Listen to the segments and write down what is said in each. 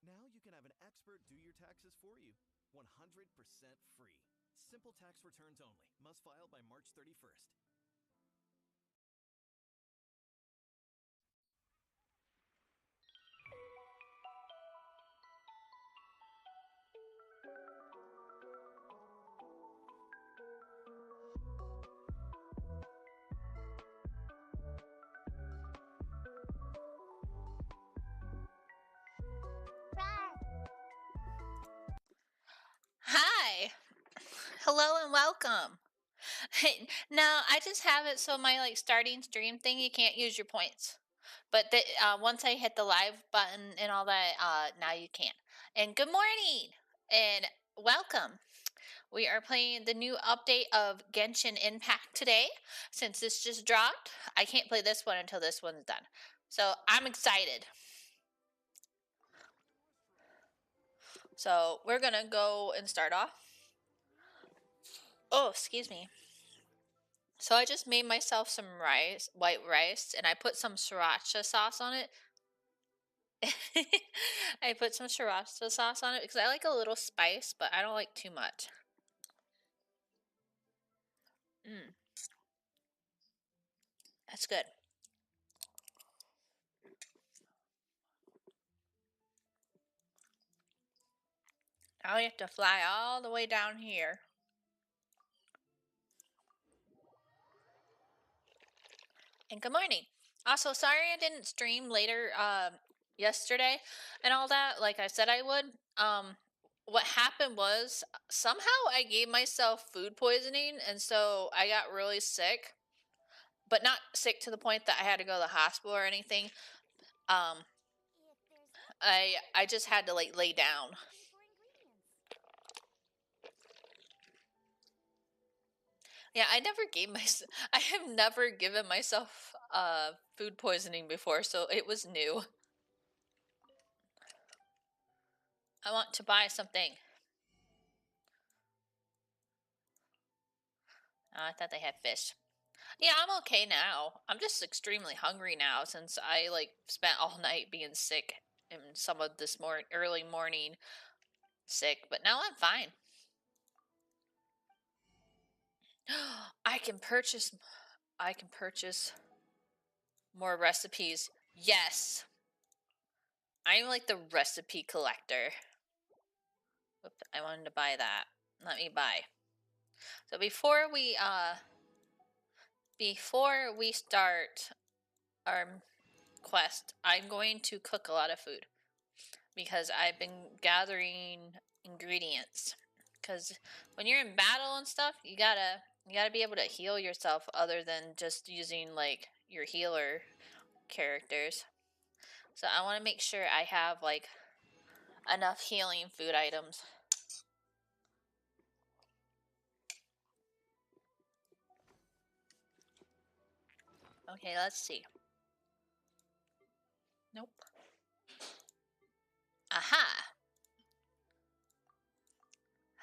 Now you can have an expert do your taxes for you. 100% free. Simple tax returns only. Must file by March 31st. Hi. Hello and welcome. Now I just have it so my starting stream thing you can't use your points, but once I hit the live button and all that, now you can. And good morning and welcome. We are playing the new update of Genshin Impact today. Since this just dropped, I can't play this one until this one's done. So I'm excited. So we're gonna go and start off. Oh, excuse me. So I just made myself some rice, white rice, and I put some sriracha sauce on it. I put some sriracha sauce on it because I like a little spice, but I don't like too much. That's good. Now we have to fly all the way down here. And good morning. Also, sorry I didn't stream later yesterday and all that, like I said I would. What happened was somehow I gave myself food poisoning, and so I got really sick, but not sick to the point that I had to go to the hospital or anything. Um, I just had to like lay down. Yeah, I have never given myself food poisoning before, so it was new. I want to buy something. Oh, I thought they had fish. Yeah, I'm okay now. I'm just extremely hungry now since I like spent all night being sick and some of this early morning sick, but now I'm fine. I can purchase more recipes. Yes. I'm like the recipe collector. Oops, I wanted to buy that. Let me buy. So before we start our quest, I'm going to cook a lot of food because I've been gathering ingredients. Because when you're in battle and stuff, you gotta be able to heal yourself other than just using like your healer characters. So I want to make sure I have like enough healing food items. Okay, let's see. Nope. Aha!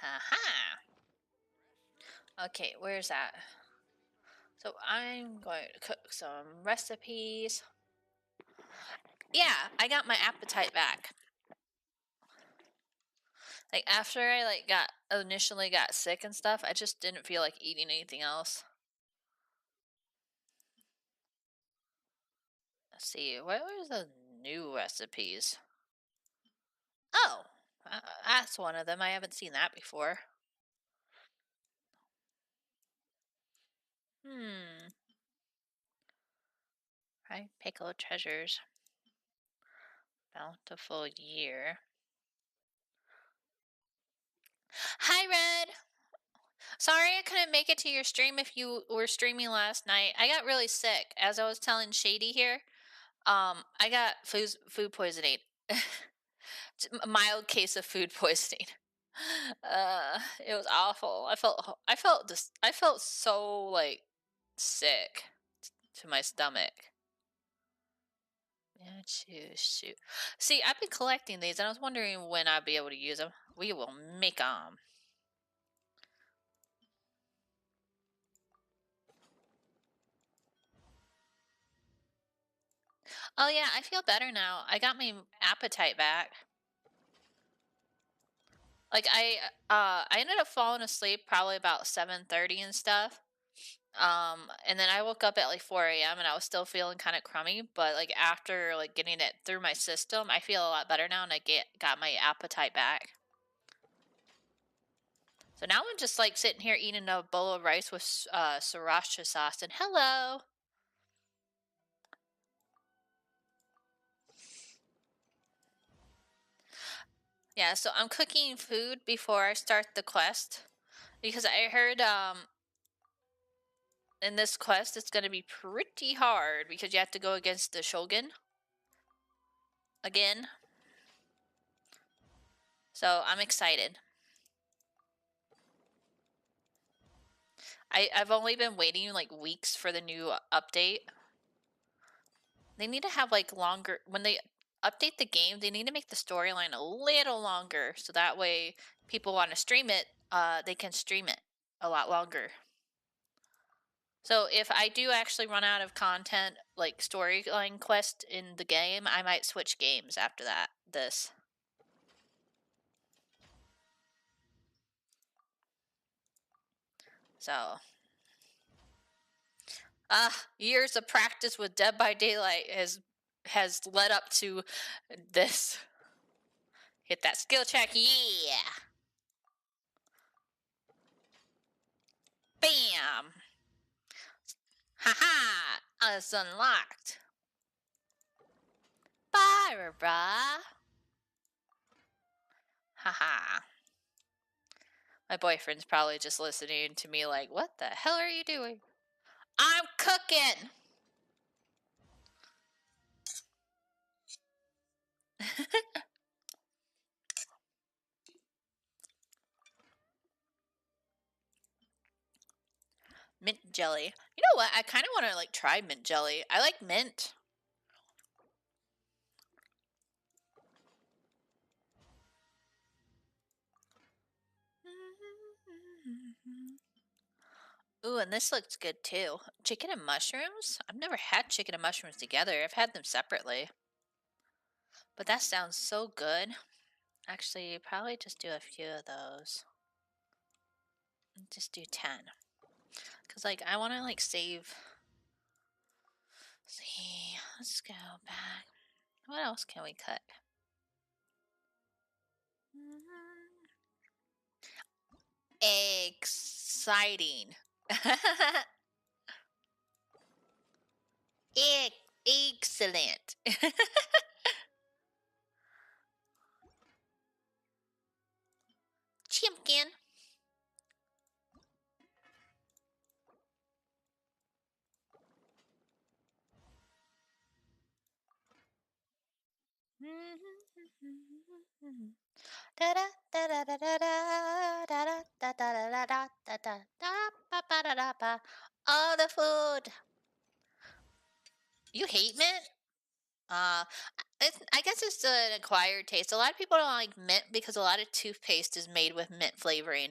Aha! Okay, where's that? So I'm going to cook some recipes. Yeah, I got my appetite back. Like after I like initially got sick and stuff, I just didn't feel like eating anything else. Let's see, what were the new recipes? Oh, that's one of them. I haven't seen that before. Right, pickled treasures. Bountiful year. Hi, Red. Sorry I couldn't make it to your stream if you were streaming last night. I got really sick. As I was telling Shady here, I got food poisoning. A mild case of food poisoning. It was awful. I felt so like sick to my stomach. Yeah, shoot. See, I've been collecting these, and I was wondering when I'd be able to use them. We will make them. Oh yeah, I feel better now. I got my appetite back. Like I ended up falling asleep probably about 7:30 and stuff. And then I woke up at like 4 a.m. and I was still feeling kind of crummy, but like after like getting it through my system, I feel a lot better now and I got my appetite back. So now I'm just like sitting here eating a bowl of rice with sriracha sauce and hello. Yeah, so I'm cooking food before I start the quest because I heard in this quest it's going to be pretty hard because you have to go against the Shogun again. So I'm excited. I've only been waiting like weeks for the new update. They need to have like longer when they update the game. They need to make the storyline a little longer so that way people want to stream it. They can stream it a lot longer. So if I do actually run out of content, like storyline quest in the game, I might switch games after that. This. So. Years of practice with Dead by Daylight has led up to this. Hit that skill check, yeah! Bam! Haha! It's unlocked. Barbara. Haha. My boyfriend's probably just listening to me like, what the hell are you doing? I'm cooking! Mint jelly. You know what? I kind of want to like try mint jelly. I like mint. Ooh, and this looks good too. Chicken and mushrooms? I've never had chicken and mushrooms together. I've had them separately. But that sounds so good. Actually, probably just do a few of those. Just do 10. Because, like, I want to, like, save. Let's see. Let's go back. What else can we cut? Exciting. Excellent. Chimpkin. All the food. You hate mint? I guess it's an acquired taste. A lot of people don't like mint because a lot of toothpaste is made with mint flavoring.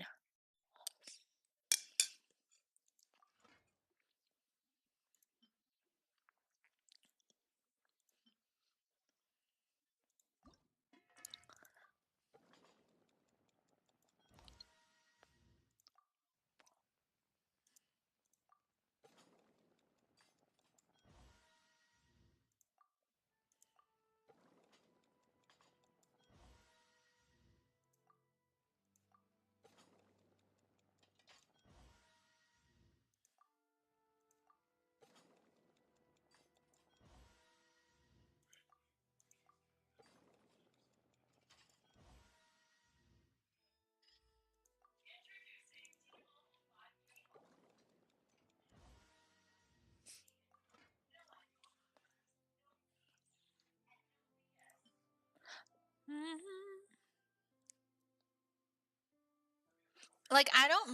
Like I don't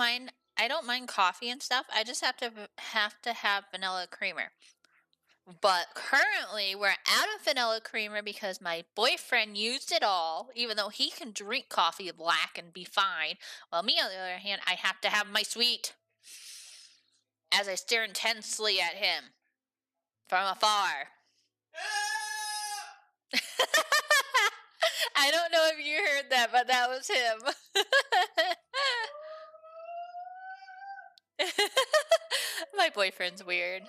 mind coffee and stuff. I just have to have vanilla creamer. But currently we're out of vanilla creamer because my boyfriend used it all, even though he can drink coffee black and be fine. Well, me on the other hand, I have to have my sweet. As I stare intensely at him from afar. I don't know if you heard that, but that was him. My boyfriend's weird.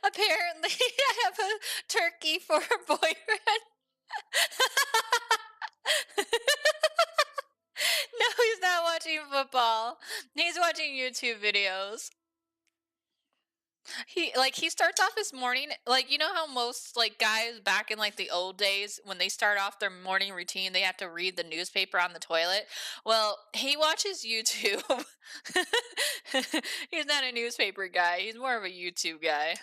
Apparently, I have a turkey for a boyfriend. No, he's not watching football. He's watching YouTube videos. He starts off his morning like you know how most like guys back in like the old days when they start off their morning routine they have to read the newspaper on the toilet. Well, he watches YouTube. He's not a newspaper guy. He's more of a YouTube guy.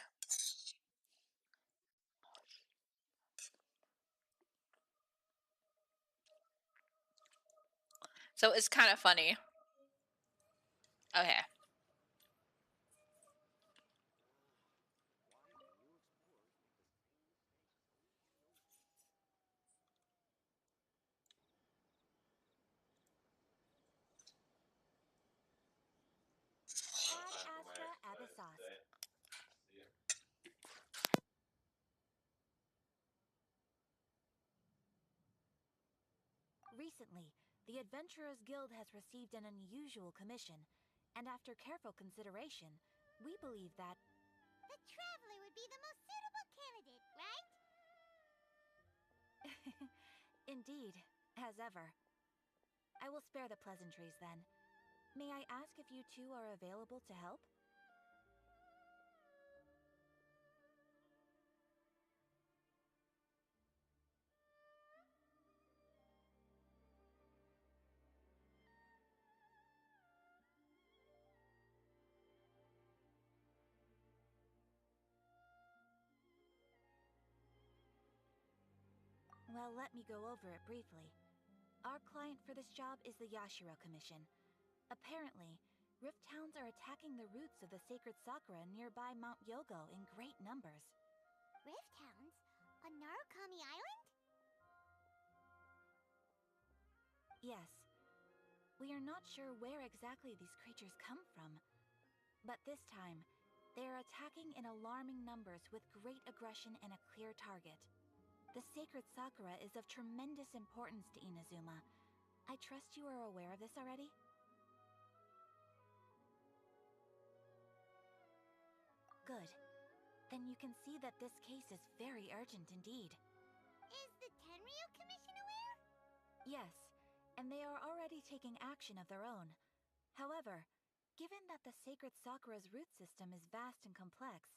So it's kind of funny. Okay. Recently, the Adventurers Guild has received an unusual commission, and after careful consideration, we believe that the Traveler would be the most suitable candidate, right? Indeed, as ever. I will spare the pleasantries then. May I ask if you two are available to help? Well, let me go over it briefly. Our client for this job is the Yashiro Commission. Apparently, Rift Towns are attacking the roots of the sacred sakura nearby Mount Yogo in great numbers. Rift Towns? On Narukami Island? Yes. We are not sure where exactly these creatures come from. But this time, they are attacking in alarming numbers with great aggression and a clear target. The sacred sakura is of tremendous importance to Inazuma. I trust you are aware of this already? Good. Then you can see that this case is very urgent indeed. Is the Tenryu Commission aware? Yes, and they are already taking action of their own. However, given that the sacred sakura's root system is vast and complex,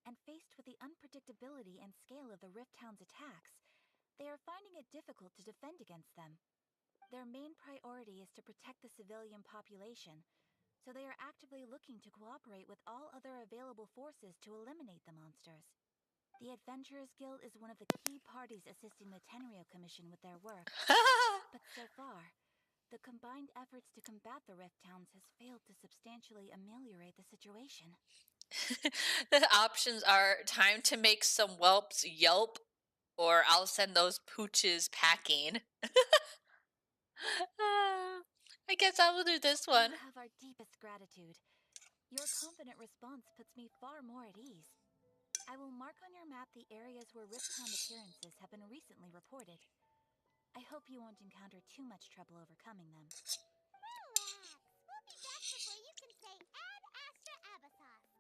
and faced with the unpredictability and scale of the Rift Town's attacks, they are finding it difficult to defend against them. Their main priority is to protect the civilian population, so they are actively looking to cooperate with all other available forces to eliminate the monsters. The Adventurers Guild is one of the key parties assisting the Tenryu Commission with their work. But so far, the combined efforts to combat the Rift Towns has failed to substantially ameliorate the situation. The options are time to make some whelps yelp, or I'll send those pooches packing. I guess I will do this one. You have our deepest gratitude. Your confident response puts me far more at ease. I will mark on your map the areas where Rift Town appearances have been recently reported. I hope you won't encounter too much trouble overcoming them. Relax. We'll be back before you can say Ad Astra Abyssosque.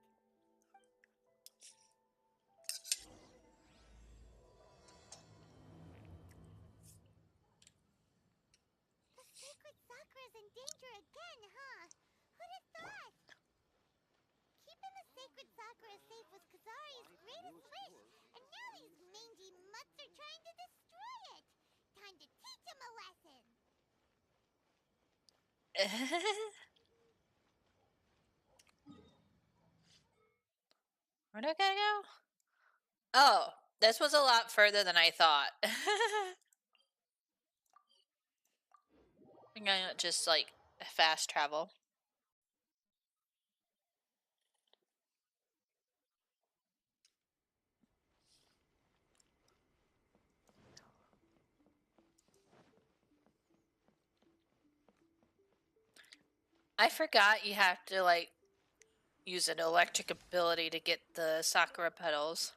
The sacred sakura's in danger again, huh? Who'd have thought? Keeping the sacred sakura safe was Kazari's greatest wish, and now these mangy mutts are trying to destroy it. Time to teach him a lesson. Where do I gotta go? Oh, this was a lot further than I thought. I'm gonna just like fast travel. I forgot you have to like use an electric ability to get the sakura petals.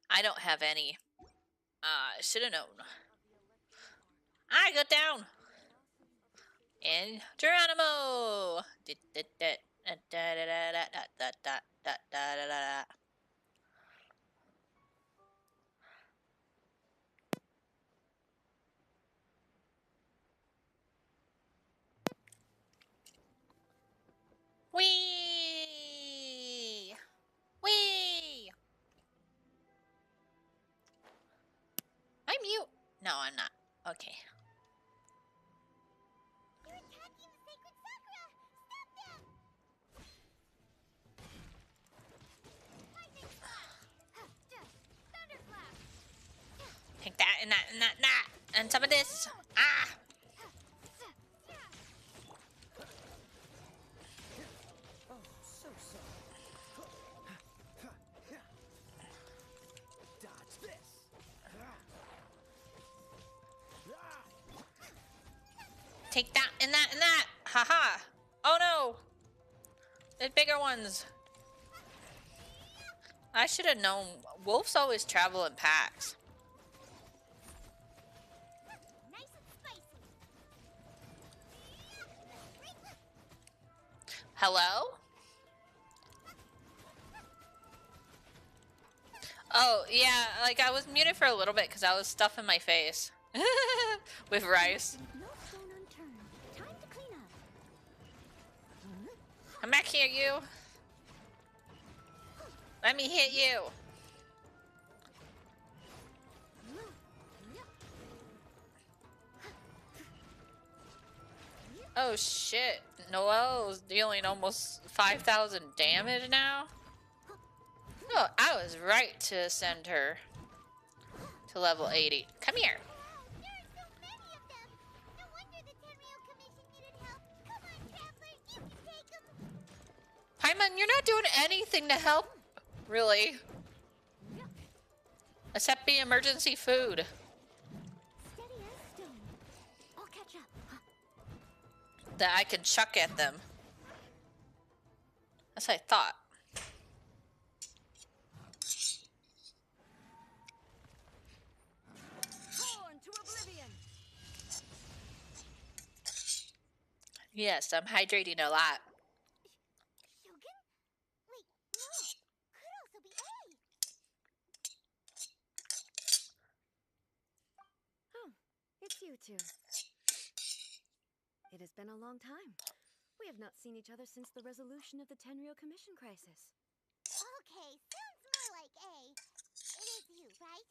I don't have any. Should have known. I got down. And Geronimo. Wee! Wee! I'm mute. No, I'm not. Okay. They're attacking the sacred sakura! Stop them! Lightning flash! Thunderclap! Take that and that and that and that. And some of this. Ah! Oh, so sorry. Dodge this. Take that and that and that. Haha. Oh no. There's bigger ones. I should have known. Wolves always travel in packs. Nice and spicy! Hello? Oh, yeah, like I was muted for a little bit because I was stuffing my face with rice. No stone unturned. Time to clean up. Come back here, you. Let me hit you. Oh shit. Noelle's dealing almost 5,000 damage now. Oh, I was right to send her to level 80. Come here. Wow, there are so many of them. No wonder the Tenryo Commission needed help. Come on, traveler, you can take them. Paimon, you're not doing anything to help, really. Except be emergency food. Steady as stone. I'll catch up. That I can chuck at them. That's what I thought. Torn to oblivion. Yes, I'm hydrating a lot. Shogun? Wait, no. Could also be A. Oh, it's you two. It has been a long time. We have not seen each other since the resolution of the Tenryo Commission crisis. Okay, sounds more like A. It is you, right?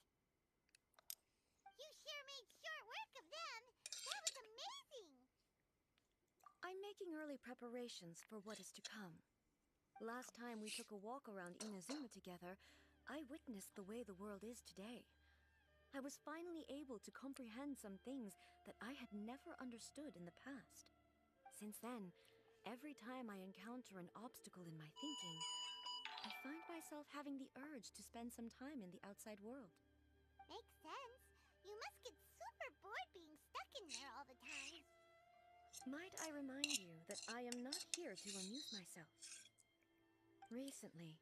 You sure made short work of them. That was amazing. I'm making early preparations for what is to come. Last time we took a walk around Inazuma together, I witnessed the way the world is today. I was finally able to comprehend some things that I had never understood in the past. Since then, every time I encounter an obstacle in my thinking, I find myself having the urge to spend some time in the outside world. Makes sense. You must get super bored being stuck in there all the time. Might I remind you that I am not here to amuse myself. Recently,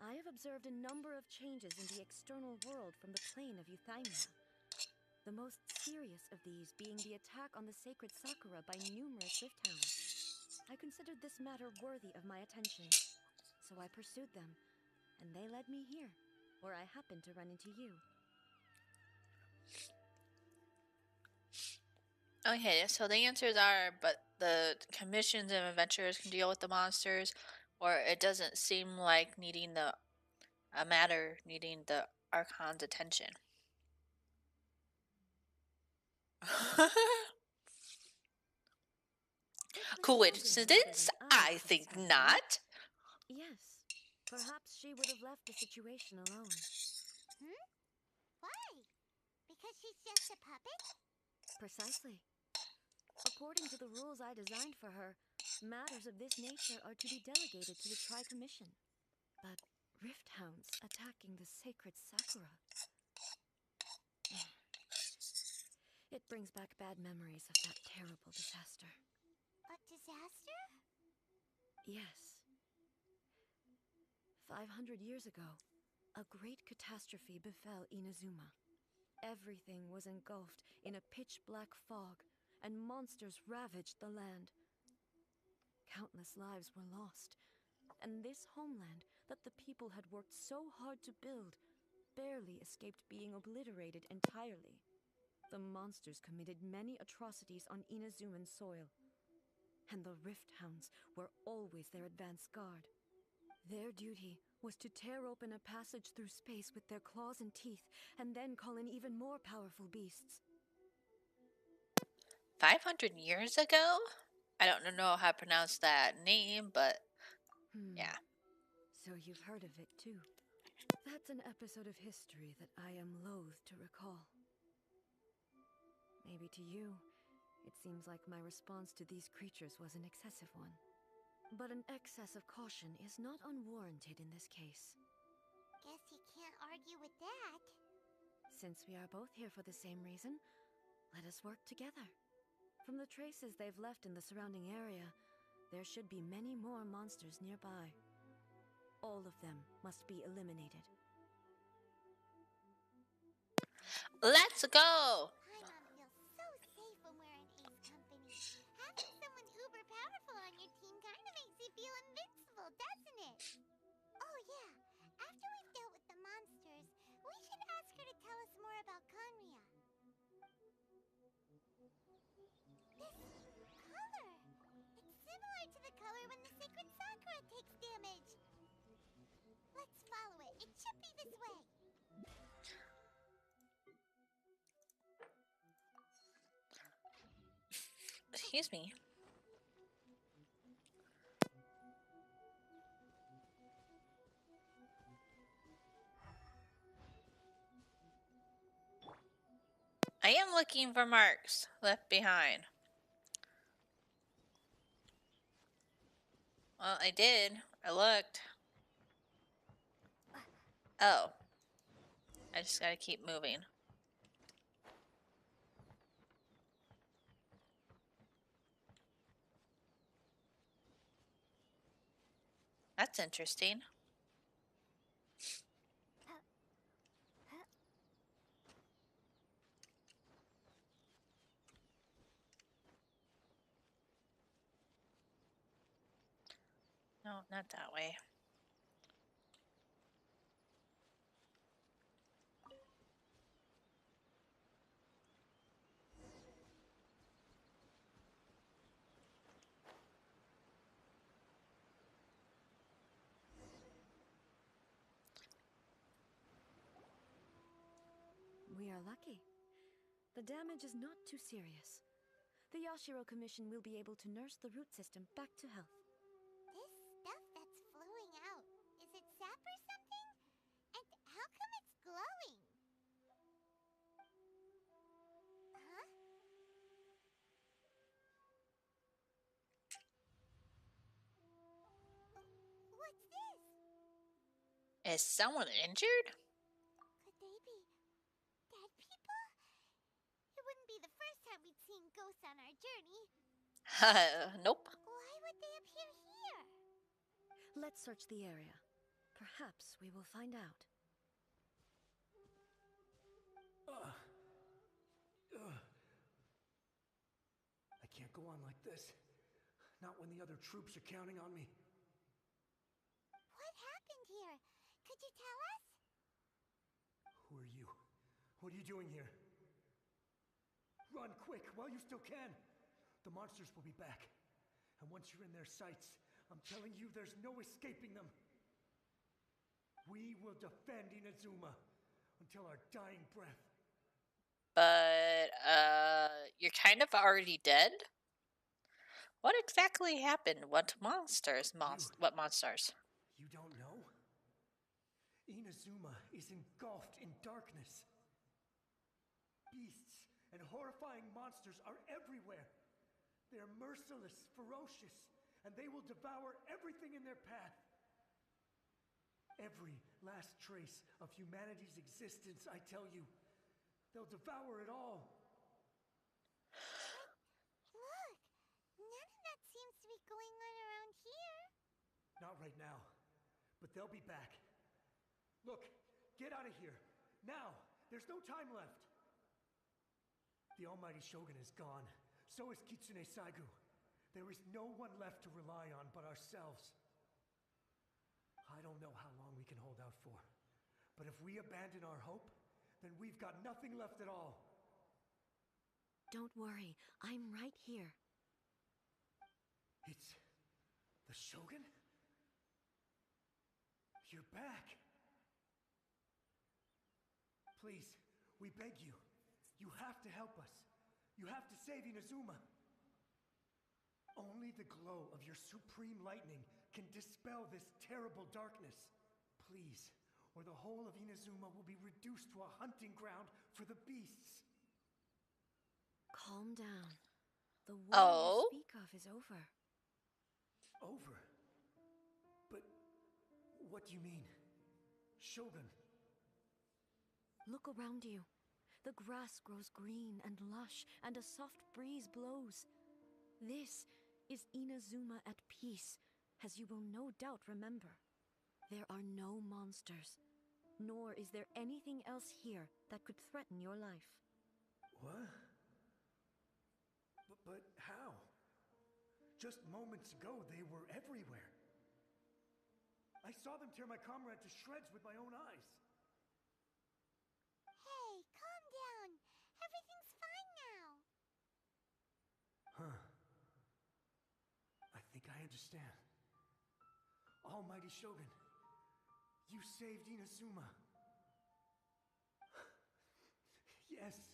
I have observed a number of changes in the external world from the plane of Euthymia. The most serious of these being the attack on the sacred Sakura by numerous rift hounds. I considered this matter worthy of my attention, so I pursued them, and they led me here, where I happened to run into you. Okay, so the answers are, but the commissions and adventurers can deal with the monsters, or it doesn't seem like needing a matter needing the Archon's attention. Coincidence? I think not. Yes, perhaps she would have left the situation alone. Why? Because she's just a puppet? Precisely. According to the rules I designed for her, matters of this nature are to be delegated to the Tri-Commission. But rift hounds attacking the sacred Sakura... It brings back bad memories of that terrible disaster. A disaster? Yes. 500 years ago, a great catastrophe befell Inazuma. Everything was engulfed in a pitch-black fog, and monsters ravaged the land. Countless lives were lost, and this homeland that the people had worked so hard to build barely escaped being obliterated entirely. The monsters committed many atrocities on Inazuman soil, and the Rift Hounds were always their advance guard. Their duty was to tear open a passage through space with their claws and teeth, and then call in even more powerful beasts. 500 years ago? I don't know how to pronounce that name, but yeah. So you've heard of it too. That's an episode of history that I am loath to recall. Maybe to you, it seems like my response to these creatures was an excessive one. But an excess of caution is not unwarranted in this case. Guess you can't argue with that. Since we are both here for the same reason, let us work together. From the traces they've left in the surrounding area, there should be many more monsters nearby. All of them must be eliminated. Let's go! Paimon feels so safe when we're in Ace Company. Having someone uber powerful on your team kind of makes you feel invincible, doesn't it? Oh yeah, after we've dealt with the monsters, Inazuma takes damage. Let's follow it. It should be this way. Excuse me. I am looking for marks left behind. Well, I did. I looked. Oh. I just gotta keep moving. That's interesting. No, not that way. We are lucky. The damage is not too serious. The Yashiro Commission will be able to nurse the root system back to health. This stuff that's flowing out, is it sap or something? And how come it's glowing? Huh? What's this? Is someone injured? Could they be dead people? It wouldn't be the first time we'd seen ghosts on our journey. Nope. Why would they appear here? Let's search the area. Perhaps we will find out. I can't go on like this. Not when the other troops are counting on me. What happened here? Could you tell us? Who are you? What are you doing here? Run quick while you still can. The monsters will be back. And once you're in their sights, I'm telling you there's no escaping them. We will defend Inazuma until our dying breath. But, you're kind of already dead? What exactly happened? What monsters? What monsters? You don't know? Inazuma is engulfed in darkness. Beasts and horrifying monsters are everywhere. They're merciless, ferocious, and they will devour everything in their path. Every last trace of humanity's existence, I tell you. They'll devour it all. Look, none of that seems to be going on around here. Not right now, but they'll be back. Look, get out of here. Now! There's no time left! The almighty Shogun is gone. So is Kitsune Saigu. There is no one left to rely on but ourselves. I don't know how long we can hold out for. But if we abandon our hope, then we've got nothing left at all. Don't worry, I'm right here. It's the Shogun? You're back. Please, we beg you. You have to help us. You have to save Inazuma. Only the glow of your supreme lightning can dispel this terrible darkness. Please, or the whole of Inazuma will be reduced to a hunting ground for the beasts. Calm down. The war Oh? you speak of is over. Over? But what do you mean? Shogun? Look around you. The grass grows green and lush, and a soft breeze blows. This is Inazuma at peace, as you will no doubt remember. There are no monsters, nor is there anything else here that could threaten your life. What? But how? Just moments ago, they were everywhere. I saw them tear my comrade to shreds with my own eyes. Hey, calm down. Everything's fine now. Huh. I think I understand. Almighty Shogun, you saved Inazuma. Yes,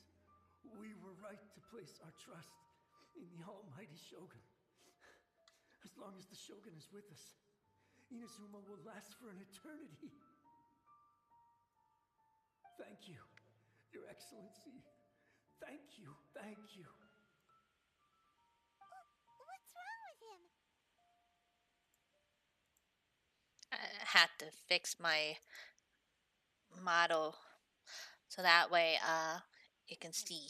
we were right to place our trust in the Almighty Shogun. As long as the Shogun is with us, Inazuma will last for an eternity. Thank you, Your Excellency. Thank you, thank you. What's wrong with him? I had to fix my model so that way you can see.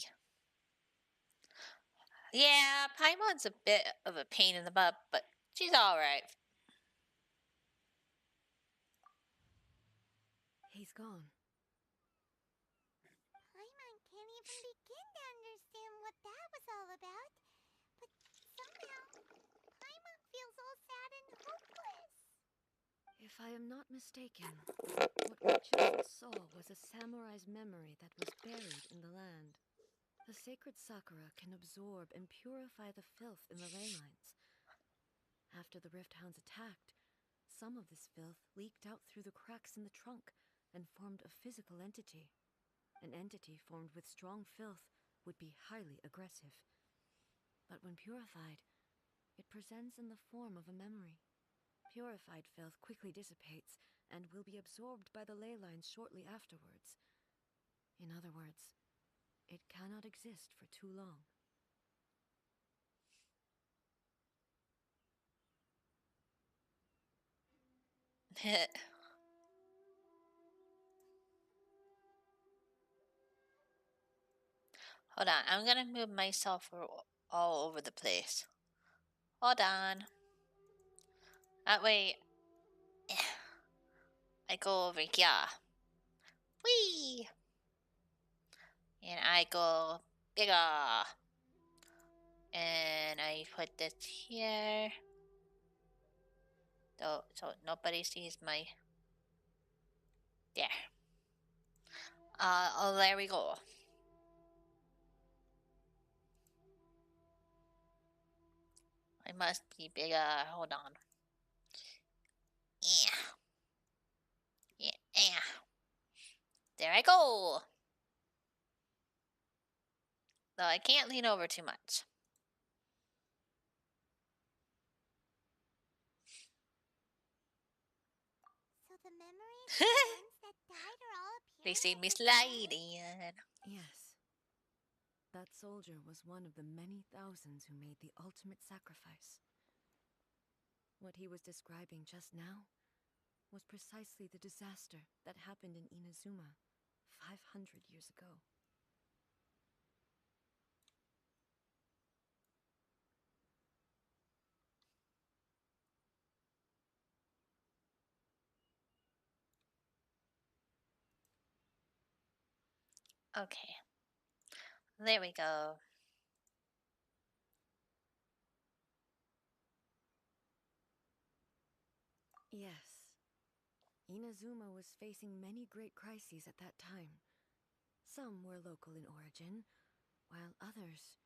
Yeah, Paimon's a bit of a pain in the butt, but she's alright. He's gone. Paimon can't even begin to understand what that was all about. But somehow, Paimon feels all sad and hopeless. If I am not mistaken, what my children saw was a samurai's memory that was buried in the land. The sacred sakura can absorb and purify the filth in the ley lines. After the Rift Hounds attacked, some of this filth leaked out through the cracks in the trunk and formed a physical entity. An entity formed with strong filth would be highly aggressive. But when purified, it presents in the form of a memory. Purified filth quickly dissipates and will be absorbed by the ley lines shortly afterwards. In other words, it cannot exist for too long. Hold on, I'm gonna move myself all over the place. Hold on. That way, I go over here. Whee! And I go bigger. And I put this here. So nobody sees my... There. Oh, there we go. I must be bigger. Hold on. Yeah. Yeah. There I go. Though I can't lean over too much. So the memories of the ones that died are all appearing. They see me at this moment? sliding. Yes. That soldier was one of the many thousands who made the ultimate sacrifice. What he was describing just now was precisely the disaster that happened in Inazuma 500 years ago. Okay. There we go. Yes. Inazuma was facing many great crises at that time. Some were local in origin, while others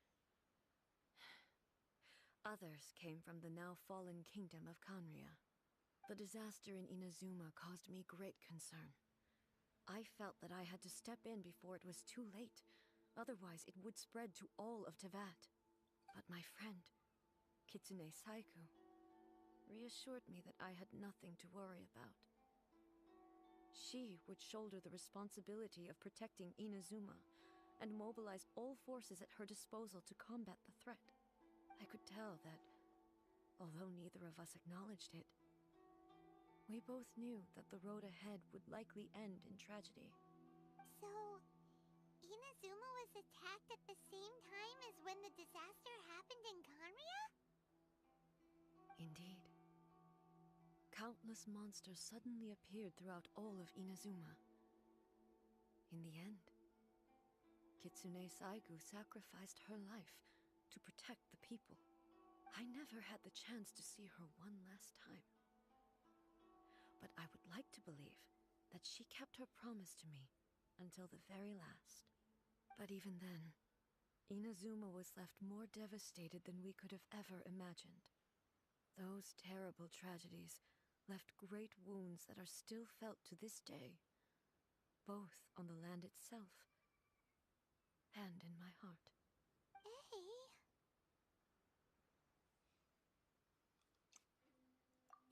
came from the now fallen kingdom of Kanria. The disaster in Inazuma caused me great concern. I felt that I had to step in before it was too late, otherwise it would spread to all of Teyvat. But my friend, Kitsune Saiku, reassured me that I had nothing to worry about. She would shoulder the responsibility of protecting Inazuma and mobilize all forces at her disposal to combat the threat. I could tell that, although neither of us acknowledged it, we both knew that the road ahead would likely end in tragedy. So, Inazuma was attacked at the same time as when the disaster happened in Kanria? Indeed. Countless monsters suddenly appeared throughout all of Inazuma. In the end, Kitsune Saigu sacrificed her life to protect the people. I never had the chance to see her one last time. But I would like to believe that she kept her promise to me until the very last. But even then, Inazuma was left more devastated than we could have ever imagined. Those terrible tragedies left great wounds that are still felt to this day, both on the land itself and in my heart.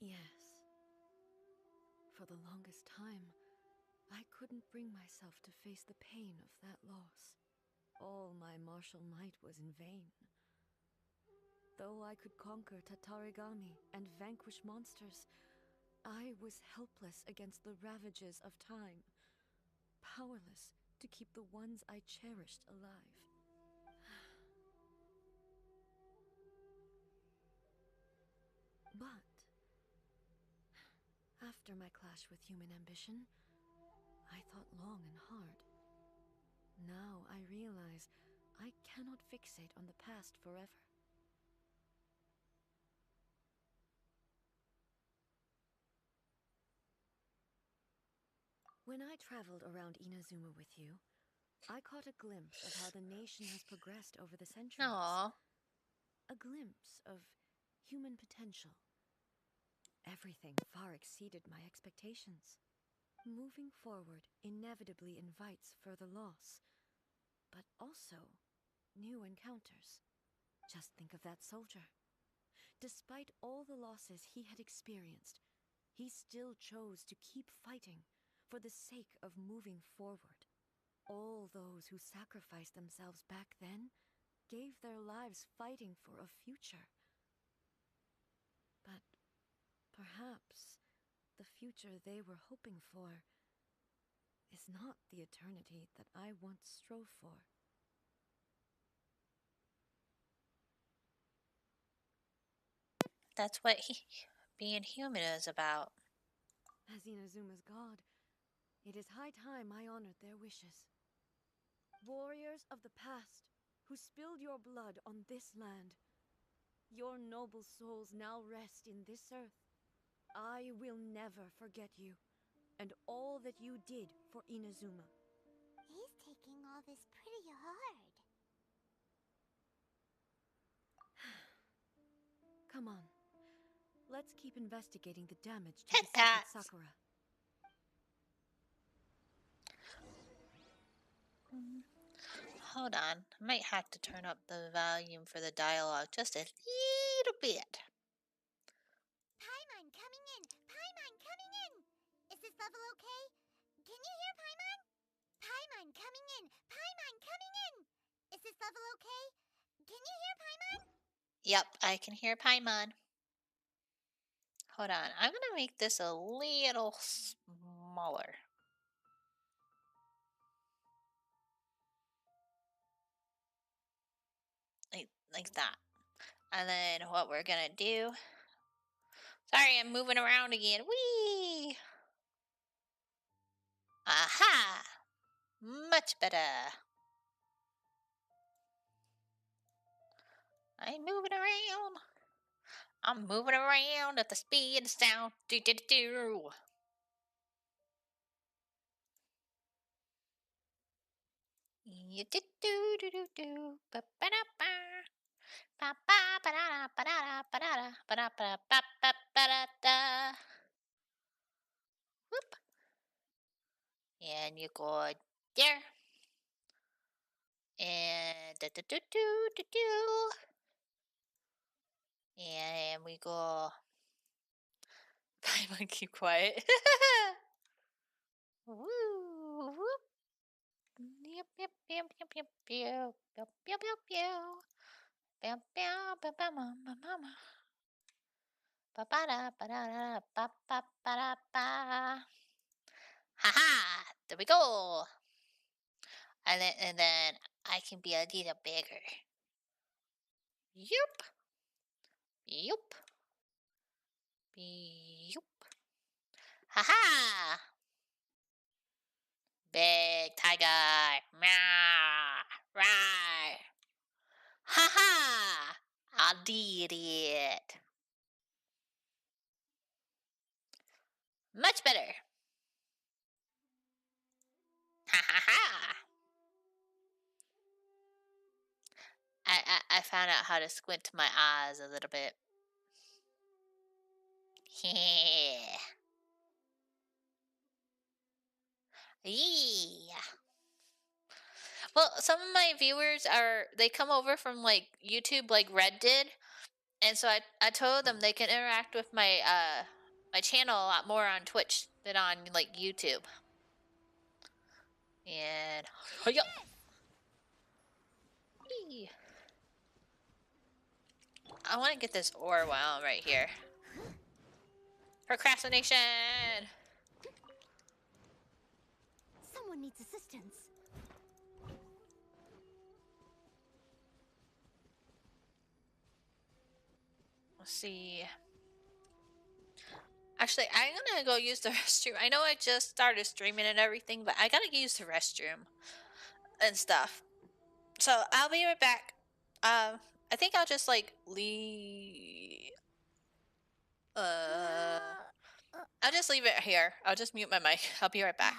Yes. For the longest time, I couldn't bring myself to face the pain of that loss. All my martial might was in vain. Though I could conquer Tatarigami and vanquish monsters, I was helpless against the ravages of time, powerless to keep the ones I cherished alive. But after my clash with human ambition, I thought long and hard. Now I realize I cannot fixate on the past forever. When I traveled around Inazuma with you, I caught a glimpse of how the nation has progressed over the centuries. Aww. A glimpse of human potential. Everything far exceeded my expectations. Moving forward inevitably invites further loss, but also new encounters. Just think of that soldier. Despite all the losses he had experienced, he still chose to keep fighting for the sake of moving forward. All those who sacrificed themselves back then gave their lives fighting for a future. But perhaps the future they were hoping for is not the eternity that I once strove for. That's what being human is about. As Inazuma's god, it is high time I honored their wishes. Warriors of the past, who spilled your blood on this land, your noble souls now rest in this earth. I will never forget you, and all that you did for Inazuma. He's taking all this pretty hard. Come on. Let's keep investigating the damage to Hit the sacred that. Sakura. Hold on. I might have to turn up the volume for the dialogue just a little bit. Paimon coming in! Paimon coming in! Is this level okay? Can you hear Paimon? Paimon coming in! Paimon coming in! Is this level okay? Can you hear Paimon? Yep, I can hear Paimon. Hold on. I'm going to make this a little smaller. Like that. And then what we're going to do... Sorry, I'm moving around again. Whee! Aha! Much better. I'm moving around. I'm moving around at the speed of sound. Do do do do. You do do do do do. Ba ba da ba. Ba ba ba da ba da ba da ba da ba ba ba ba da da. Whoop. And you go there. And do do do do do do. And we go. Paimon, keep quiet. Woo, whoop. Yep, yep, yep, yep, yep, yep, yep, yep, yep, yep. Bam, bam, bam, bam, bam, bam, bam. Ba ba da ba da da ba ba ba da ba. Ha ha! There we go. And then I can be a little bigger. Yup. Yup. Yup. Ha ha! Big tiger. Meow. Rawr. Ha ha! I did it. Much better. Ha ha ha! I found out how to squint my eyes a little bit. Yeah. Yeah. Well, some of my viewers they come over from like YouTube like Red did, and so I told them they can interact with my channel a lot more on Twitch than on like YouTube. And Hiya! Eee. I want to get this ore while I'm right here. Procrastination. Someone needs assistance. Let's see. Actually, I'm gonna go use the restroom. I know I just started streaming and everything, but I gotta use the restroom and stuff. So I'll be right back. I think I'll just like leave. I'll just leave it here. I'll just mute my mic. I'll be right back.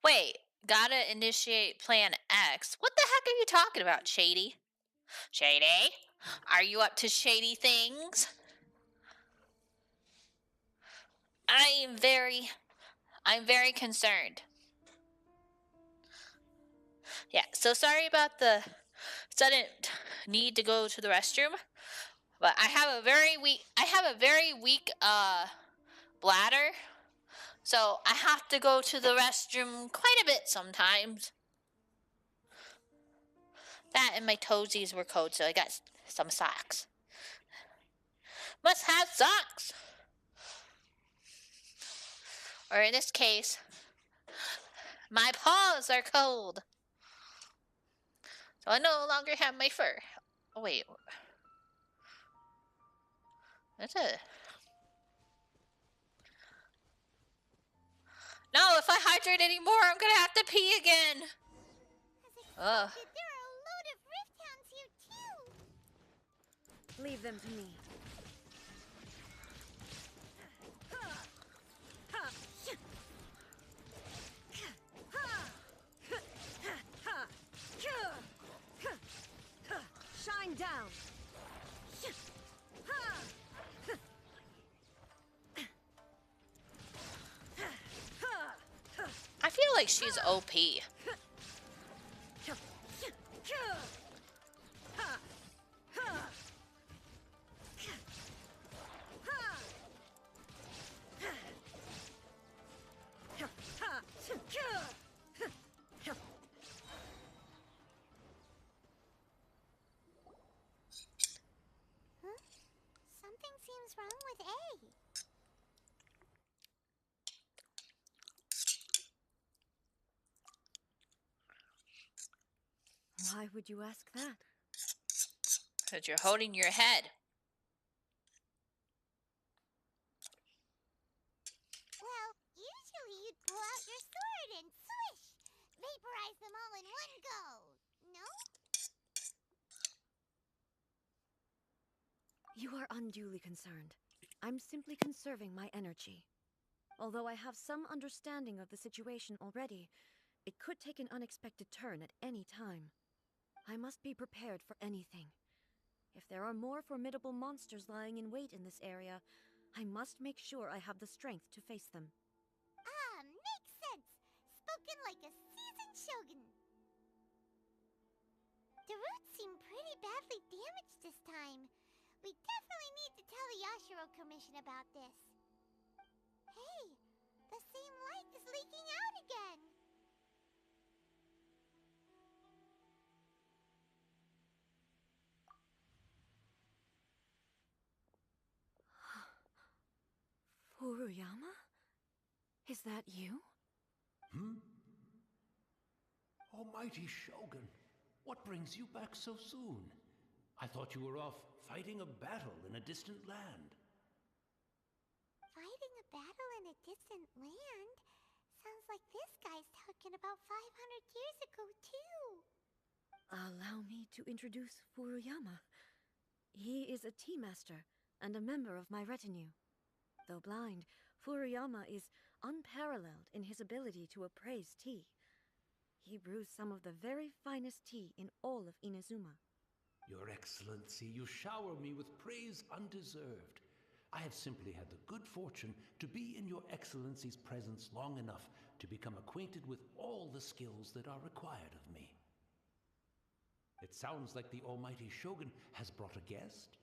Wait, gotta initiate Plan X? What the heck are you talking about, Shady? Shady? Are you up to shady things? I'm very concerned. Yeah, so sorry about the sudden need to go to the restroom, but I have a very weak bladder, so I have to go to the restroom quite a bit sometimes. That and my toesies were cold, so I got some socks. Must have socks! Or in this case, my paws are cold. So I no longer have my fur. Oh, wait. That's a... No, if I hydrate anymore, I'm gonna have to pee again. As expected, there are a load of rift hounds here too. Leave them to me. Shine down. I feel like she's OP. Something seems wrong with A. Why would you ask that? Because you're holding your head. Well, usually you'd pull out your sword and swish! Vaporize them all in one go! No? You are unduly concerned. I'm simply conserving my energy. Although I have some understanding of the situation already, it could take an unexpected turn at any time. I must be prepared for anything. If there are more formidable monsters lying in wait in this area, I must make sure I have the strength to face them. Ah, makes sense! Spoken like a seasoned shogun! The roots seem pretty badly damaged this time. We definitely need to tell the Yashiro Commission about this. Hey, the same light is leaking out again! Furuyama? Is that you? Almighty Shogun, what brings you back so soon? I thought you were off fighting a battle in a distant land. Fighting a battle in a distant land? Sounds like this guy's talking about 500 years ago, too. Allow me to introduce Furuyama. He is a tea master and a member of my retinue. Though blind, Furuyama is unparalleled in his ability to appraise tea. He brews some of the very finest tea in all of Inazuma. Your Excellency, you shower me with praise undeserved. I have simply had the good fortune to be in Your Excellency's presence long enough to become acquainted with all the skills that are required of me. It sounds like the almighty Shogun has brought a guest.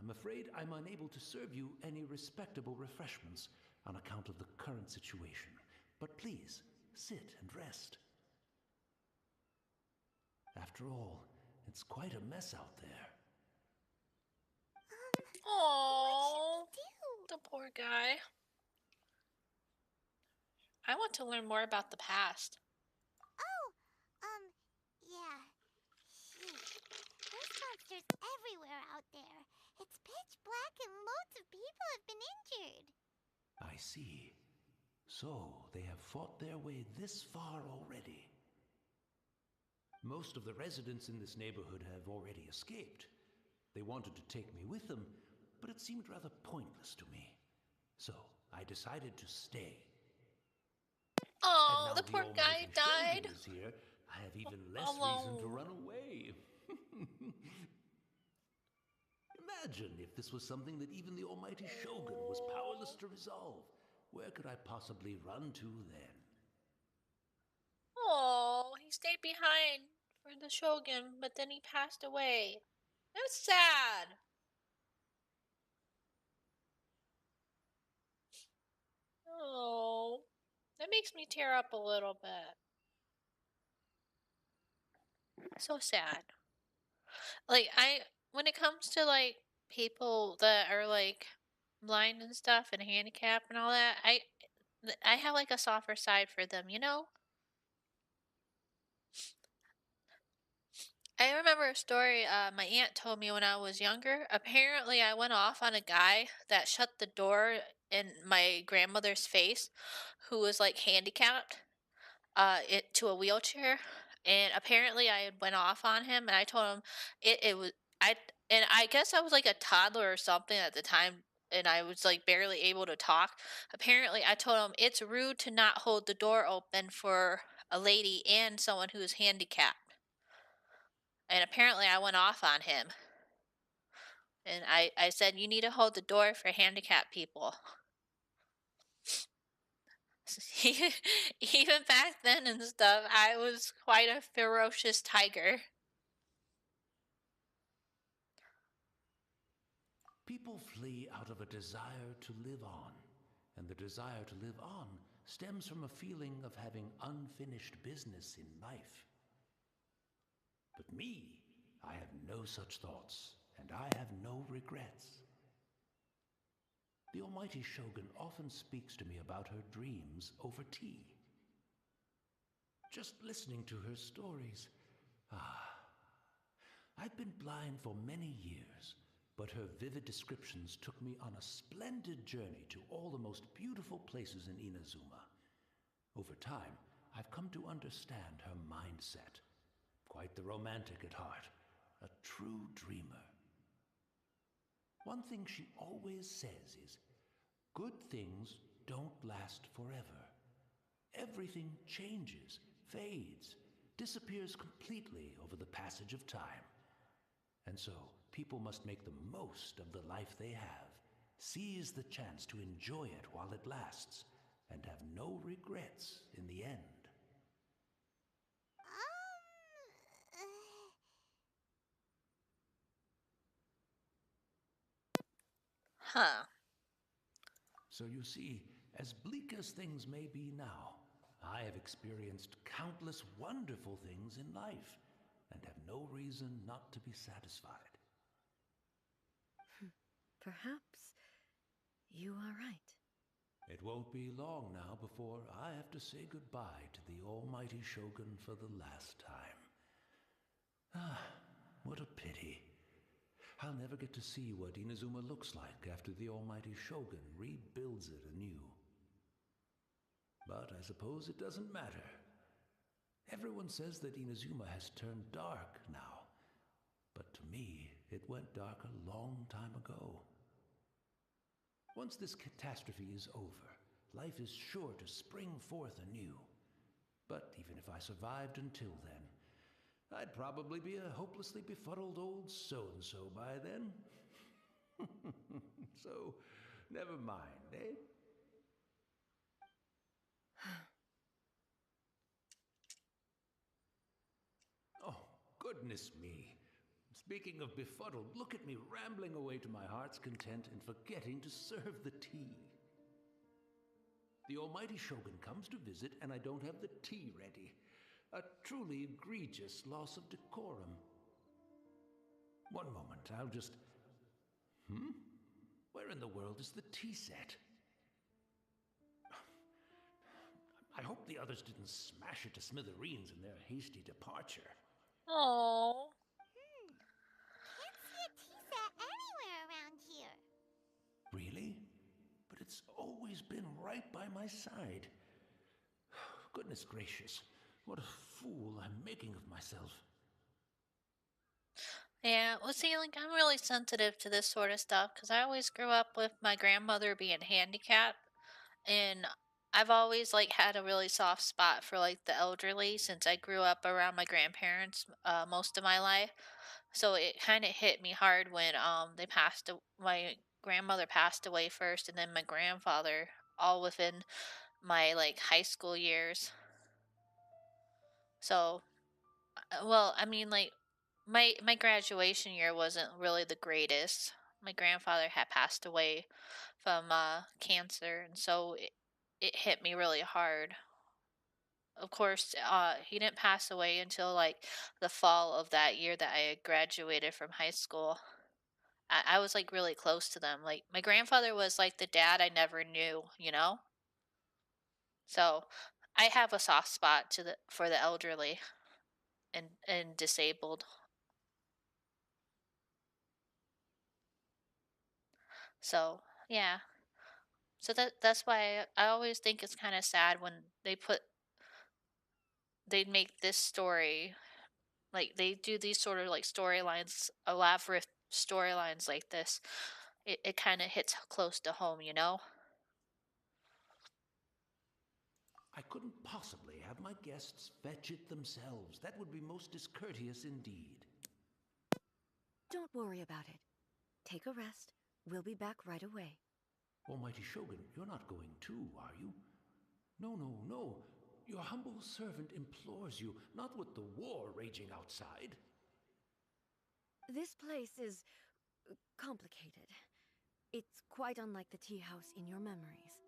I'm afraid I'm unable to serve you any respectable refreshments on account of the current situation. But please, sit and rest. After all, it's quite a mess out there. Oh, What should we do? the poor guy. I want to learn more about the past. Oh, yeah. Shoot. There's monsters everywhere out there. It's pitch black and loads of people have been injured. I see. So, they have fought their way this far already. Most of the residents in this neighborhood have already escaped. They wanted to take me with them, but it seemed rather pointless to me. So, I decided to stay. Oh, And now the poor almighty guy died. Shogun is here, I have even less reason to Alone. run away. Imagine if this was something that even the almighty Shogun was powerless to resolve. Where could I possibly run to then? Oh, he stayed behind for the Shogun, but then he passed away. That's sad. Oh, that makes me tear up a little bit. So sad. Like, when it comes to like people that are like blind and stuff and handicapped and all that, I have like a softer side for them, you know? I remember a story my aunt told me when I was younger. Apparently, I went off on a guy that shut the door in my grandmother's face, who was like handicapped, to a wheelchair, and apparently I went off on him, and I told him it was I, and I guess I was like a toddler or something at the time, and I was like barely able to talk. Apparently, I told him it's rude to not hold the door open for a lady and someone who is handicapped. And apparently I went off on him. And I said, you need to hold the door for handicapped people. Even back then and stuff, I was quite a ferocious tiger. People flee out of a desire to live on, and the desire to live on stems from a feeling of having unfinished business in life. But me, I have no such thoughts, and I have no regrets. The almighty Shogun often speaks to me about her dreams over tea. Just listening to her stories, I've been blind for many years, but her vivid descriptions took me on a splendid journey to all the most beautiful places in Inazuma. Over time, I've come to understand her mindset. Quite the romantic at heart, a true dreamer. One thing she always says is, good things don't last forever. Everything changes, fades, disappears completely over the passage of time. And so, people must make the most of the life they have, seize the chance to enjoy it while it lasts, and have no regrets in the end. Huh. So you see, as bleak as things may be now, I have experienced countless wonderful things in life, and have no reason not to be satisfied. Perhaps you are right. It won't be long now before I have to say goodbye to the almighty Shogun for the last time. Ah, what a pity. I'll never get to see what Inazuma looks like after the almighty Shogun rebuilds it anew. But I suppose it doesn't matter. Everyone says that Inazuma has turned dark now, but to me, it went dark a long time ago. Once this catastrophe is over, life is sure to spring forth anew. But even if I survived until then, I'd probably be a hopelessly befuddled old so-and-so by then. So, never mind, eh? Oh, goodness me. Speaking of befuddled, look at me rambling away to my heart's content and forgetting to serve the tea. The almighty Shogun comes to visit and I don't have the tea ready. A truly egregious loss of decorum. One moment, I'll just... Where in the world is the tea set? I hope the others didn't smash it to smithereens in their hasty departure. Oh. Can't see a tea set anywhere around here. Really? But it's always been right by my side. Goodness gracious, what a fool I'm making of myself. Yeah, well, see, like, I'm really sensitive to this sort of stuff because I always grew up with my grandmother being handicapped, and I've always, like, had a really soft spot for, like, the elderly since I grew up around my grandparents most of my life. So it kind of hit me hard when my grandmother passed away first, and then my grandfather, all within my, like, high school years. So, well, I mean, like, my graduation year wasn't really the greatest. My grandfather had passed away from cancer, and so it hit me really hard. Of course, he didn't pass away until like the fall of that year that I had graduated from high school. I was like really close to them. Like my grandfather was like the dad I never knew, you know? So I have a soft spot for the elderly and disabled. So yeah. So that's why I always think it's kind of sad when they make this story, like they do these sort of like storylines, elaborate storylines like this. It kind of hits close to home, you know? I couldn't possibly have my guests fetch it themselves. That would be most discourteous indeed. Don't worry about it. Take a rest. We'll be back right away. Almighty Shogun, you're not going too, are you? No, no, no. Your humble servant implores you, not with the war raging outside. This place is complicated. It's quite unlike the tea house in your memories.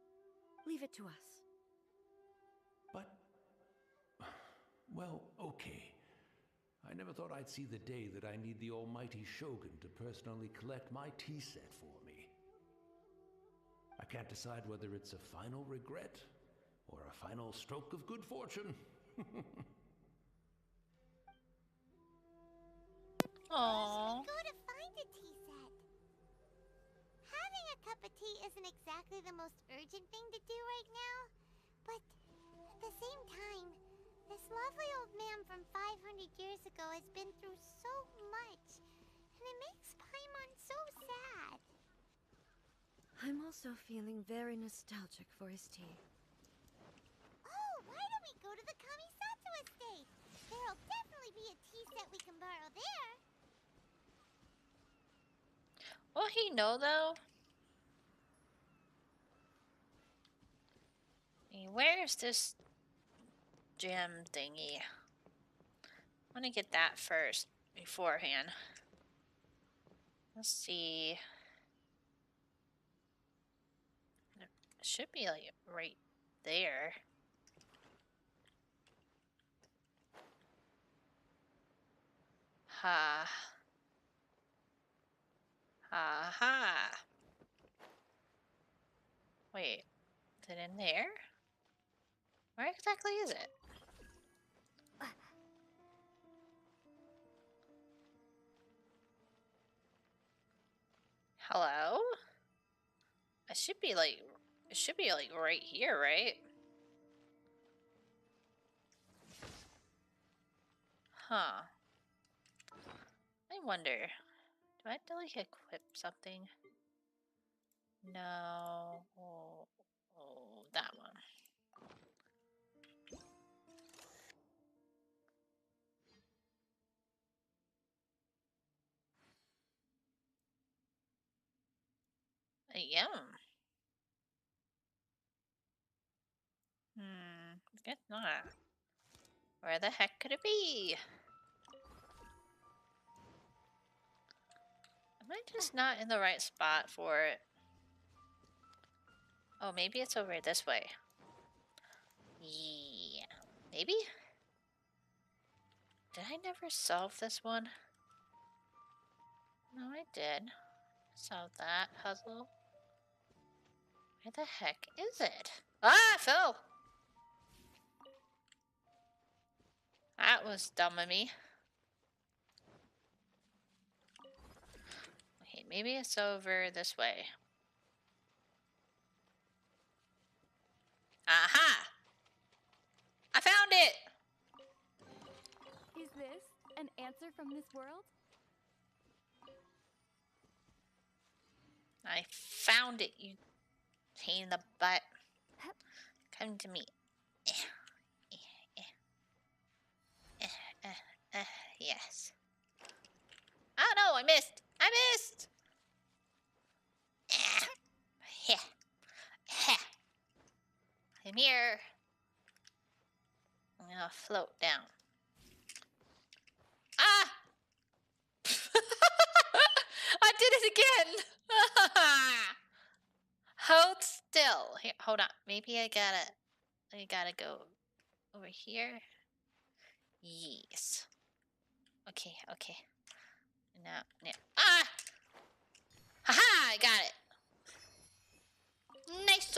Leave it to us. But... well, okay. I never thought I'd see the day that I need the almighty Shogun to personally collect my tea set for me. I can't decide whether it's a final regret or a final stroke of good fortune. Aww. Go to find a tea set. Having a cup of tea isn't exactly the most urgent thing to do right now, but at the same time, this lovely old man from 500 years ago has been through so much, and it makes Paimon so sad. I'm also feeling very nostalgic for his tea. Oh, why don't we go to the Kamisato estate? There'll definitely be a tea set we can borrow there. Will he know though? Where's this gem thingy? I want to get that first beforehand. Let's see. It should be like right there. Ha. Ha ha. Wait, is it in there? Where exactly is it? Hello? It should be like right here, right? Huh. I wonder. Do I have to like equip something? No. Oh, that one. Yum. Guess not. Where the heck could it be? Am I just not in the right spot for it? Oh, maybe it's over this way. Yeah. Maybe? Did I never solve this one? No, I did. Solve that puzzle. Where the heck is it? Ah, I fell! That was dumb of me. Okay, maybe it's over this way. Aha! I found it! Is this an answer from this world? I found it, you pain in the butt. Come to me. Yes. Oh no, I missed! I missed! I'm here. I'm gonna float down. Ah! I did it again! Hold still. Here, hold on. Maybe I gotta go over here. Yes. Okay. Now. Ah! Haha! I got it. Nice.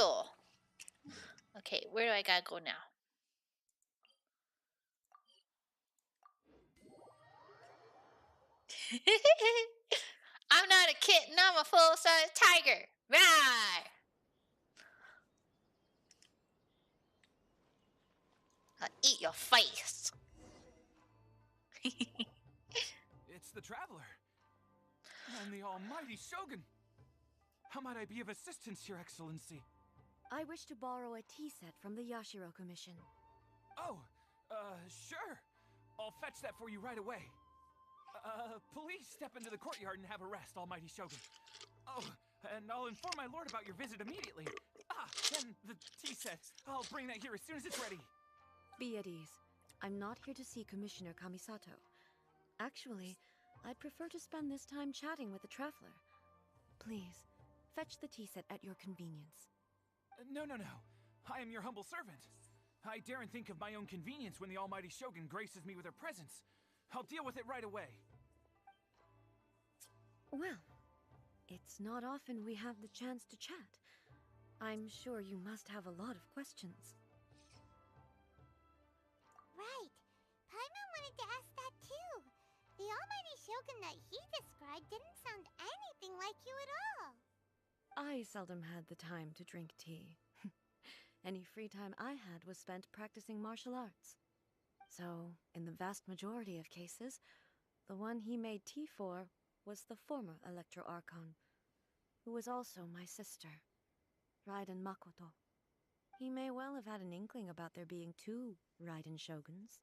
Okay, where do I gotta go now? I'm not a kitten, I'm a full-size tiger. Rawr! I'll eat your face. It's the Traveler. I'm the almighty Shogun. How might I be of assistance, Your Excellency? I wish to borrow a tea set from the Yashiro Commission. Oh, sure. I'll fetch that for you right away. Please step into the courtyard and have a rest, almighty Shogun. Oh, and I'll inform my lord about your visit immediately. Ah, and the tea set. I'll bring that here as soon as it's ready. Be at ease. I'm not here to see Commissioner Kamisato. Actually, I'd prefer to spend this time chatting with the Traveler. Please, fetch the tea set at your convenience. No. I am your humble servant. I daren't think of my own convenience when the almighty Shogun graces me with her presence. I'll deal with it right away. Well, it's not often we have the chance to chat. I'm sure you must have a lot of questions. Right. Paimon wanted to ask that too. The almighty Shogun that he described didn't sound anything like you at all. I seldom had the time to drink tea. Any free time I had was spent practicing martial arts. So, in the vast majority of cases, the one he made tea for was the former Electro Archon, who was also my sister, Raiden Makoto. He may well have had an inkling about there being two Raiden Shoguns,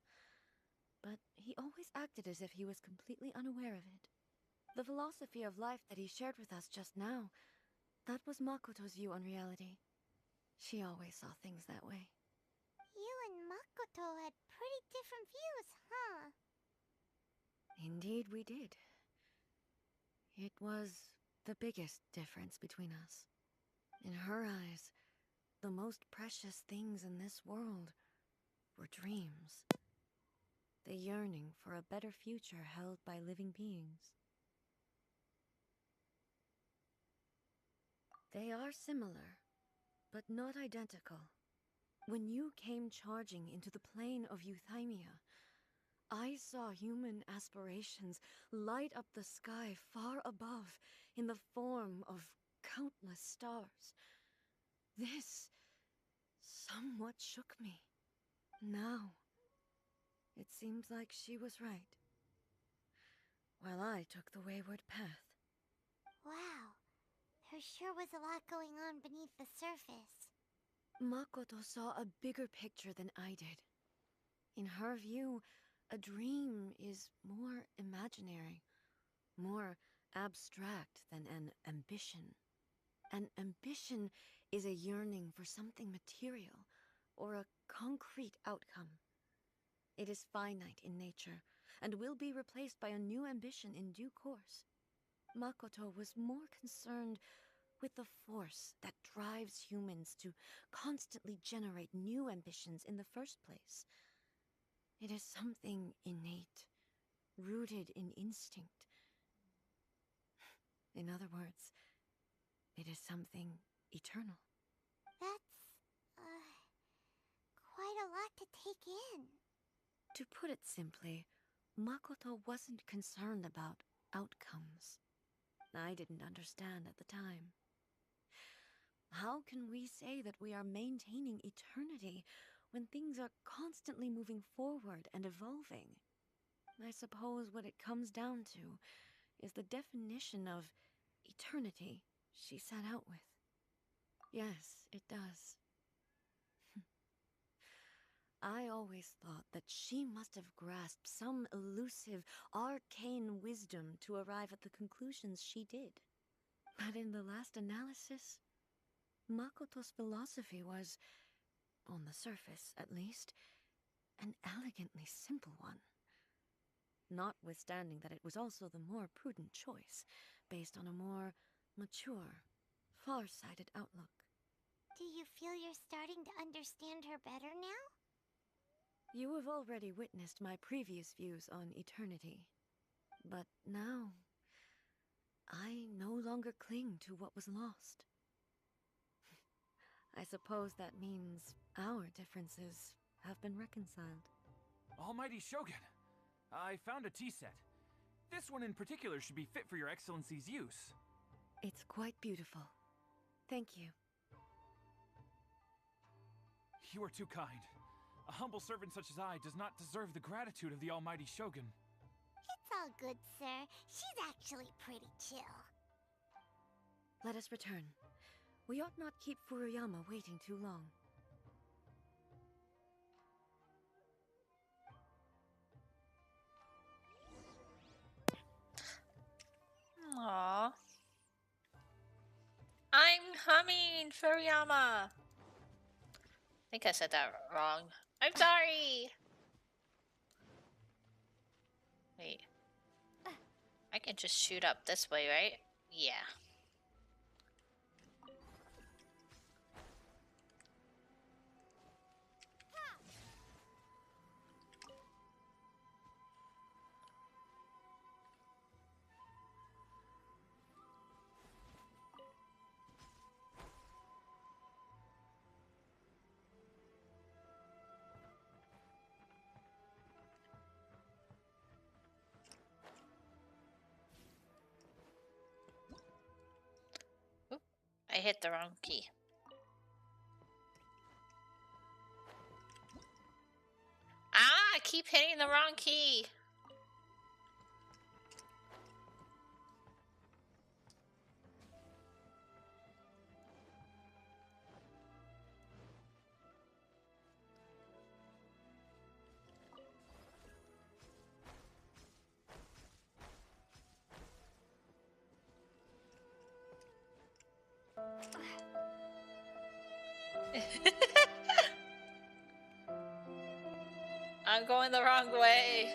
but he always acted as if he was completely unaware of it. The philosophy of life that he shared with us just now, that was Makoto's view on reality. She always saw things that way. You and Makoto had pretty different views, huh? Indeed we did. It was the biggest difference between us. In her eyes, the most precious things in this world were dreams. The yearning for a better future held by living beings. They are similar, but not identical. When you came charging into the plane of Euthymia, I saw human aspirations light up the sky far above in the form of countless stars. This somewhat shook me. Now, it seems like she was right, while I took the wayward path. Wow. There sure was a lot going on beneath the surface. Makoto saw a bigger picture than I did. In her view, a dream is more imaginary, more abstract than an ambition. An ambition is a yearning for something material or a concrete outcome. It is finite in nature and will be replaced by a new ambition in due course. Makoto was more concerned with the force that drives humans to constantly generate new ambitions in the first place. It is something innate, rooted in instinct. In other words, it is something eternal. That's, quite a lot to take in. To put it simply, Makoto wasn't concerned about outcomes. I didn't understand at the time. How can we say that we are maintaining eternity when things are constantly moving forward and evolving? I suppose what it comes down to is the definition of eternity she set out with. Yes, it does. I always thought that she must have grasped some elusive, arcane wisdom to arrive at the conclusions she did. But in the last analysis, Makoto's philosophy was, on the surface at least, an elegantly simple one. Notwithstanding that it was also the more prudent choice, based on a more mature, far-sighted outlook. Do you feel you're starting to understand her better now? You have already witnessed my previous views on eternity. But now, I no longer cling to what was lost. I suppose that means our differences have been reconciled. Almighty Shogun, I found a tea set. This one in particular should be fit for your Excellency's use. It's quite beautiful. Thank you. You are too kind. A humble servant such as I does not deserve the gratitude of the Almighty Shogun. It's all good, sir. She's actually pretty chill. Let us return. We ought not keep Furuyama waiting too long. Aww. I'm humming, Furuyama. I think I said that wrong. I'm sorry. Wait. I can just shoot up this way, right? Yeah. Oop, I hit the wrong key. Ah, I keep hitting the wrong key. I'm going the wrong way.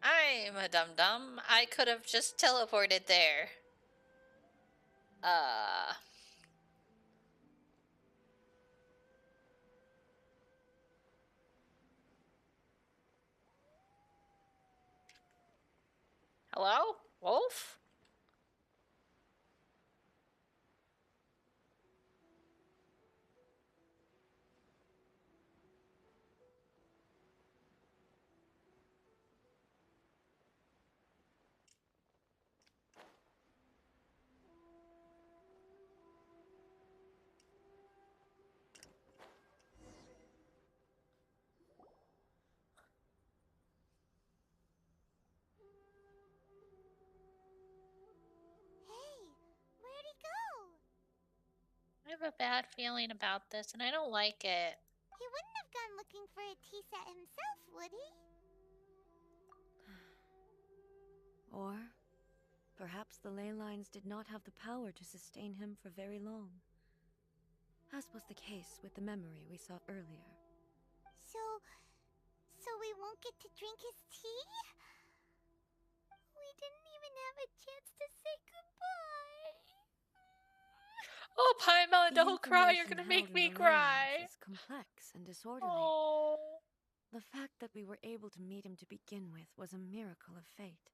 I'm a dum-dum. I could have just teleported there. Hello? Wolf? have a bad feeling about this, and I don't like it. He wouldn't have gone looking for a tea set himself, would he? Or perhaps the ley lines did not have the power to sustain him for very long, as was the case with the memory we saw earlier. So we won't get to drink his tea? We didn't even have a chance to say goodbye. Oh, Paimon, The don't cry. You're information gonna held make in me the ley lines cry. is complex and disorderly. Oh. The fact that we were able to meet him to begin with was a miracle of fate.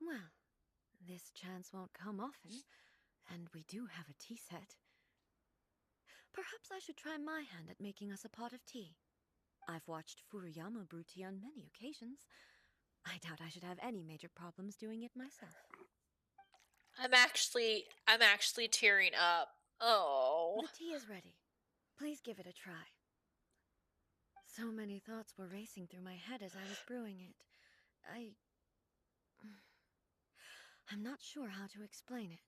Well, this chance won't come often, and we do have a tea set. Perhaps I should try my hand at making us a pot of tea. I've watched Furuyama brew tea on many occasions. I doubt I should have any major problems doing it myself. I'm actually tearing up. Oh. The tea is ready. Please give it a try. So many thoughts were racing through my head as I was brewing it. I'm not sure how to explain it.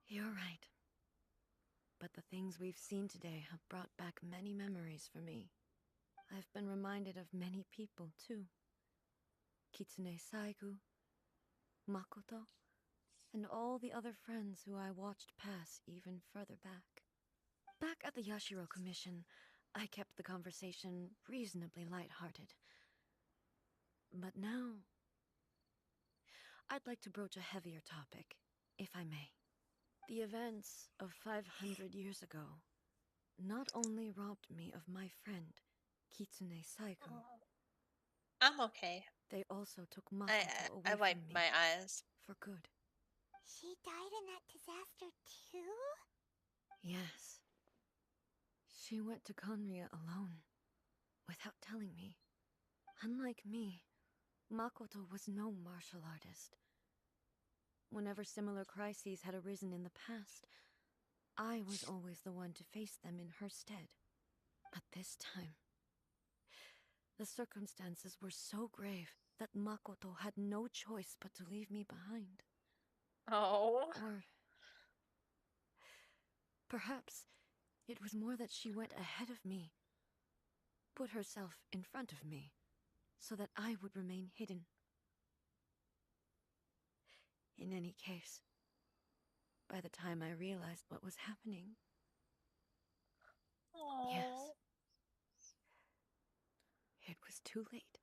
You're right. But the things we've seen today have brought back many memories for me. I've been reminded of many people, too. Kitsune Saigu, Makoto, and all the other friends who I watched pass even further back. Back at the Yashiro Commission, I kept the conversation reasonably lighthearted. But now, I'd like to broach a heavier topic, if I may. The events of 500 years ago not only robbed me of my friend, Kitsune Saigu. I'm okay. They also took Makoto away I from wiped me. my eyes. For good. She died in that disaster too? Yes. She went to Conria alone, without telling me. Unlike me, Makoto was no martial artist. Whenever similar crises had arisen in the past, I was always the one to face them in her stead. But this time, the circumstances were so grave that Makoto had no choice but to leave me behind. Oh. Or perhaps it was more that she went ahead of me, put herself in front of me, so that I would remain hidden. In any case, by the time I realized what was happening, yes, it was too late.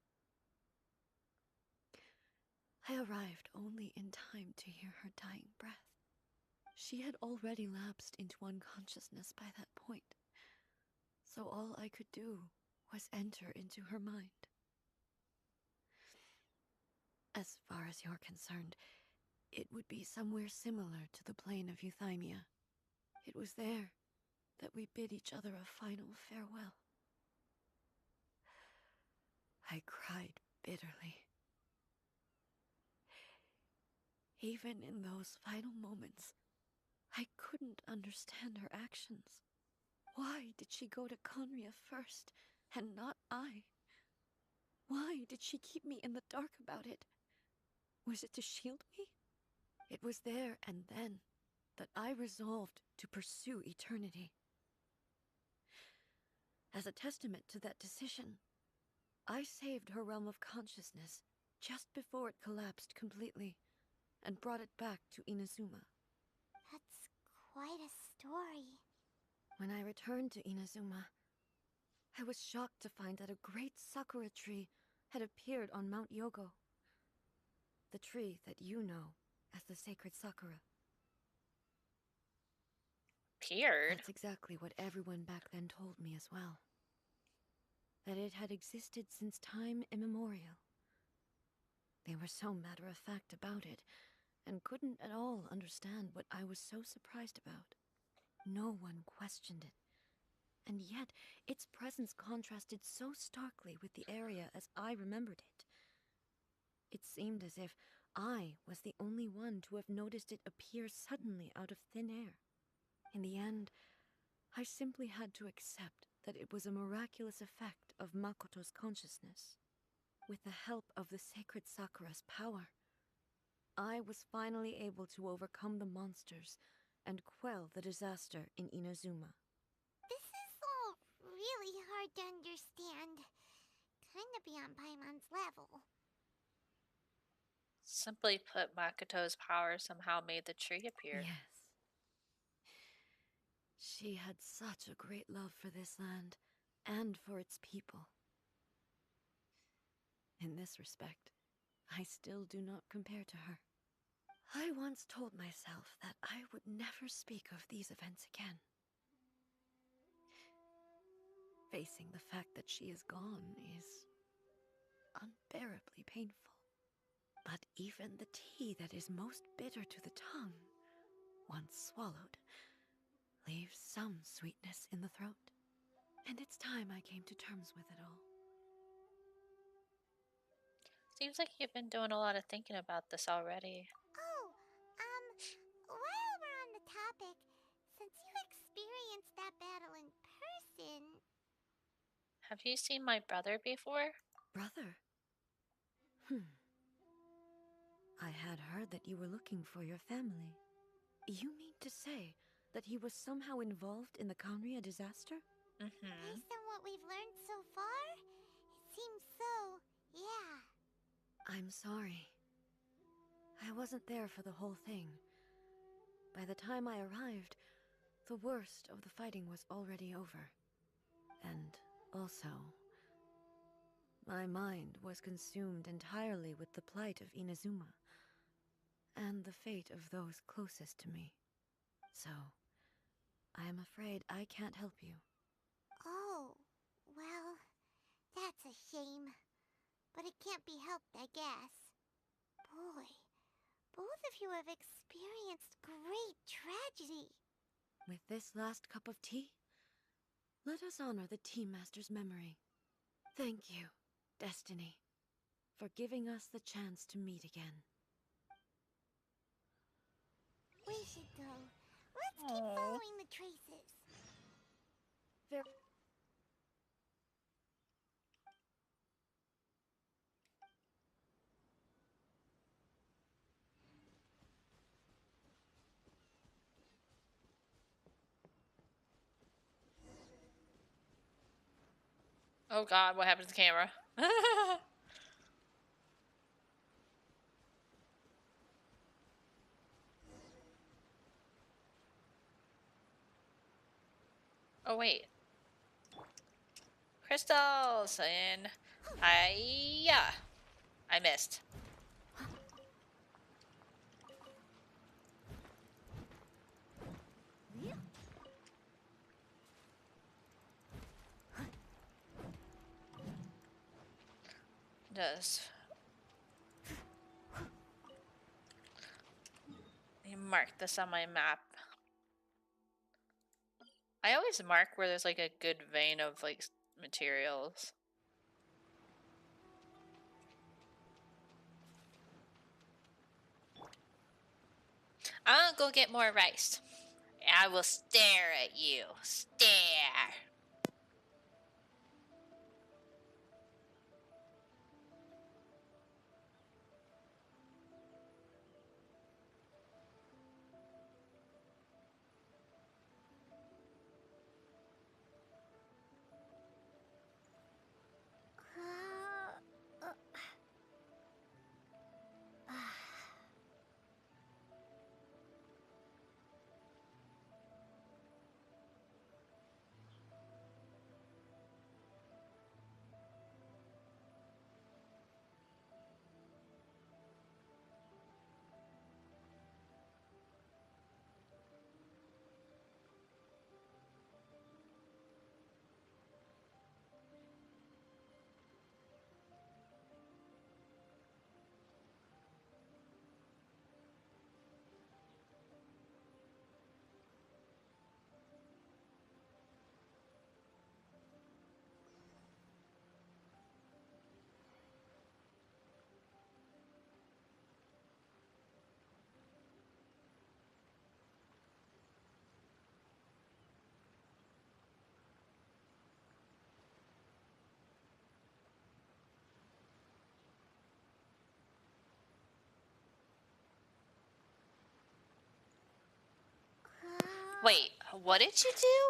I arrived only in time to hear her dying breath. She had already lapsed into unconsciousness by that point, so all I could do was enter into her mind. As far as you're concerned, it would be somewhere similar to the plane of Euthymia. It was there that we bid each other a final farewell. I cried bitterly. Even in those final moments, I couldn't understand her actions. Why did she go to Conria first, and not I? Why did she keep me in the dark about it? Was it to shield me? It was there and then that I resolved to pursue eternity. As a testament to that decision, I saved her realm of consciousness just before it collapsed completely, and brought it back to Inazuma. That's quite a story. When I returned to Inazuma, I was shocked to find that a great sakura tree had appeared on Mount Yogo. The tree that you know as the sacred sakura. Appeared? That's exactly what everyone back then told me as well. That it had existed since time immemorial. They were so matter-of-fact about it, and couldn't at all understand what I was so surprised about. No one questioned it, and yet its presence contrasted so starkly with the area as I remembered it. It seemed as if I was the only one to have noticed it appear suddenly out of thin air. In the end, I simply had to accept that it was a miraculous effect of Makoto's consciousness. With the help of the sacred Sakura's power, I was finally able to overcome the monsters and quell the disaster in Inazuma. This is all really hard to understand. Kinda beyond Paimon's level. Simply put, Makoto's power somehow made the tree appear. Yes. She had such a great love for this land and for its people. In this respect, I still do not compare to her. I once told myself that I would never speak of these events again. Facing the fact that she is gone is unbearably painful. But even the tea that is most bitter to the tongue, once swallowed, leaves some sweetness in the throat. And it's time I came to terms with it all. Seems like you've been doing a lot of thinking about this already. Oh, while we're on the topic, since you experienced that battle in person... Have you seen my brother before? Brother? I had heard that you were looking for your family. You mean to say that he was somehow involved in the Kanria disaster? Based on what we've learned so far, it seems so, yeah. I'm sorry. I wasn't there for the whole thing. By the time I arrived, the worst of the fighting was already over. And also, my mind was consumed entirely with the plight of Inazuma and the fate of those closest to me. So, I am afraid I can't help you. Oh, well, that's a shame. But it can't be helped, I guess. Boy, both of you have experienced great tragedy. With this last cup of tea, let us honor the Tea Master's memory. Thank you, Destiny, for giving us the chance to meet again. We should go. Let's keep following the traces. Oh god, what happened to the camera? Oh wait. Crystals and hiya. I missed. Just mark this on my map. I always mark where there's like a good vein of like materials. I'll go get more rice. I will stare at you. Stare. Wait, what did you do?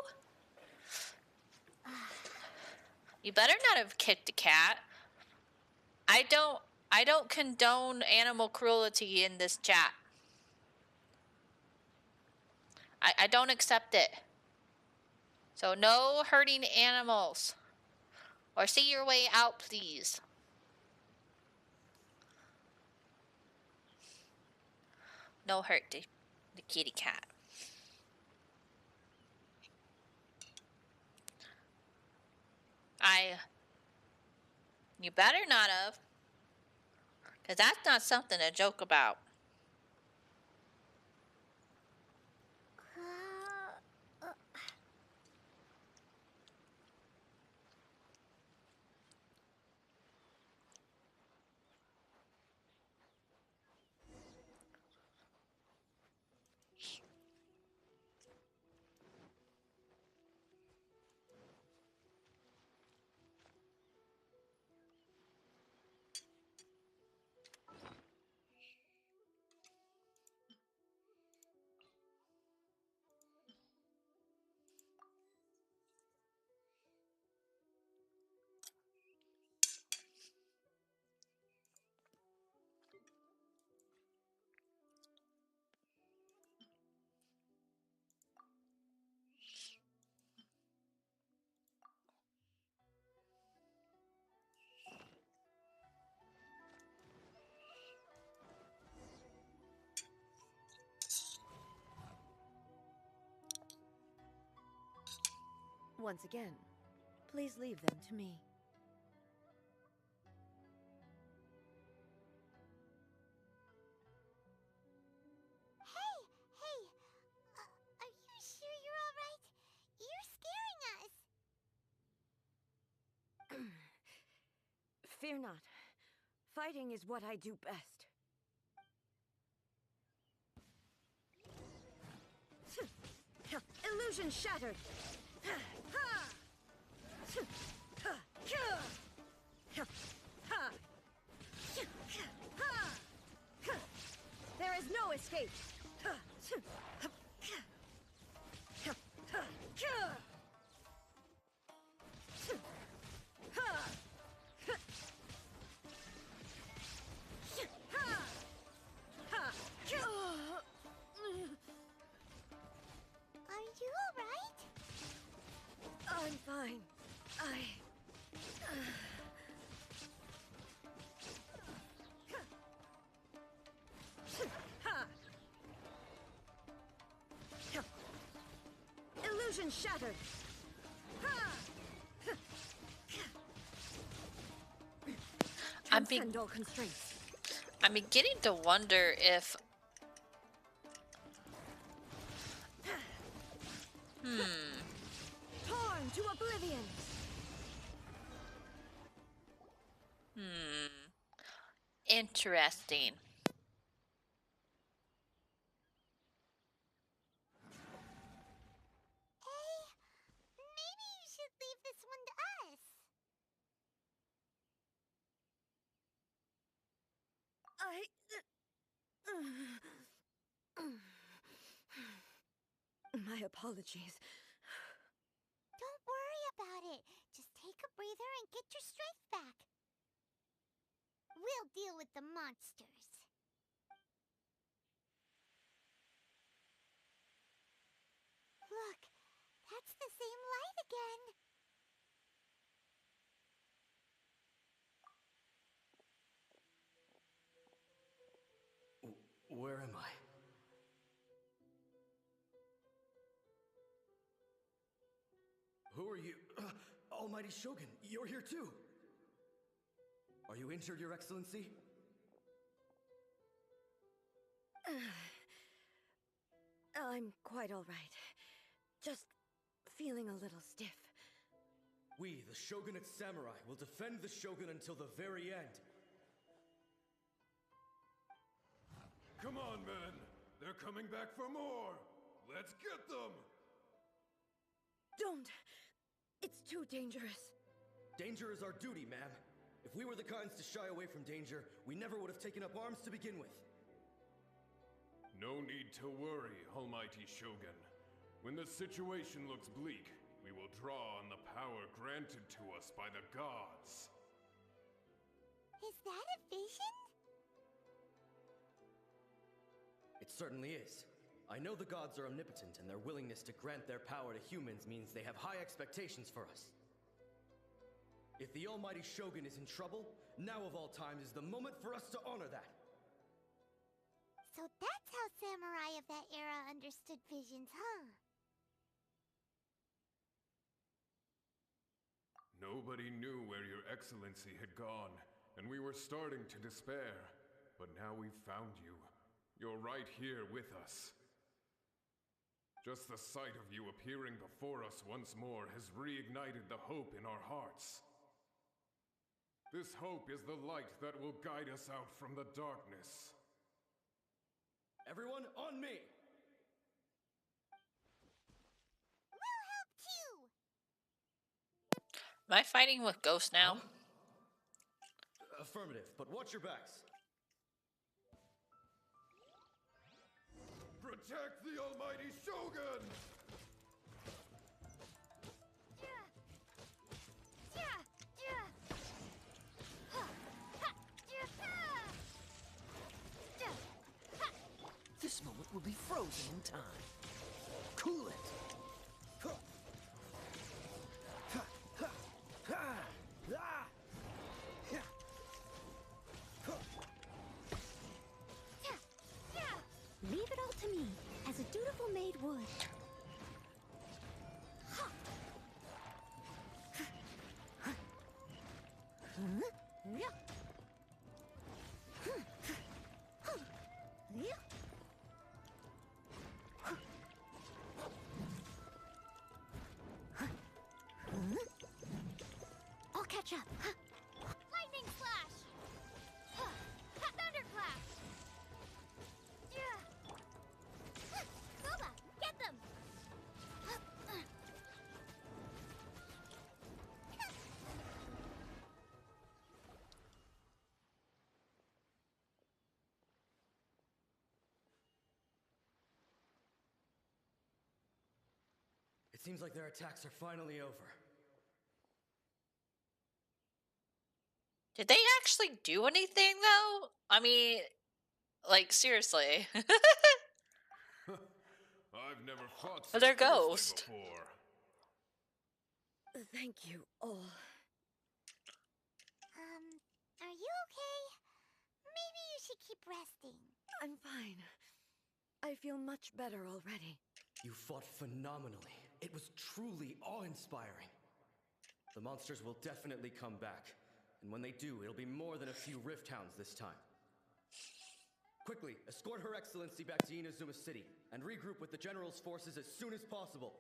You better not have kicked a cat. I don't condone animal cruelty in this chat. I don't accept it. So no hurting animals. Or see your way out, please. No hurt to the kitty cat. You better not have. Because that's not something to joke about. Once again, please leave them to me. Hey! Are you sure you're alright? You're scaring us! Fear not. Fighting is what I do best. Illusion shattered! There is no escape! Are you alright? I'm fine. Illusion shattered! Transcend all constraints. I'm beginning to wonder if... Torn to oblivion! Interesting. Hey, maybe you should leave this one to us. My apologies. Don't worry about it. Just take a breather and get your strength back. We'll deal with the monsters. Look, that's the same light again. Where am I? Who are you? Almighty Shogun, you're here too! Are you injured, Your Excellency? I'm quite all right. Just feeling a little stiff. We, the Shogunate Samurai, will defend the Shogun until the very end. Come on, men! They're coming back for more! Let's get them! Don't! It's too dangerous. Danger is our duty, ma'am. If we were the kinds to shy away from danger, we never would have taken up arms to begin with. No need to worry, Almighty Shogun. When the situation looks bleak, we will draw on the power granted to us by the gods. Is that a vision? It certainly is. I know the gods are omnipotent, and their willingness to grant their power to humans means they have high expectations for us. If the almighty Shogun is in trouble, now of all times is the moment for us to honor that. So that's how samurai of that era understood visions, huh? Nobody knew where your excellency had gone, and we were starting to despair. But now we've found you. You're right here with us. Just the sight of you appearing before us once more has reignited the hope in our hearts. This hope is the light that will guide us out from the darkness. Everyone, on me! We'll help too! Am I fighting with ghosts now? Affirmative, but watch your backs. Protect the almighty Shogun! This moment will be frozen in time. Cool it. Leave it all to me, as a dutiful maid would. I'll catch up. Lightning slash! Thunderclap! Soba, get them! It seems like their attacks are finally over. Did they actually do anything, though? I mean, like, seriously. I've never fought They're such fiercely ghosts. before. Thank you all. Are you okay? Maybe you should keep resting. I'm fine. I feel much better already. You fought phenomenally. It was truly awe-inspiring. The monsters will definitely come back. And when they do, it'll be more than a few Rift Hounds this time. Quickly, escort Her Excellency back to Inazuma City, and regroup with the General's forces as soon as possible.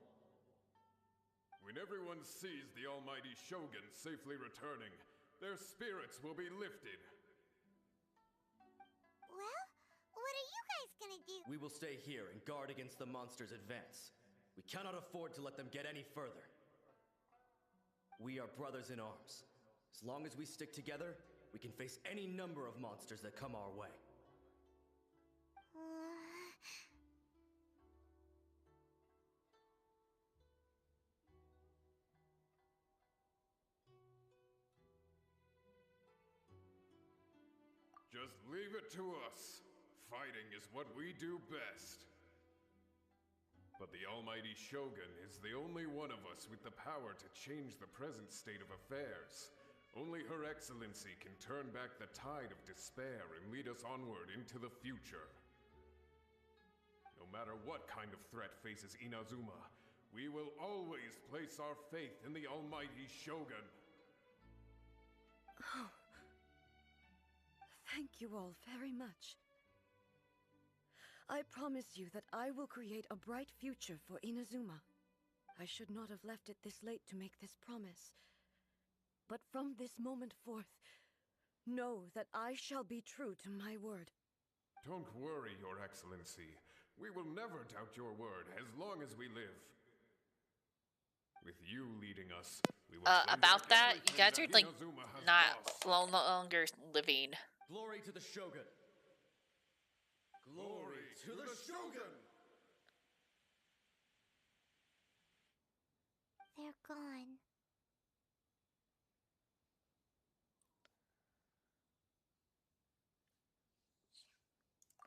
When everyone sees the almighty Shogun safely returning, their spirits will be lifted. Well, what are you guys gonna do? We will stay here and guard against the monsters' advance. We cannot afford to let them get any further. We are brothers in arms. As long as we stick together, we can face any number of monsters that come our way. Just leave it to us. Fighting is what we do best. But the almighty Shogun is the only one of us with the power to change the present state of affairs. Only Her Excellency can turn back the tide of despair and lead us onward into the future. No matter what kind of threat faces Inazuma, we will always place our faith in the almighty Shogun. Oh. Thank you all very much. I promise you that I will create a bright future for Inazuma. I should not have left it this late to make this promise. But from this moment forth, know that I shall be true to my word. Don't worry, Your Excellency. We will never doubt your word as long as we live. With you leading us, we will about that, you guys are, like, Inazuma has not lost. longer living. Glory to the Shogun! Glory to the Shogun! They're gone.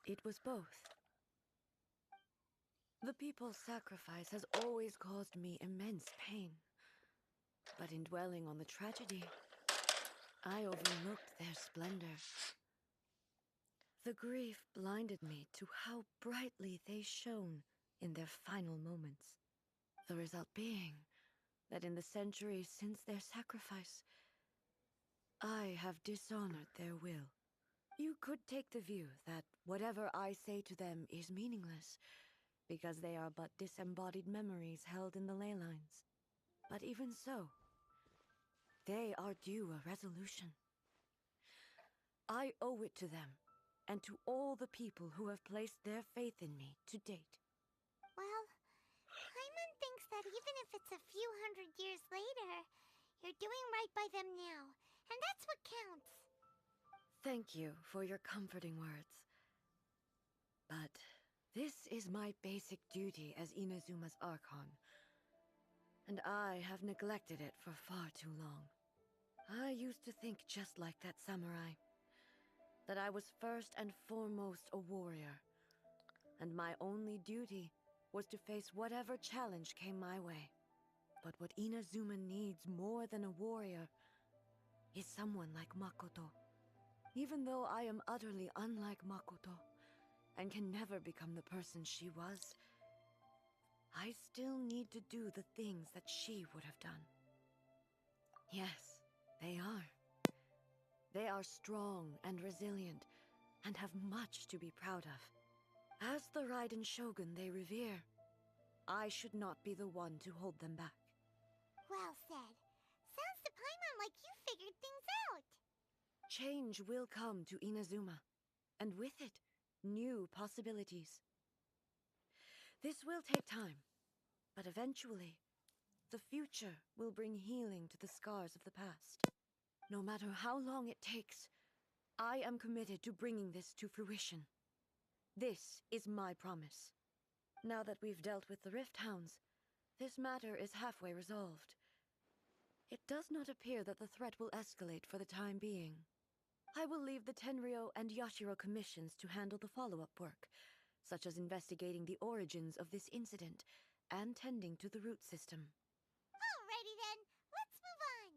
It was both. The people's sacrifice has always caused me immense pain. But in dwelling on the tragedy, I overlooked their splendor. The grief blinded me to how brightly they shone in their final moments. The result being that in the centuries since their sacrifice, I have dishonored their will. You could take the view that whatever I say to them is meaningless, because they are but disembodied memories held in the ley lines. But even so, they are due a resolution. I owe it to them, and to all the people who have placed their faith in me to date. Well, Paimon thinks that even if it's a few hundred years later, you're doing right by them now, and that's what counts. Thank you for your comforting words. But this is my basic duty as Inazuma's Archon, and I have neglected it for far too long. I used to think just like that samurai, that I was first and foremost a warrior, and my only duty was to face whatever challenge came my way. But what Inazuma needs more than a warrior is someone like Makoto. Even though I am utterly unlike Makoto, and can never become the person she was, I still need to do the things that she would have done. Yes, they are. They are strong and resilient, and have much to be proud of. As the Raiden Shogun they revere, I should not be the one to hold them back. Well said. Sounds to Paimon like you figured things out. Change will come to Inazuma, and with it, new possibilities. This will take time, but eventually, the future will bring healing to the scars of the past. No matter how long it takes, I am committed to bringing this to fruition. This is my promise. Now that we've dealt with the Rift Hounds, this matter is halfway resolved. It does not appear that the threat will escalate for the time being. I will leave the Tenryo and Yashiro commissions to handle the follow-up work, such as investigating the origins of this incident and tending to the root system. Alrighty then, let's move on.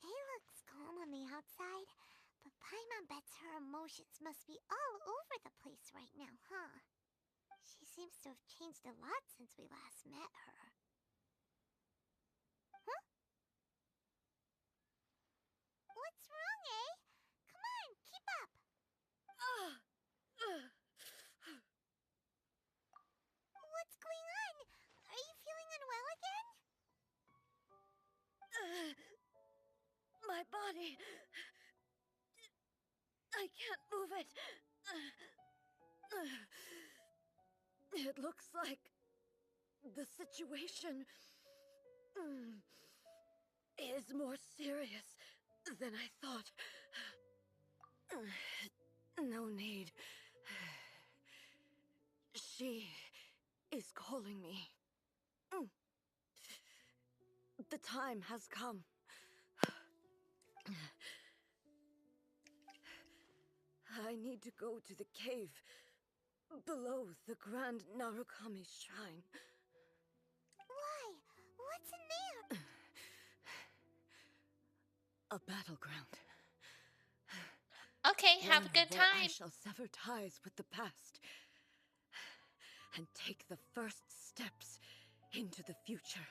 It looks calm on the outside, but Paimon bets her emotions must be all over the place right now, huh? She seems to have changed a lot since we last met her. Huh? What's wrong, eh? Come on, keep up! What's going on? Are you feeling unwell again? My body... I can't move it. It looks like the situation is more serious than I thought. No need. She is calling me. The time has come. I need to go to the cave below the Grand Narukami Shrine. Why? What's in there? A battleground. Okay, have a One good where I time. shall sever ties with the past and take the first steps into the future.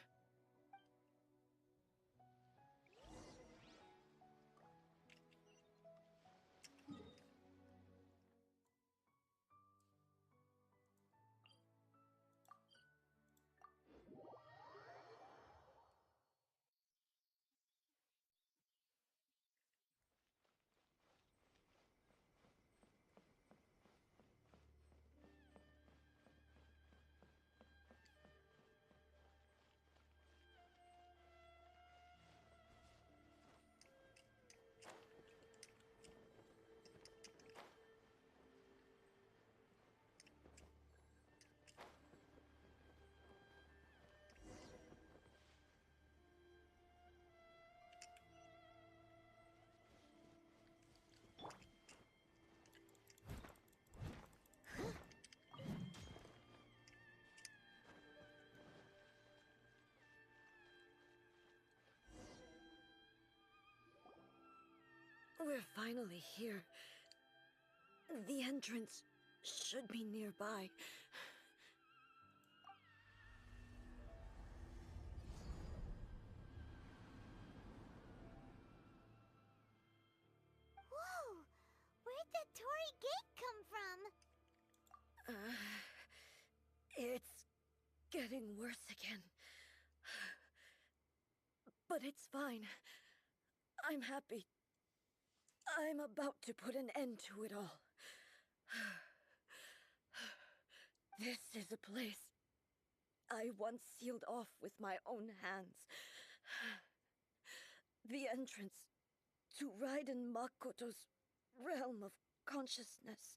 We're finally here. The entrance should be nearby. Whoa! Where'd that Torii gate come from? It's getting worse again. But it's fine. I'm happy. I'm about to put an end to it all. This is a place I once sealed off with my own hands. The entrance to Raiden Makoto's realm of consciousness.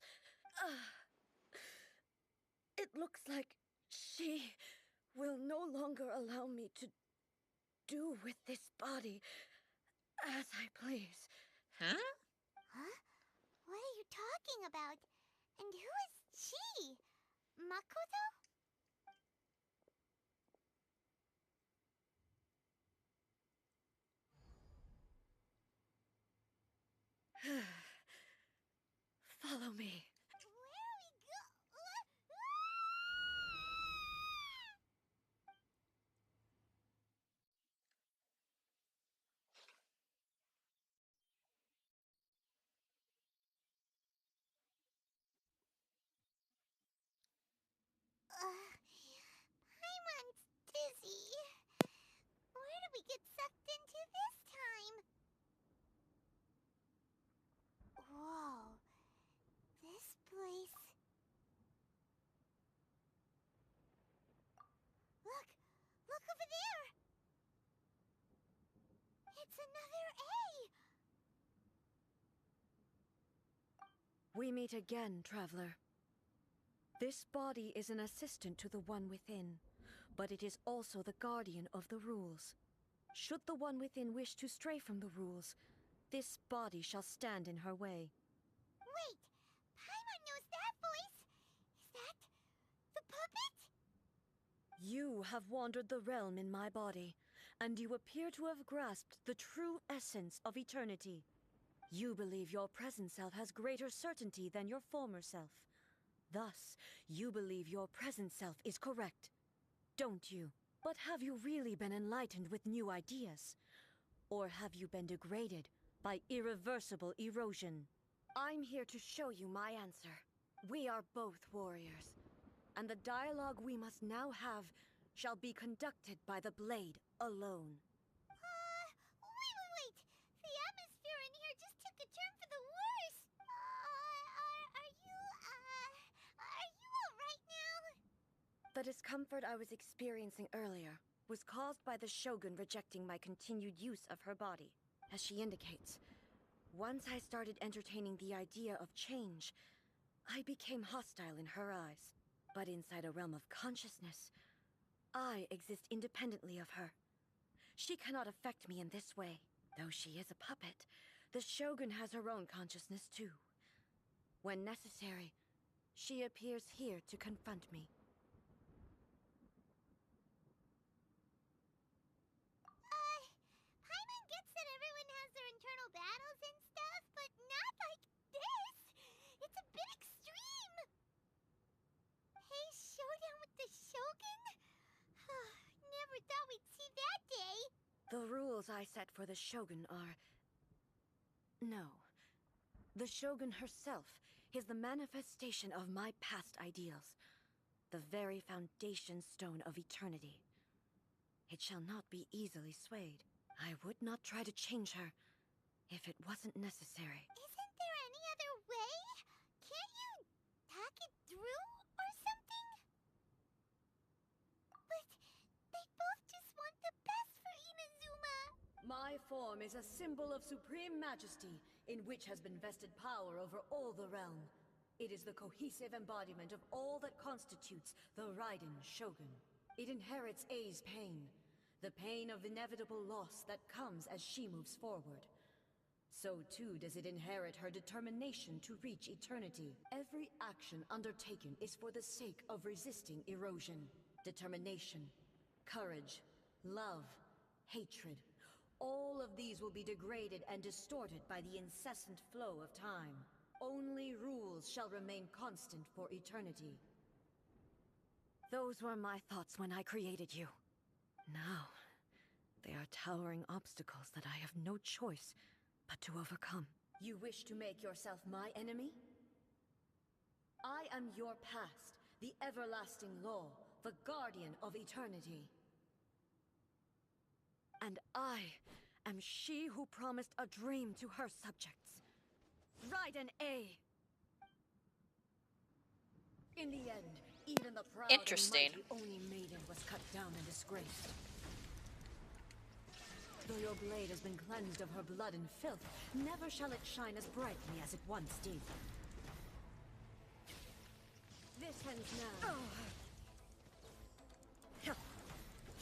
It looks like she will no longer allow me to do with this body as I please. Huh? Huh? What are you talking about? And who is she? Makoto? Follow me. Where are we go? Paimon's dizzy. Where did we get sucked into this time? Whoa. This place... Look! Look over there! It's another A! We meet again, traveler. This body is an assistant to the one within, but it is also the guardian of the rules. Should the one within wish to stray from the rules, this body shall stand in her way. Wait! Paimon knows that voice! Is that... the puppet? You have wandered the realm in my body, and you appear to have grasped the true essence of eternity. You believe your present self has greater certainty than your former self. Thus, you believe your present self is correct, don't you? But have you really been enlightened with new ideas? Or have you been degraded by irreversible erosion? I'm here to show you my answer. We are both warriors, and the dialogue we must now have shall be conducted by the blade alone. Wait! The atmosphere in here just took a turn for the worse! Are you alright now? The discomfort I was experiencing earlier was caused by the Shogun rejecting my continued use of her body. As she indicates, once I started entertaining the idea of change, I became hostile in her eyes. But inside a realm of consciousness, I exist independently of her. She cannot affect me in this way. Though she is a puppet, the Shogun has her own consciousness too. When necessary, she appears here to confront me. Paimon gets that everyone has their internal battles and stuff, but not like this! It's a bit extreme! Hey, showdown with the Shogun? Never thought we'd see that day! The rules I set for the Shogun are... No. The Shogun herself is the manifestation of my past ideals. The very foundation stone of eternity. It shall not be easily swayed. I would not try to change her if it wasn't necessary. Isn't there any other way? Can't you talk it through or something? But they both just want the best for Inazuma. My form is a symbol of supreme majesty, in which has been vested power over all the realm. It is the cohesive embodiment of all that constitutes the Raiden Shogun. It inherits Ei's pain, the pain of inevitable loss that comes as she moves forward. So too does it inherit her determination to reach eternity. Every action undertaken is for the sake of resisting erosion. Determination, courage, love, hatred, All of these will be degraded and distorted by the incessant flow of time. Only rules shall remain constant for eternity. Those were my thoughts when I created you. Now, they are towering obstacles that I have no choice but to overcome. You wish to make yourself my enemy? I am your past, the everlasting law, the guardian of eternity. And I am she who promised a dream to her subjects. Raiden A. In the end, even the proud Interesting. and mighty Oni maiden was cut down and disgraced. Though your blade has been cleansed of her blood and filth, never shall it shine as brightly as it once did. This ends now.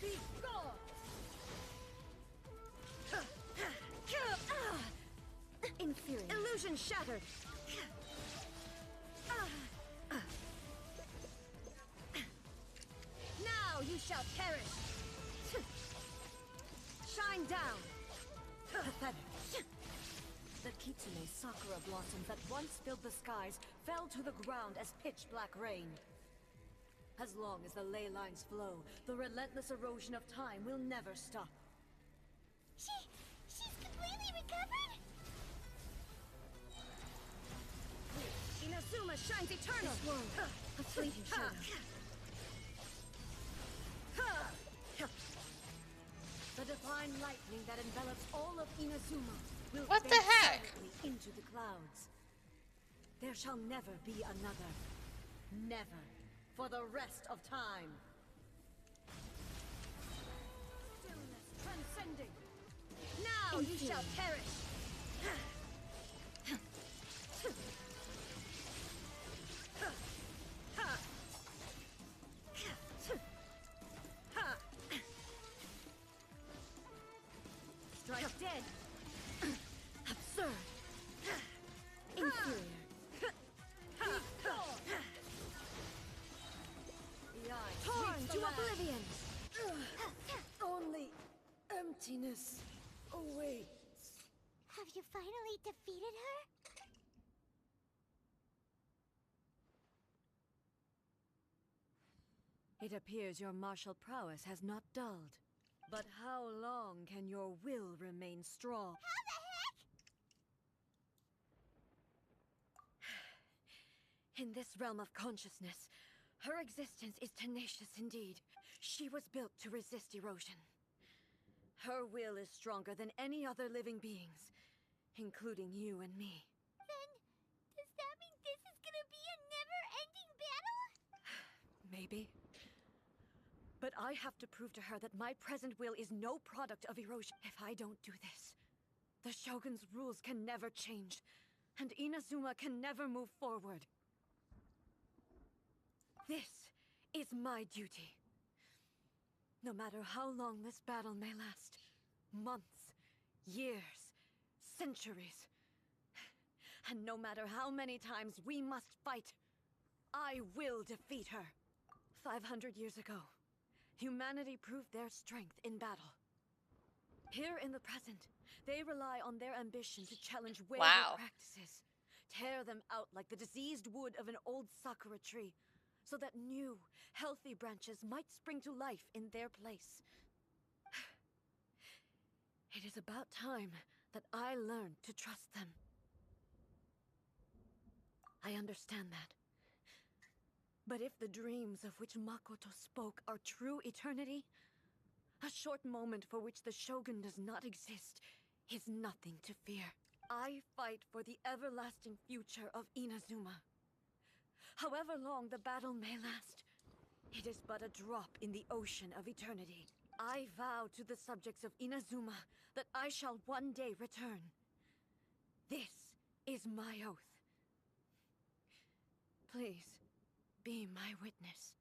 Be gone! Inferior. Illusion shattered! Now you shall perish! Shine down! Pathetic. The Kitsune Sakura blossoms that once filled the skies fell to the ground as pitch-black rain. As long as the ley lines flow, the relentless erosion of time will never stop. She's completely recovered? Inazuma shines eternal! This world, a fleeting shadow. The divine lightning that envelops all of Inazuma will What the fade heck? silently into the clouds. There shall never be another. Never. For the rest of time. Stillness transcending. Now you shall perish. Strike dead. Absurd. Inferior. The eye torn to oblivion. Only emptiness awaits. Have you finally defeated her? It appears your martial prowess has not dulled. But how long can your will remain strong? How the heck? In this realm of consciousness, her existence is tenacious indeed. She was built to resist erosion. Her will is stronger than any other living being's, including you and me. Then, does that mean this is gonna be a never-ending battle? Maybe. But I have to prove to her that my present will is no product of erosion. If I don't do this, the Shogun's rules can never change, and Inazuma can never move forward. This is my duty. No matter how long this battle may last, months, years, centuries, and no matter how many times we must fight, I will defeat her. 500 years ago, humanity proved their strength in battle. Here in the present, they rely on their ambition to challenge wayward practices, tear them out like the diseased wood of an old sakura tree, so that new, healthy branches might spring to life in their place. It is about time that I learned to trust them. I understand that. But if the dreams of which Makoto spoke are true eternity, a short moment for which the Shogun does not exist is nothing to fear. I fight for the everlasting future of Inazuma. However long the battle may last, it is but a drop in the ocean of eternity. I vow to the subjects of Inazuma that I shall one day return. This is my oath. Please, be my witness.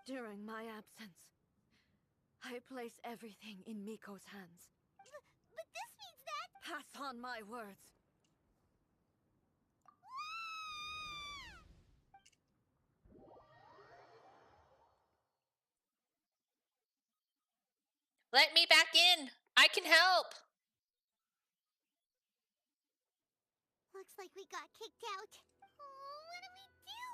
During my absence, I place everything in Miko's hands. But this means that... Pass on my words. Let me back in. I can help. like we got kicked out. Oh, what do we do?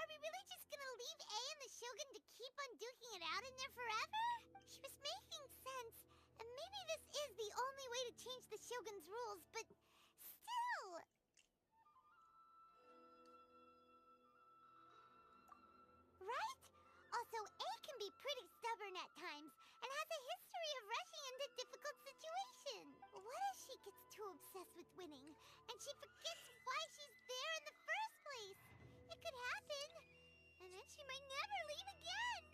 Are we really just gonna leave A and the Shogun to keep on duking it out in there forever? She was making sense, and maybe this is the only way to change the Shogun's rules, but still... Right? Also, A can be pretty stubborn at times, and has a history of rushing into difficult situations. What if she gets too obsessed with winning, and she forgets why she's there in the first place? It could happen, and then she might never leave again.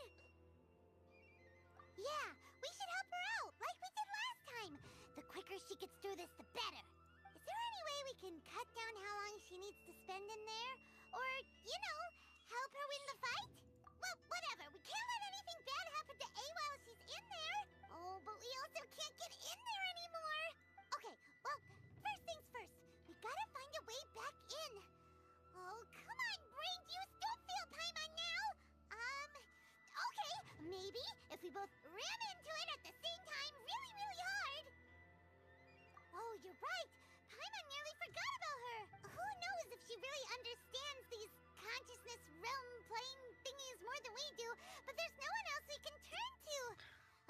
Yeah, we should help her out, like we did last time. The quicker she gets through this, the better. Is there any way we can cut down how long she needs to spend in there? Or, you know, help her win the fight? Well, whatever. We can't let anything bad happen to A while she's in there. Oh, but we also can't get in there anymore. Okay, well, first things first. We gotta find a way back in. Oh, come on, brain juice. Don't feel Paimon now. Okay, maybe if we both ram into it at the same time really, really hard. Oh, you're right. Paimon nearly forgot about her. Who knows if she really understands these consciousness realm plane thingies more than we do, but there's no one else we can turn to.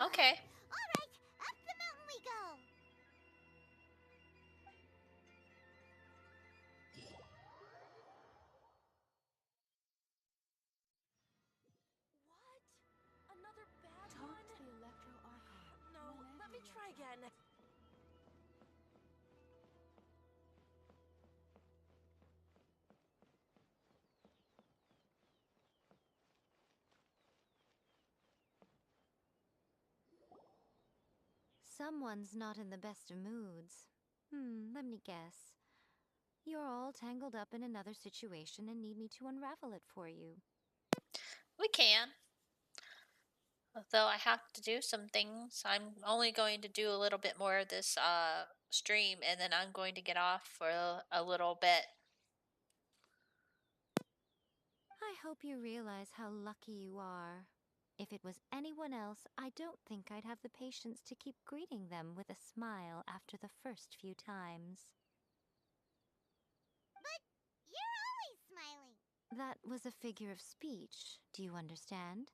Okay. All right, up the mountain we go. What? Another bad Talk one? to the Electro Archon. No, let me try again. Someone's not in the best of moods. Let me guess. You're all tangled up in another situation and need me to unravel it for you. We can. Though I have to do some things. I'm only going to do a little bit more of this stream, and then I'm going to get off for a little bit. I hope you realize how lucky you are. If it was anyone else, I don't think I'd have the patience to keep greeting them with a smile after the first few times. But you're always smiling. That was a figure of speech, do you understand?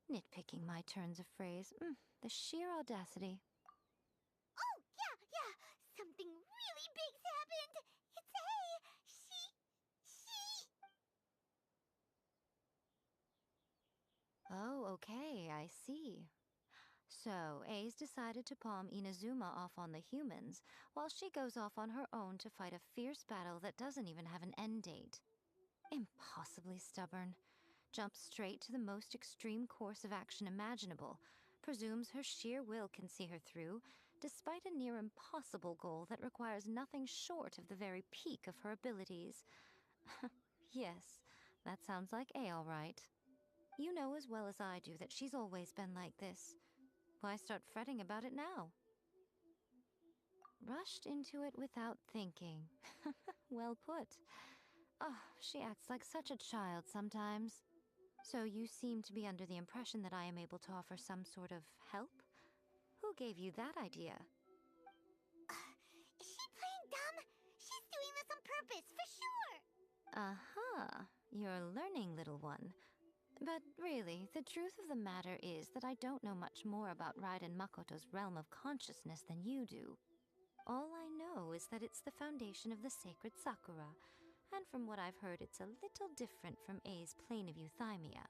Nitpicking my turns of phrase. The sheer audacity. Oh, yeah. Something really big's happened. It's A. She... Oh, okay, I see. So, A's decided to palm Inazuma off on the humans, while she goes off on her own to fight a fierce battle that doesn't even have an end date. Impossibly stubborn. Jumps straight to the most extreme course of action imaginable, presumes her sheer will can see her through, despite a near impossible goal that requires nothing short of the very peak of her abilities. Yes, that sounds like A all right. You know as well as I do that she's always been like this. Why start fretting about it now? Rushed into it without thinking. Well put. Oh, she acts like such a child sometimes. So you seem to be under the impression that I am able to offer some sort of help? Who gave you that idea? Is she playing dumb? She's doing this on purpose, for sure. Uh-huh. You're learning, little one. But really, the truth of the matter is that I don't know much more about Raiden Makoto's realm of consciousness than you do. All I know is that it's the foundation of the sacred Sakura, and from what I've heard, it's a little different from A's plane of euthymia.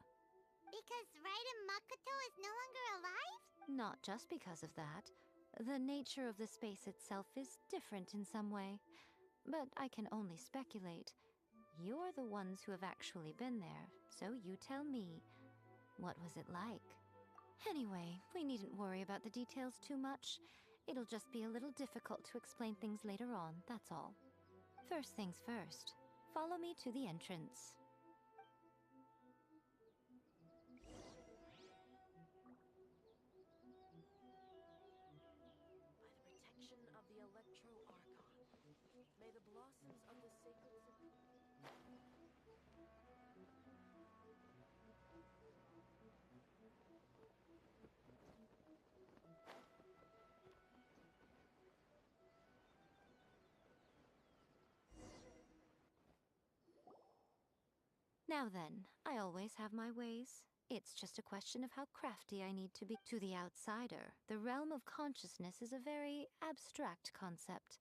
Because Raiden Makoto is no longer alive? Not just because of that. The nature of the space itself is different in some way. But I can only speculate. You're the ones who have actually been there, so you tell me. What was it like? Anyway, we needn't worry about the details too much. It'll just be a little difficult to explain things later on, that's all. First things first. Follow me to the entrance. By the protection of the Electro Archon, may the blossoms of the sacred... Now then, I always have my ways. It's just a question of how crafty I need to be. To the outsider, the realm of consciousness is a very abstract concept.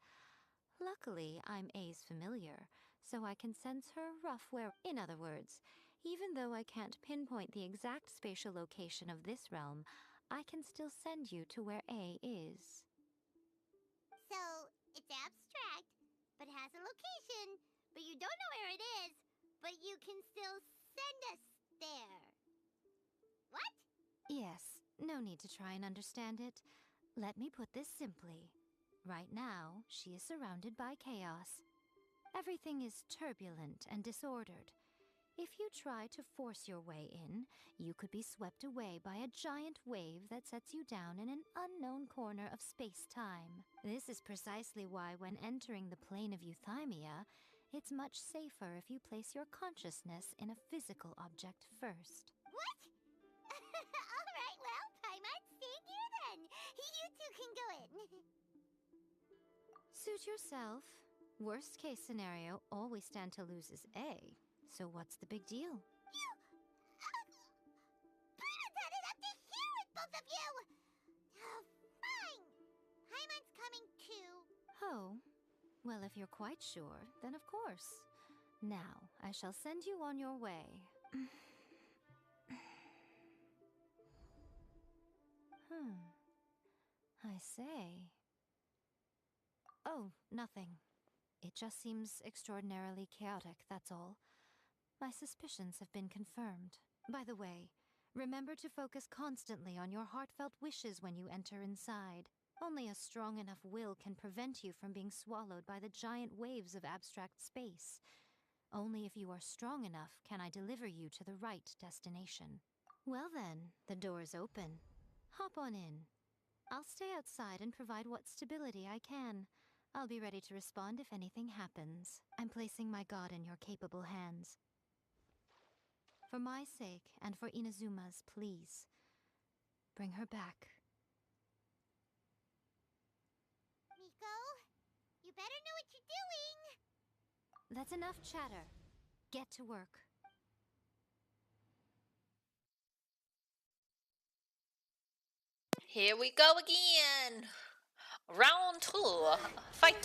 Luckily, I'm A's familiar, so I can sense her rough where. In other words, even though I can't pinpoint the exact spatial location of this realm, I can still send you to where A is. So, it's abstract, but has a location, but you don't know where it is, but you can still send us there. What? Yes, no need to try and understand it. Let me put this simply. Right now, she is surrounded by chaos. Everything is turbulent and disordered. If you try to force your way in, you could be swept away by a giant wave that sets you down in an unknown corner of space-time. This is precisely why when entering the plane of euthymia, it's much safer if you place your consciousness in a physical object first. What? Alright, well, Paimon's staying here then. You two can go in. Suit yourself. Worst case scenario, all we stand to lose is A. So what's the big deal? You... Paimon's had it up to here with both of you! Oh, fine. Paimon's coming too. Oh, well, if you're quite sure, then of course. Now, I shall send you on your way. I say... Oh, nothing. It just seems extraordinarily chaotic, that's all. My suspicions have been confirmed. By the way, remember to focus constantly on your heartfelt wishes when you enter inside. Only a strong enough will can prevent you from being swallowed by the giant waves of abstract space. Only if you are strong enough can I deliver you to the right destination. Well then, the door is open. Hop on in. I'll stay outside and provide what stability I can. I'll be ready to respond if anything happens. I'm placing my god in your capable hands. For my sake, and for Inazuma's, please. Bring her back. Miko, you better know what you're doing! That's enough chatter. Get to work. Here we go again. Round 2. Fight.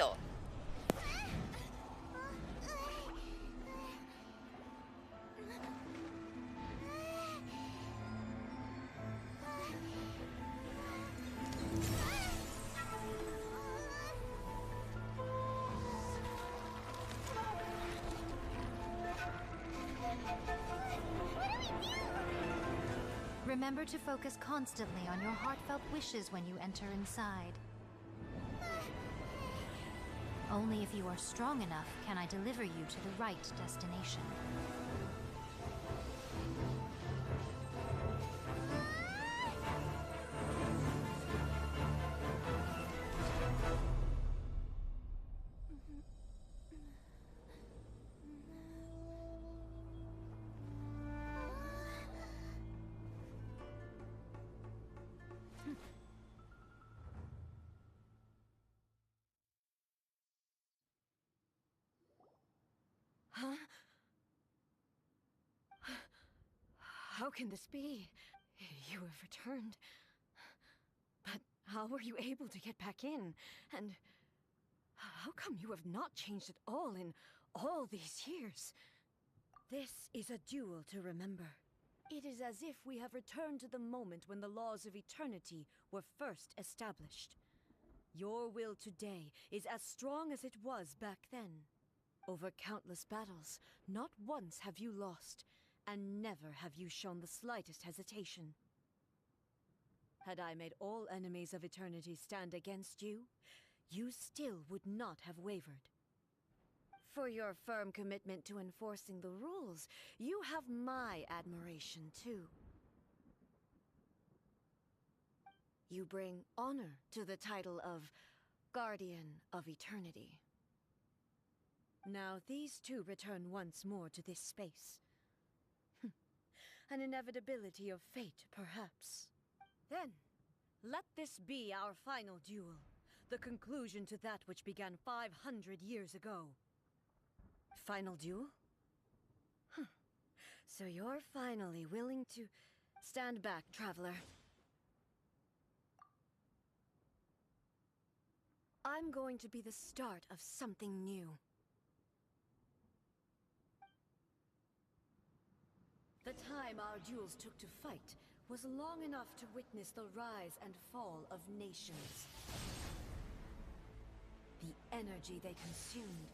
Remember to focus constantly on your heartfelt wishes when you enter inside. Only if you are strong enough can I deliver you to the right destination. Huh? How can this be? You have returned. But how were you able to get back in? And how come you have not changed at all in all these years? This is a duel to remember. It is as if we have returned to the moment when the laws of eternity were first established. Your will today is as strong as it was back then. Over countless battles, not once have you lost, and never have you shown the slightest hesitation. Had I made all enemies of eternity stand against you, you still would not have wavered. For your firm commitment to enforcing the rules, you have my admiration too. You bring honor to the title of Guardian of Eternity. Now these two return once more to this space. An inevitability of fate, perhaps. Then, let this be our final duel, the conclusion to that which began 500 years ago. Final duel? So you're finally willing to stand back, traveler. I'm going to be the start of something new. The time our duels took to fight was long enough to witness the rise and fall of nations. The energy they consumed,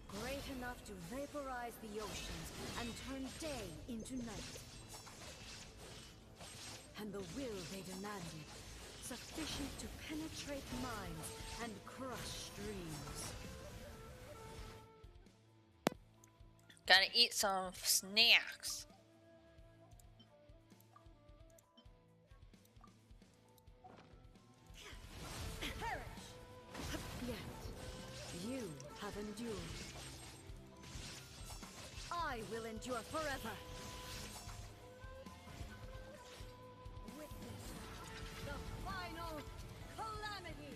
great enough to vaporize the oceans and turn day into night. And the will they demanded, sufficient to penetrate minds and crush dreams. Gotta eat some snacks. Yet, you have endured. I will endure forever. Witness the final calamity.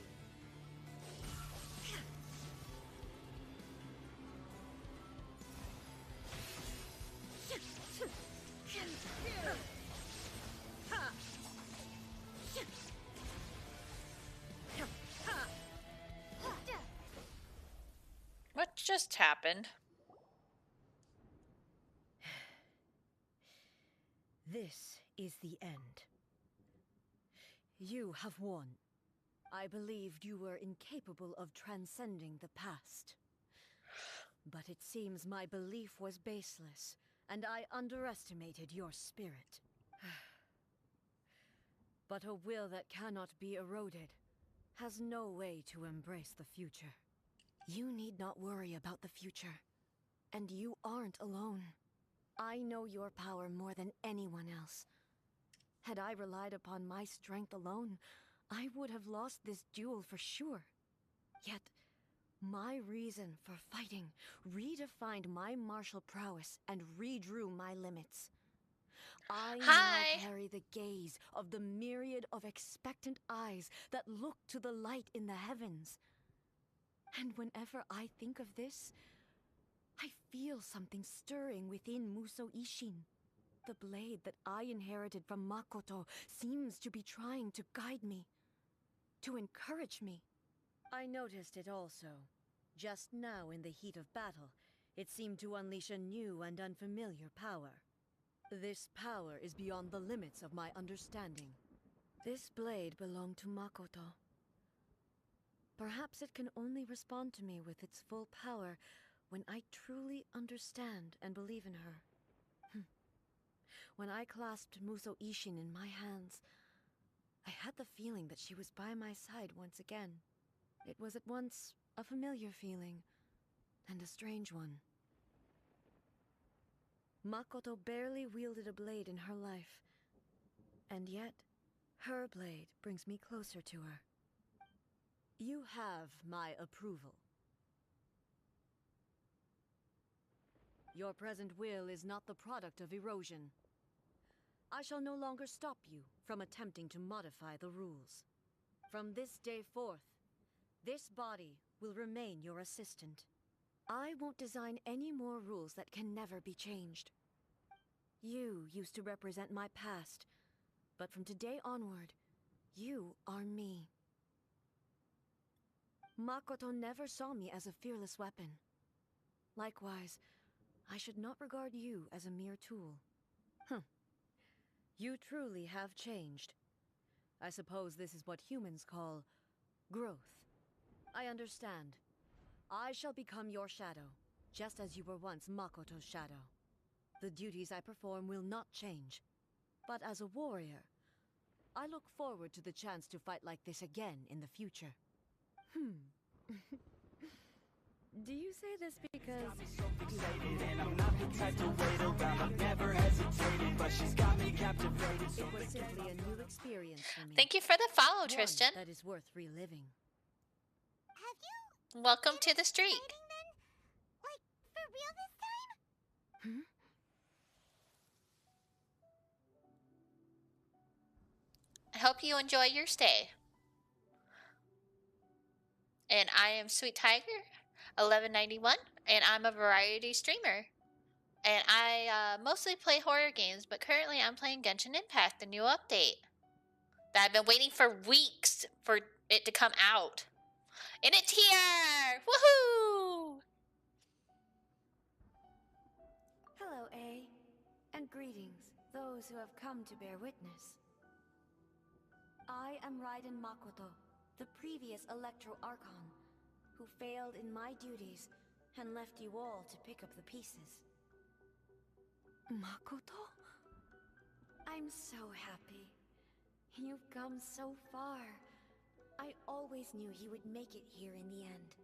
What just happened? This is the end. You have won. I believed you were incapable of transcending the past. But it seems my belief was baseless, and I underestimated your spirit. But a will that cannot be eroded has no way to embrace the future. You need not worry about the future, and you aren't alone. I know your power more than anyone else. Had I relied upon my strength alone, I would have lost this duel for sure. Yet, my reason for fighting redefined my martial prowess and redrew my limits. I now carry the gaze of the myriad of expectant eyes that look to the light in the heavens. And whenever I think of this, I feel something stirring within Musou Ishin. The blade that I inherited from Makoto seems to be trying to guide me, to encourage me. I noticed it also. Just now in the heat of battle, it seemed to unleash a new and unfamiliar power. This power is beyond the limits of my understanding. This blade belonged to Makoto. Perhaps it can only respond to me with its full power when I truly understand and believe in her. When I clasped Musou Ishin in my hands, I had the feeling that she was by my side once again. It was at once a familiar feeling and a strange one. Makoto barely wielded a blade in her life, and yet her blade brings me closer to her. You have my approval. Your present will is not the product of erosion. I shall no longer stop you from attempting to modify the rules. From this day forth, this body will remain your assistant. I won't design any more rules that can never be changed. You used to represent my past, but from today onward, you are me. Makoto never saw me as a fearless weapon. Likewise, I should not regard you as a mere tool. You truly have changed. I suppose this is what humans call growth. I understand. I shall become your shadow, just as you were once Makoto's shadow. The duties I perform will not change. But as a warrior, I look forward to the chance to fight like this again in the future. Do you say this because I'm not the type to wait around. I've never hesitated, but she's got me captivated. It was simply a new experience for me. Thank you for the follow, Tristan. One that is worth reliving. Have you Welcome to the streak. then? Like, for real this time? I hope you enjoy your stay. And I am Sweet Tiger, 1191, and I'm a variety streamer. And I mostly play horror games, but currently I'm playing Genshin Impact, the new update. That I've been waiting for weeks for it to come out. And it's here! Woohoo! Hello, A. And greetings, those who have come to bear witness. I am Raiden Makoto, the previous Electro Archon, who failed in my duties and left you all to pick up the pieces. Makoto? I'm so happy. You've come so far. I always knew you would make it here in the end.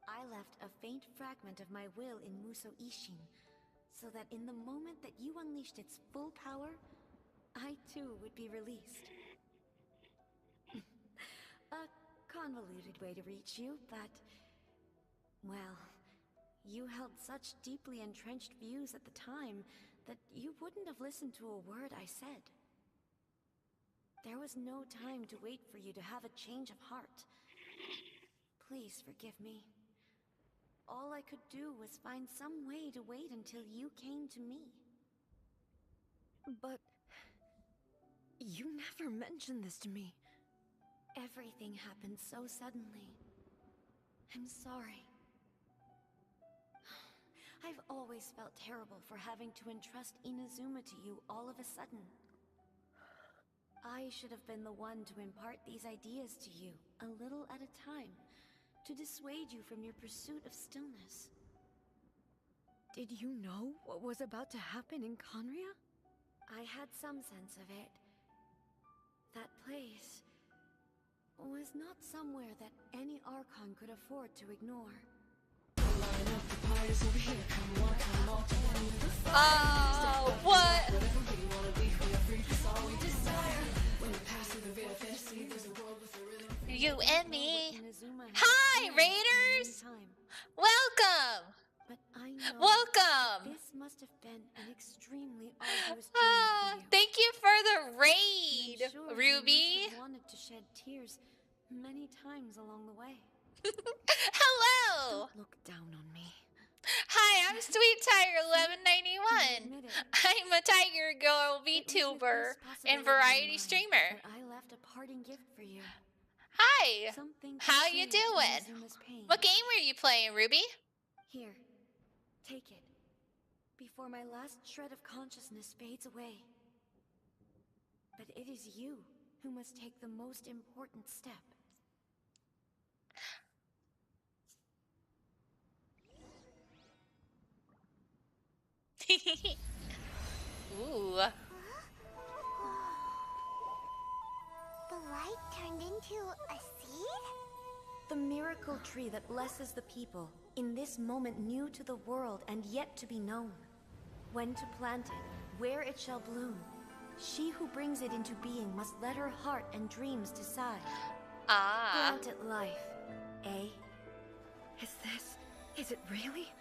I left a faint fragment of my will in Muso Ishin, so that in the moment that you unleashed its full power, I too would be released. A convoluted way to reach you, but... well, you held such deeply entrenched views at the time that you wouldn't have listened to a word I said. There was no time to wait for you to have a change of heart. Please forgive me. All I could do was find some way to wait until you came to me. But... you never mentioned this to me. Everything happened so suddenly. I'm sorry. I've always felt terrible for having to entrust Inazuma to you all of a sudden. I should have been the one to impart these ideas to you, a little at a time, to dissuade you from your pursuit of stillness. Did you know what was about to happen in Conria? I had some sense of it. That place was not somewhere that any Archon could afford to ignore. Oh, what? You and me. Hi, Raiders! Welcome! But I know Welcome! this must have been an extremely arduous journey for you. Thank you for the raid, I'm sure Ruby. You must have wanted to shed tears many times along the way. Hello! Don't look down on me. Hi, I'm Sweet Tiger 1191. I'm a Tiger Girl VTuber and variety streamer. I left a parting gift for you. Hi. Something to How you soothe doing? Inazuma's pain. What game were you playing, Ruby? Here, take it. Before my last shred of consciousness fades away. But it is you who must take the most important step. Ooh. The light turned into a seed? The miracle tree that blesses the people, in this moment new to the world and yet to be known. When to plant it, where it shall bloom. She who brings it into being must let her heart and dreams decide. Ah. Grant it life, eh? Is it really?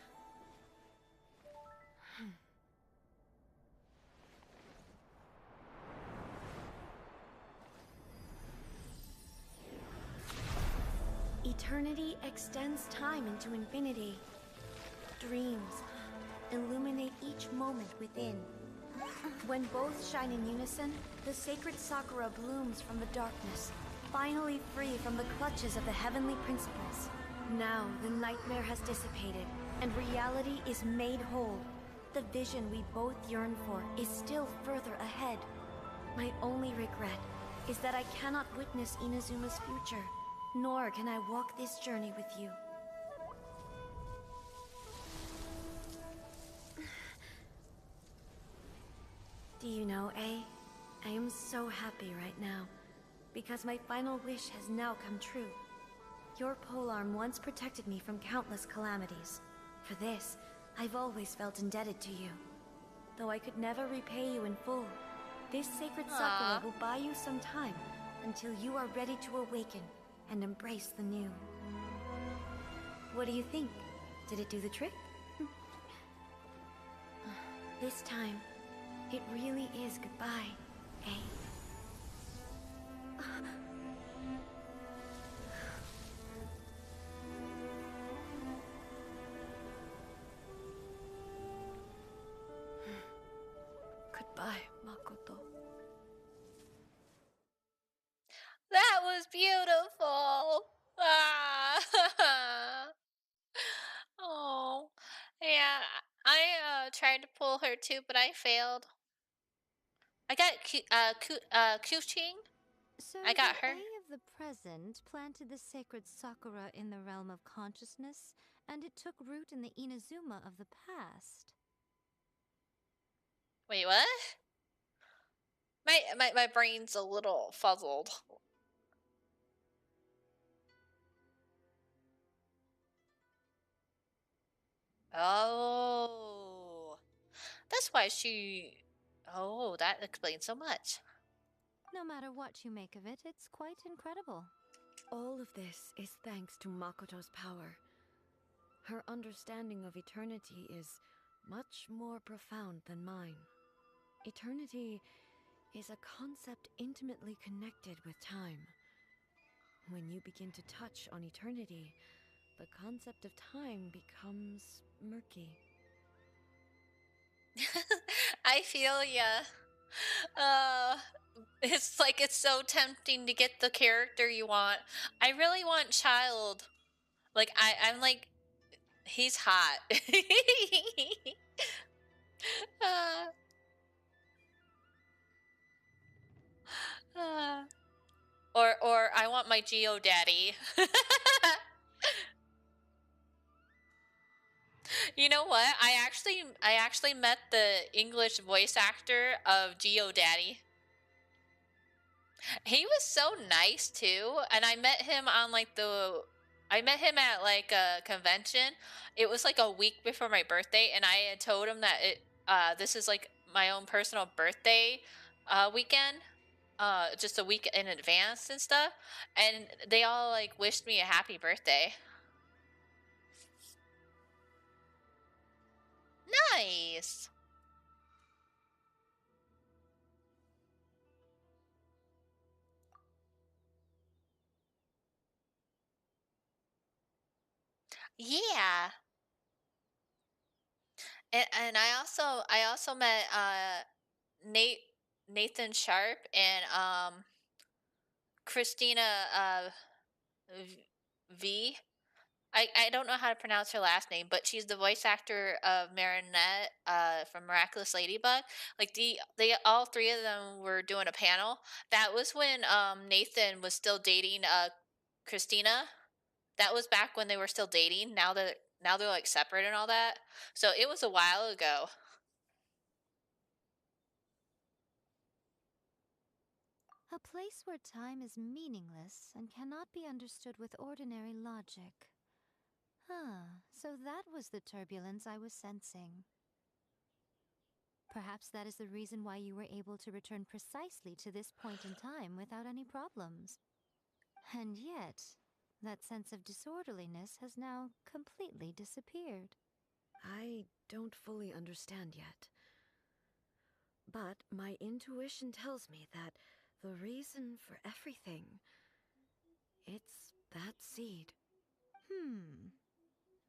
Eternity extends time into infinity. Dreams illuminate each moment within. When both shine in unison, the sacred Sakura blooms from the darkness, finally free from the clutches of the heavenly principles. Now the nightmare has dissipated, and reality is made whole. The vision we both yearn for is still further ahead. My only regret is that I cannot witness Inazuma's future, nor can I walk this journey with you. Do you know, I am so happy right now, because my final wish has now come true. Your polearm once protected me from countless calamities. For this, I've always felt indebted to you. Though I could never repay you in full, this sacred Sakura will buy you some time until you are ready to awaken and embrace the new. What do you think? Did it do the trick? This time, it really is goodbye, eh? pull her too, but I failed. I got Kuching. So I got the her. A of the present planted the sacred Sakura in the realm of consciousness, and it took root in the Inazuma of the past. Wait, what? My brain's a little fuzzled. Oh. That's why she... Oh, that explains so much. No matter what you make of it, it's quite incredible. All of this is thanks to Makoto's power. Her understanding of eternity is much more profound than mine. Eternity is a concept intimately connected with time. When you begin to touch on eternity, the concept of time becomes murky. I feel ya. It's like it's so tempting to get the character you want. I really want Child. Like I'm like, he's hot. uh, uh. Or I want my Geo Daddy. You know what? I actually met the English voice actor of Geo Daddy. He was so nice too, and I met him on I met him at like a convention. It was like a week before my birthday, and I had told him that this is like my own personal birthday weekend, just a week in advance and stuff, and they all like wished me a happy birthday. Nice. Yeah. And I also met Nate Nathan Sharp and Christina V. I don't know how to pronounce her last name, but she's the voice actor of Marinette from Miraculous Ladybug. Like they all three of them were doing a panel. That was when Nathan was still dating Christina. That was back when they were still dating. Now they're like separate and all that. So it was a while ago. A place where time is meaningless and cannot be understood with ordinary logic. So that was the turbulence I was sensing. Perhaps that is the reason why you were able to return precisely to this point in time without any problems. And yet, that sense of disorderliness has now completely disappeared. I don't fully understand yet. But my intuition tells me that the reason for everything, it's that seed.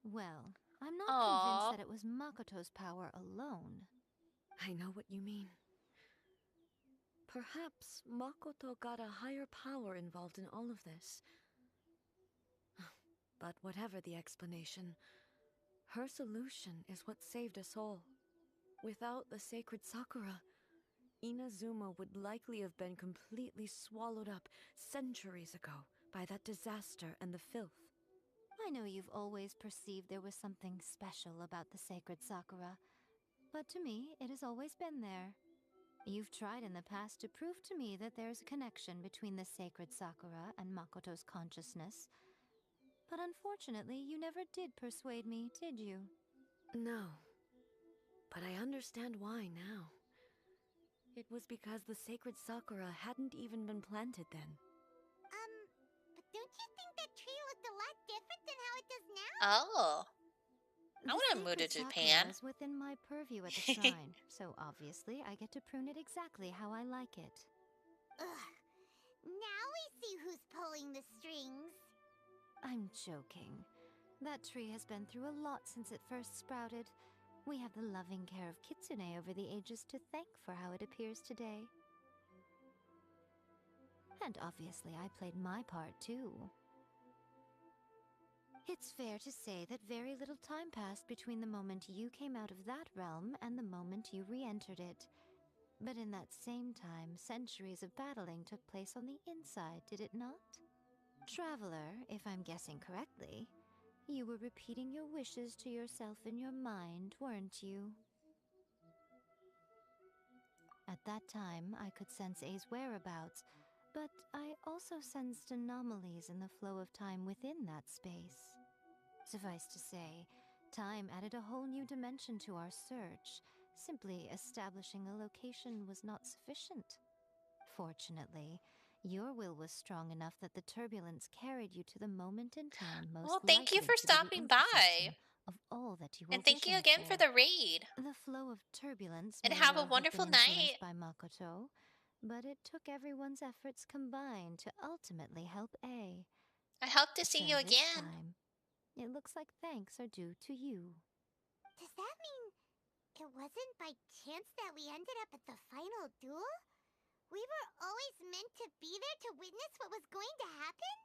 Well, I'm not Aww. convinced that it was Makoto's power alone. I know what you mean. Perhaps Makoto got a higher power involved in all of this. But whatever the explanation, her solution is what saved us all. Without the sacred Sakura, Inazuma would likely have been completely swallowed up centuries ago by that disaster and the filth. I know you've always perceived there was something special about the sacred Sakura, but to me, it has always been there. You've tried in the past to prove to me that there's a connection between the sacred Sakura and Makoto's consciousness, but unfortunately, you never did persuade me, did you? No. But I understand why now. It was because the sacred Sakura hadn't even been planted then. But don't you think that tree looked a lot different than how it does now? Oh. I want to The move to sacred Japan. Sakura is within my purview at the shrine, so obviously I get to prune it exactly how I like it. Ugh. Now we see who's pulling the strings. I'm joking. That tree has been through a lot since it first sprouted. We have the loving care of Kitsune over the ages to thank for how it appears today. And obviously I played my part too. It's fair to say that very little time passed between the moment you came out of that realm and the moment you re-entered it. But in that same time, centuries of battling took place on the inside, did it not? Traveler, if I'm guessing correctly, you were repeating your wishes to yourself in your mind, weren't you? At that time, I could sense A's whereabouts, but I also sensed anomalies in the flow of time within that space. Suffice to say, time added a whole new dimension to our search. Simply establishing a location was not sufficient. Fortunately, your will was strong enough that the turbulence carried you to the moment in time most Well, thank you likely for to be the stopping by. intersection of all that you were And thank you wishing again for the raid. The flow of turbulence And may have a well have been wonderful influenced night. by Makoto, but it took everyone's efforts combined to ultimately help A. I hope to see So you this again. time, it looks like thanks are due to you. Does that mean it wasn't by chance that we ended up at the final duel? We were always meant to be there to witness what was going to happen?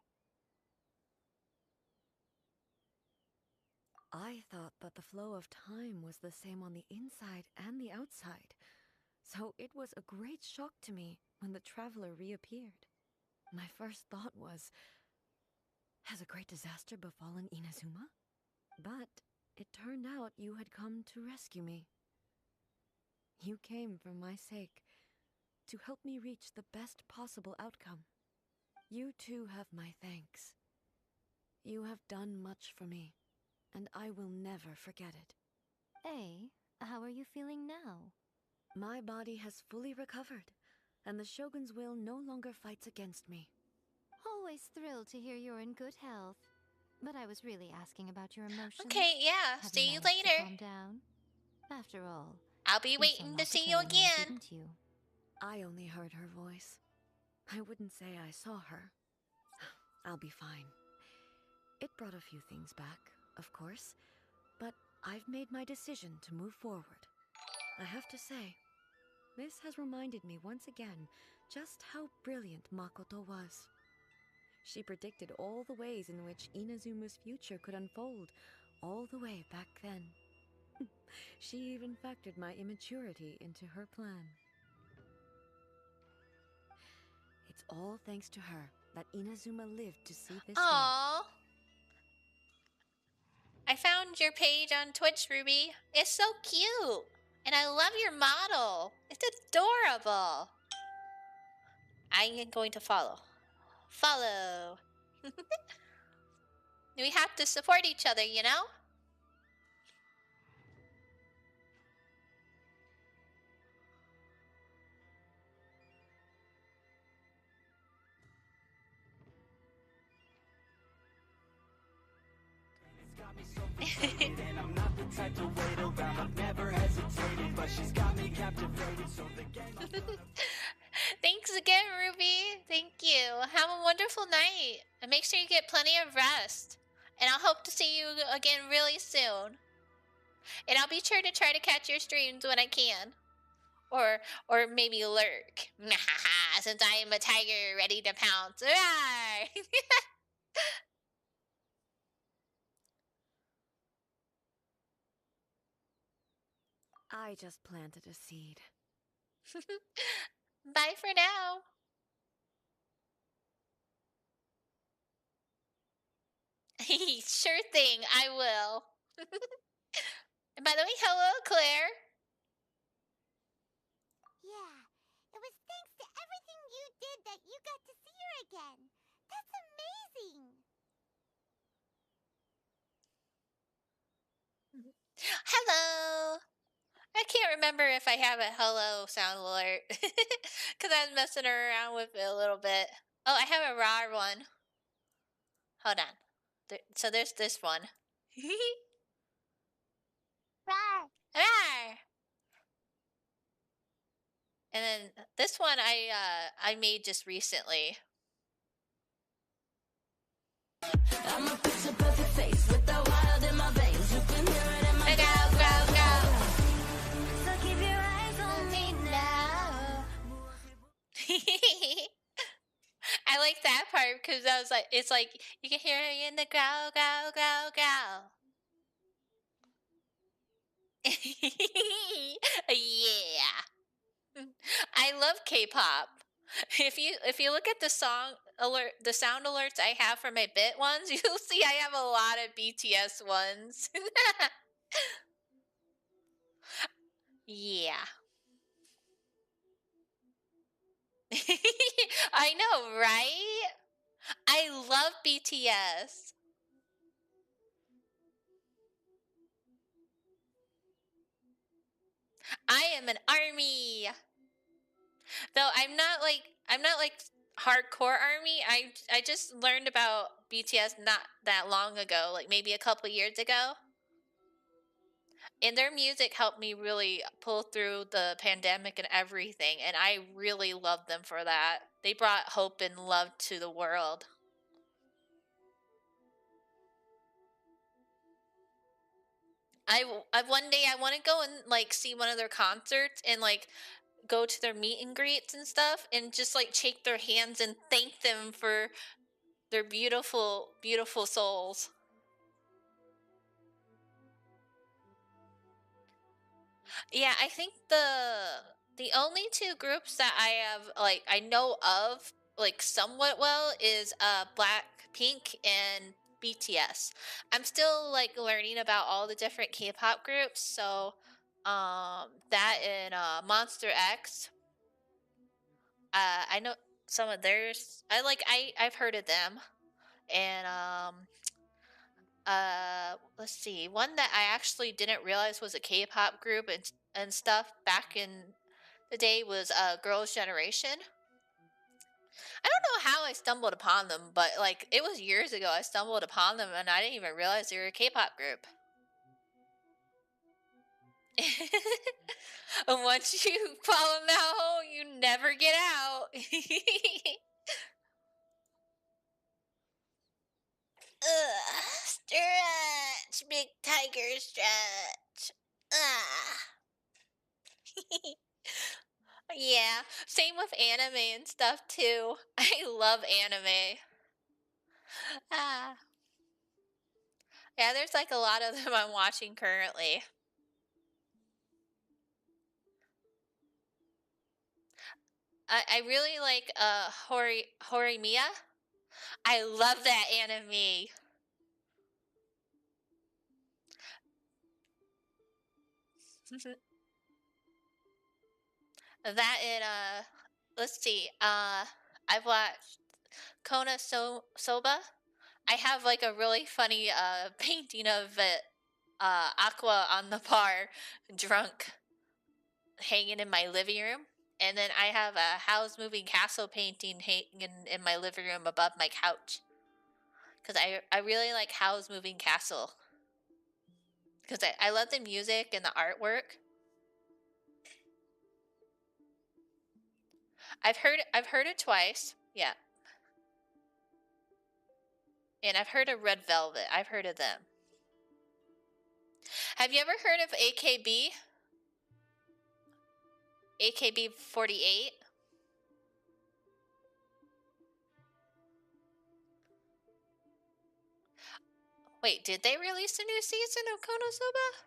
I thought that the flow of time was the same on the inside and the outside, so it was a great shock to me when the traveler reappeared. My first thought was, has a great disaster befallen Inazuma? But it turned out you had come to rescue me. You came for my sake, to help me reach the best possible outcome. You too have my thanks. You have done much for me, and I will never forget it. A, how are you feeling now? My body has fully recovered, and the Shogun's will no longer fights against me. Always thrilled to hear you're in good health. But I was really asking about your emotions. Okay, yeah. Have See you you managed to later. calm down? After all, I'll be you saw waiting to see you Makoto in there, again. didn't you? I only heard her voice. I wouldn't say I saw her. I'll be fine. It brought a few things back, of course, but I've made my decision to move forward. I have to say, this has reminded me once again just how brilliant Makoto was. She predicted all the ways in which Inazuma's future could unfold, all the way back then. She even factored my immaturity into her plan. It's all thanks to her that Inazuma lived to see this day. Aww. I found your page on Twitch, Ruby. It's so cute. And I love your model. It's adorable. I am going to follow. Follow. We have to support each other, you know? And I'm not the type to wait around. I've never hesitated, but she's got me captivated. So the game. Thanks again, Ruby. Thank you. Have a wonderful night. And make sure you get plenty of rest. And I'll hope to see you again really soon. And I'll be sure to try to catch your streams when I can. Or maybe lurk. Since I am a tiger ready to pounce. I just planted a seed. Bye for now. Sure thing, I will. And by the way, hello, Claire. Yeah, it was thanks to everything you did that you got to see her again. That's amazing. Hello. I can't remember if I have a hello sound alert. Because I was messing around with it a little bit. Oh, I have a raw one. Hold on. So there's this one. Rawr. Rawr. And then this one I made just recently. I'm a picture perfect face with the wild in my veins. You can hear it in my Go. So keep your eyes on me now. I like like that part because I was like, it's like you can hear it in the growl, growl, growl, growl. Yeah, I love K-pop. If you look at the song alert, the sound alerts I have for my bit ones, you'll see I have a lot of BTS ones. Yeah. I know, right? I love BTS. I am an army. Though I'm not like hardcore army. I just learned about BTS not that long ago, like maybe a couple years ago. And their music helped me really pull through the pandemic and everything, and I really love them for that. They brought hope and love to the world. I one day I want to go and like see one of their concerts and like go to their meet and greets and stuff and just like shake their hands and thank them for their beautiful beautiful souls. Yeah, I think the only two groups that I have like I know of like somewhat well is Blackpink and BTS. I'm still like learning about all the different K-pop groups, so that and Monster X. I know some of theirs. I've heard of them. And let's see, one that I actually didn't realize was a K-pop group and stuff back in the day was Girls' Generation. I don't know how I stumbled upon them, but like it was years ago I stumbled upon them and I didn't even realize they were a K-pop group. And once you fall in that hole, you never get out. Ugh, stretch, big tiger stretch. Ah. Yeah, same with anime and stuff too. I love anime. Ah. Yeah, there's like a lot of them I'm watching currently. I really like Horimiya. I love that anime. That and let's see. I've watched Soba. I have like a really funny painting of it, Aqua on the bar, drunk, hanging in my living room. And then I have a Howl's Moving Castle painting hanging in my living room above my couch. Because I really like Howl's Moving Castle. Because I love the music and the artwork. I've heard it twice. Yeah. And I've heard of Red Velvet. I've heard of them. Have you ever heard of AKB? AKB 48? Wait, did they release a new season of Konosuba?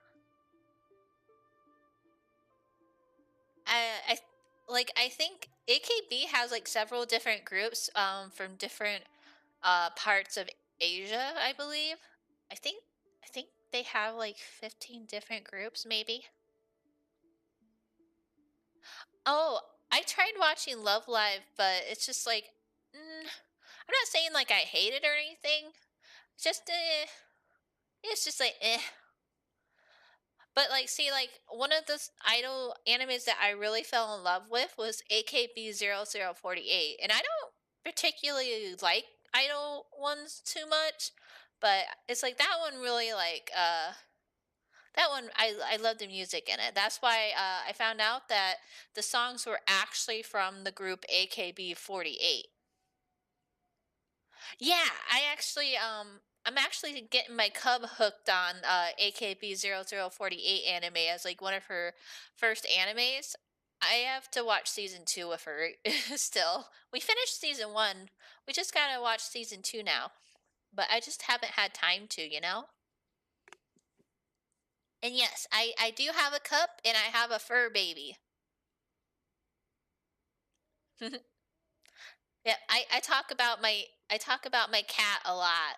I think AKB has like several different groups from different parts of Asia, I believe. I think I think they have like 15 different groups maybe. Oh, I tried watching Love Live, but it's just like I'm not saying like I hate it or anything. Just it's just like eh. But like, see, like one of the idol animes that I really fell in love with was AKB 0048, and I don't particularly like idol ones too much, but it's like that one really like that one I love the music in it. That's why I found out that the songs were actually from the group AKB 48. Yeah, I'm actually getting my cub hooked on AKB 0048 anime as like one of her first animes. I have to watch season 2 with her still. We finished season 1. We just gotta watch season 2 now. But I just haven't had time to, you know? And yes, I do have a cup and I have a fur baby. Yeah, I talk about my cat a lot.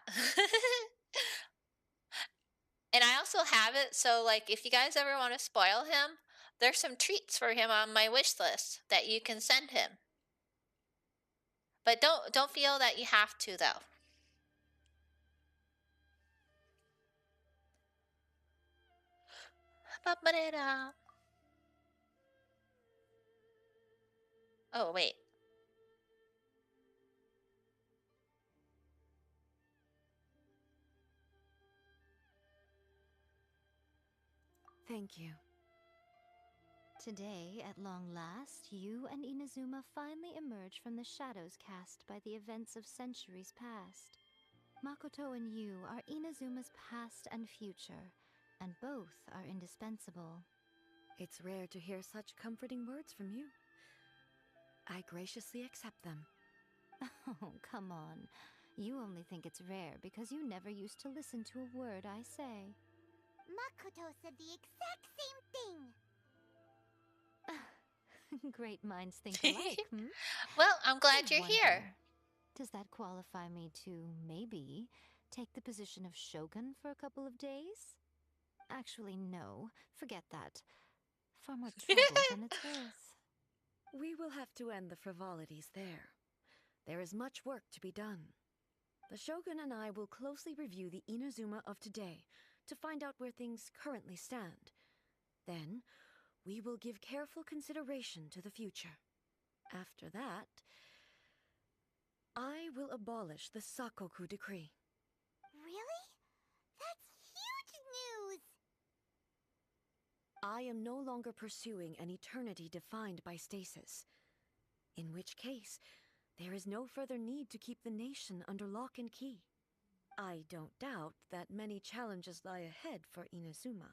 And I also have it so like if you guys ever want to spoil him, there's some treats for him on my wish list that you can send him. But don't feel that you have to though. Ba-ba-da-da. Oh, wait. Thank you. Today, at long last, you and Inazuma finally emerge from the shadows cast by the events of centuries past. Makoto and you are Inazuma's past and future, and both are indispensable. It's rare to hear such comforting words from you. I graciously accept them. Oh, come on. You only think it's rare because you never used to listen to a word I say. Makoto said the exact same thing. Great minds think alike, hmm? Well, I'm glad I you're wonder, here. Does that qualify me to, maybe, take the position of shogun for a couple of days? Actually, no. Forget that. Far more trouble than it's worth. We will have to end the frivolities there. There is much work to be done. The Shogun and I will closely review the Inazuma of today to find out where things currently stand. Then, we will give careful consideration to the future. After that, I will abolish the Sakoku decree. Really? That's huge news! I am no longer pursuing an eternity defined by stasis. In which case, there is no further need to keep the nation under lock and key. I don't doubt that many challenges lie ahead for Inazuma.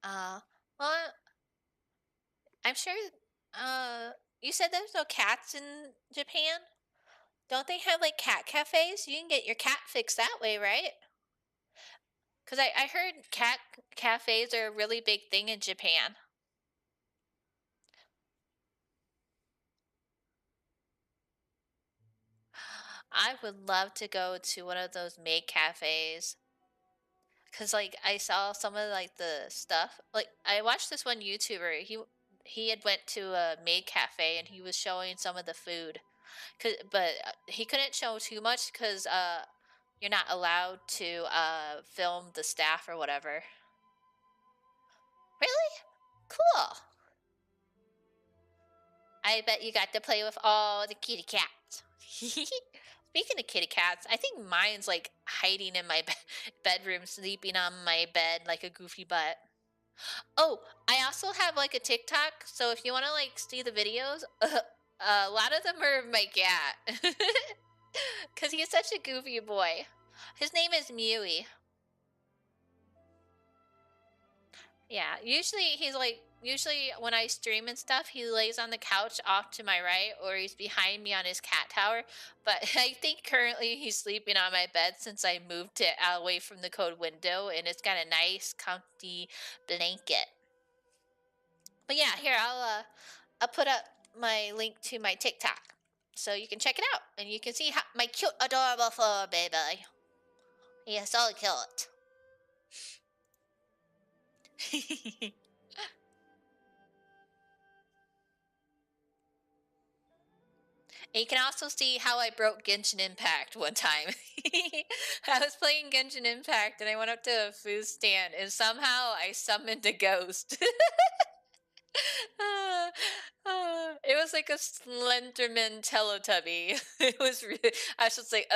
Well, I'm sure, you said there's no cats in Japan? Don't they have, like, cat cafes? You can get your cat fixed that way, right? Because I heard cat cafes are a really big thing in Japan. I would love to go to one of those maid cafes. Cause like I saw some of like the stuff. Like I watched this one YouTuber. He had went to a maid cafe and he was showing some of the food. But he couldn't show too much because you're not allowed to film the staff or whatever. Really? Cool. I bet you got to play with all the kitty cats. Speaking of kitty cats, I think mine's like hiding in my bedroom, sleeping on my bed like a goofy butt. Oh, I also have like a TikTok, so if you want to like see the videos, a lot of them are of my cat. Because he's such a goofy boy. His name is Mewy. Yeah, usually when I stream and stuff, he lays on the couch off to my right or he's behind me on his cat tower. But I think currently he's sleeping on my bed since I moved it away from the code window and it's got a nice comfy blanket. But yeah, here I'll put up my link to my TikTok so you can check it out and you can see my cute adorable fur baby. He is so cute. And you can also see how I broke Genshin Impact one time. I was playing Genshin Impact and I went up to a food stand and somehow I summoned a ghost. It was like a Slenderman Teletubby. It was really, I was just like,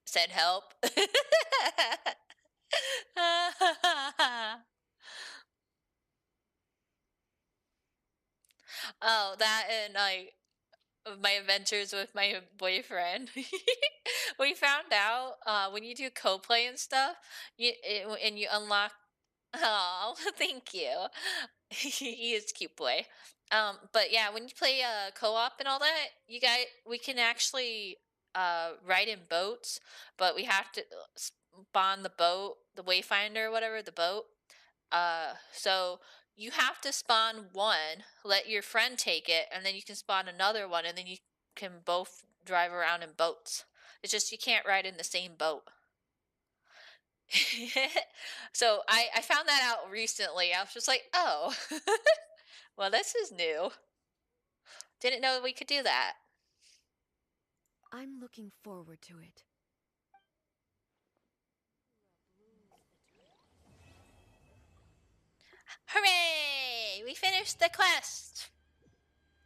said help. Oh, that and like of my adventures with my boyfriend. We found out when you do co-play and stuff, and you unlock. Oh, thank you. He is a cute boy. But yeah, when you play co-op and all that, we can actually ride in boats, but we have to spawn the boat, the wayfinder or whatever, the boat. So you have to spawn one, let your friend take it, and then you can spawn another one, and then you can both drive around in boats. It's just you can't ride in the same boat. So I found that out recently. I was just like, oh, well, this is new. Didn't know we could do that. I'm looking forward to it. Hooray! We finished the quest.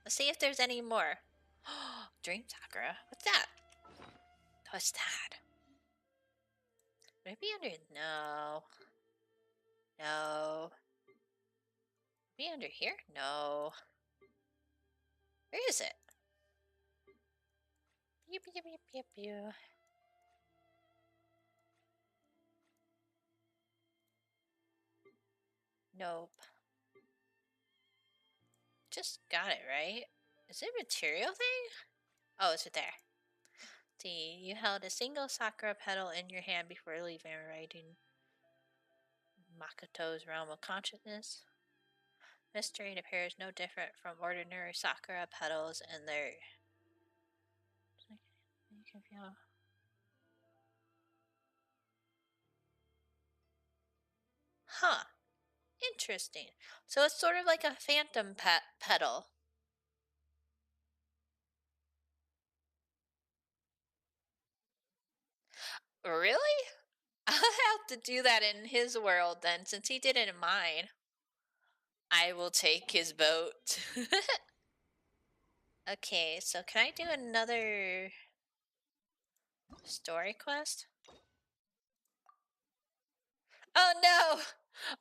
Let's see if there's any more. Dream Sakura. What's that? What's that? Maybe under... No. No. Maybe under here? No. Where is it? Yep, yep, yep, yep, yep. Nope. Just got it, right? Is it a material thing? Oh, it's right there. See, you held a single sakura petal in your hand before leaving writing Makoto's realm of consciousness. Mystery appears no different from ordinary sakura petals, and they're... You can feel... Huh. Interesting. So it's sort of like a phantom petal. Really? I'll have to do that in his world then, since he did it in mine. I will take his boat. Okay, so can I do another story quest? Oh no!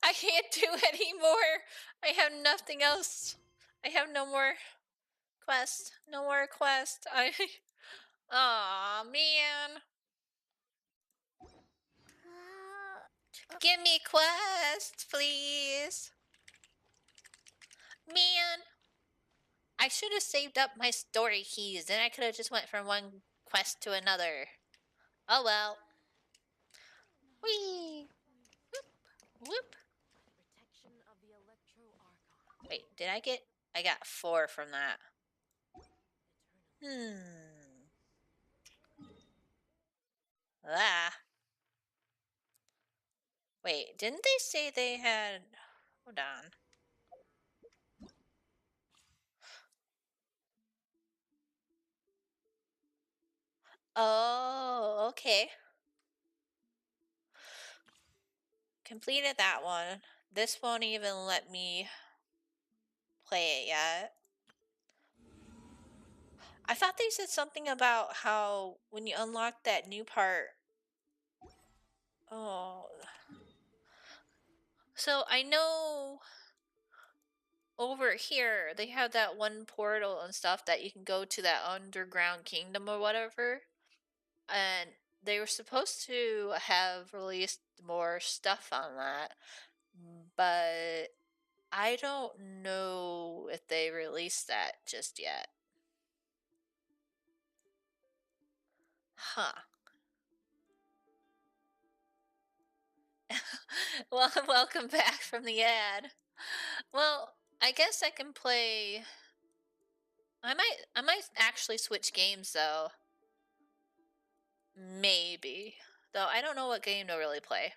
I can't do anymore! I have nothing else. I have no more quest. No more quest. Aw, man. Give me quest, please. Man. I should have saved up my story keys, then I could have just went from one quest to another. Oh well. Whee! Whoop, whoop. Wait, did I get... I got 4 from that. Ah. Wait, didn't they say they had... Hold on. Oh, okay. Completed that one. This won't even let me play it yet. I thought they said something about how when you unlock that new part... Oh. So I know over here they have that one portal and stuff that you can go to that underground kingdom or whatever. And they were supposed to have released more stuff on that. But I don't know if they released that just yet. Huh. Well, welcome back from the ad. Well, I guess I can play... I might actually switch games though. Maybe. Though I don't know what game to really play.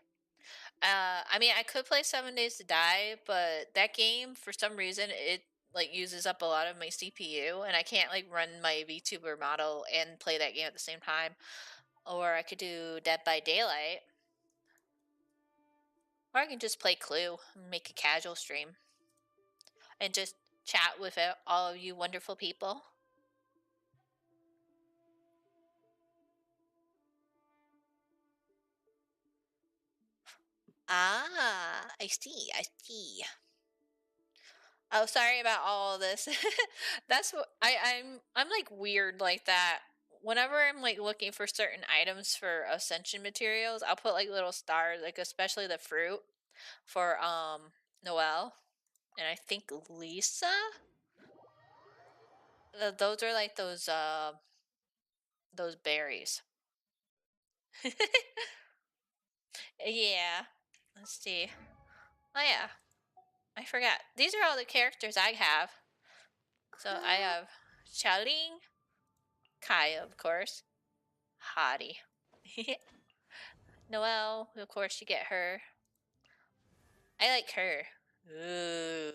I mean, I could play 7 Days to Die, but that game, for some reason, it like uses up a lot of my CPU, and I can't like run my VTuber model and play that game at the same time. Or I could do Dead by Daylight. Or I can just play Clue and make a casual stream. And just chat with all of you wonderful people. Ah, I see, I see. Oh, sorry about all of this. That's what I'm like weird like that. Whenever I'm like looking for certain items for ascension materials, I'll put like little stars, like especially the fruit for Noelle and I think Lisa. Those are like those berries. Yeah. Let's see. Oh yeah. I forgot. These are all the characters I have. So I have Xiaoling, Kaya, of course, Hottie. Noelle, of course, you get her. I like her. Ooh.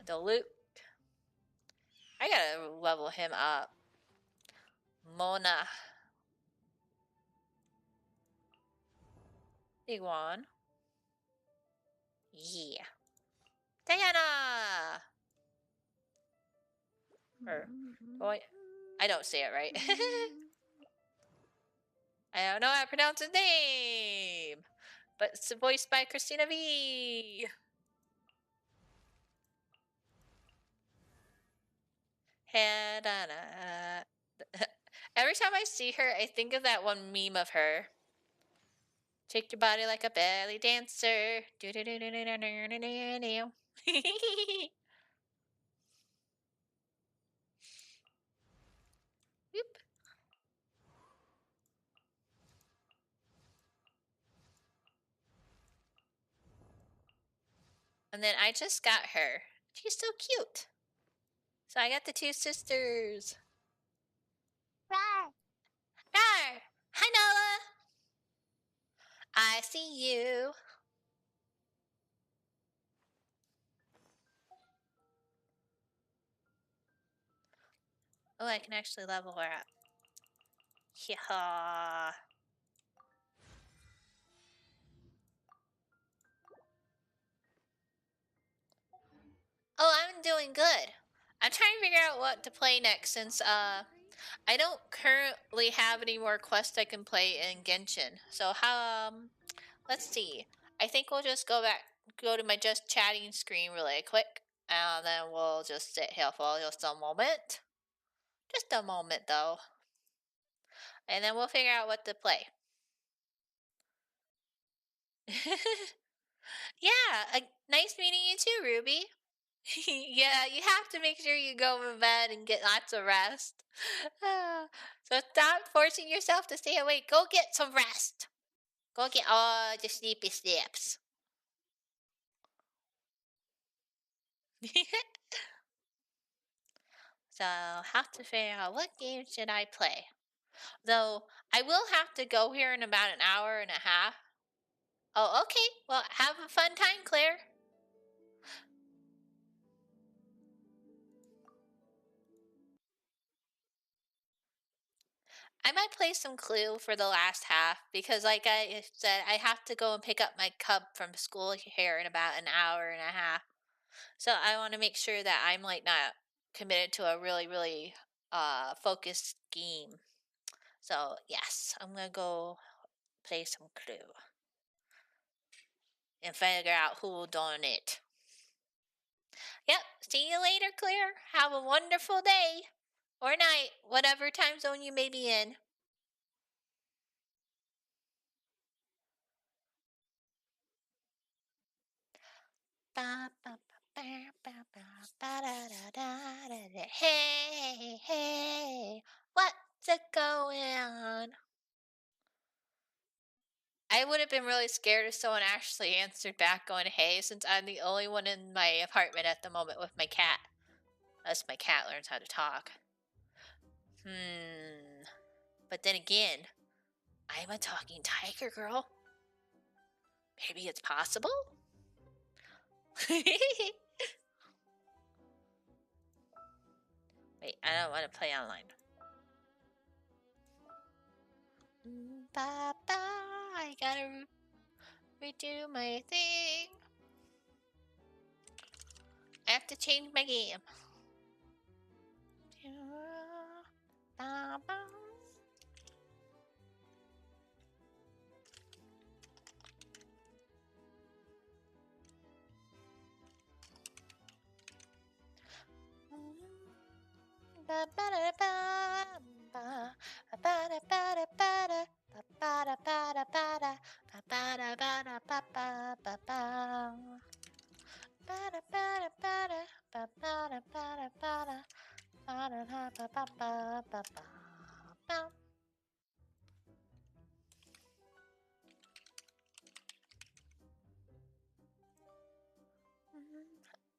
The Luke. I gotta level him up. Mona. Iguan. Yeah. Diana! Or, boy, I don't say it right. I don't know how to pronounce his name. But it's voiced by Christina V. Every time I see her, I think of that one meme of her. Shake your body like a belly dancer. Whoop. And then I just got her. She's so cute. So I got the two sisters. Rar! Rar! Hi, Noah! I see you. Oh, I can actually level her up. Yeah. Oh, I'm doing good. I'm trying to figure out what to play next since I don't currently have any more quests I can play in Genshin. So let's see. I think we'll just go to my just chatting screen really quick, and then we'll just sit here for just a moment. Just a moment though. And then we'll figure out what to play. Yeah, nice meeting you too, Ruby. Yeah, you have to make sure you go to bed and get lots of rest. So stop forcing yourself to stay awake. Go get some rest. Go get all the sleepy sleeps. So have to figure out what game should I play. Though I will have to go here in about an hour and a half. Oh, okay. Well, have a fun time, Claire. I might play some Clue for the last half because, like I said, I have to go and pick up my cub from school here in about an hour and a half. So I want to make sure that I'm like not committed to a really, really focused game. So yes, I'm gonna go play some Clue and figure out who will done it. Yep. See you later, Claire. Have a wonderful day or night, whatever time zone you may be in. Hey, hey, what's it going on? I would have been really scared if someone actually answered back going, hey, since I'm the only one in my apartment at the moment with my cat. Unless my cat learns how to talk. But then again, I'm a talking tiger girl. Maybe it's possible? Wait, I don't want to play online. I gotta redo my thing. I have to change my game.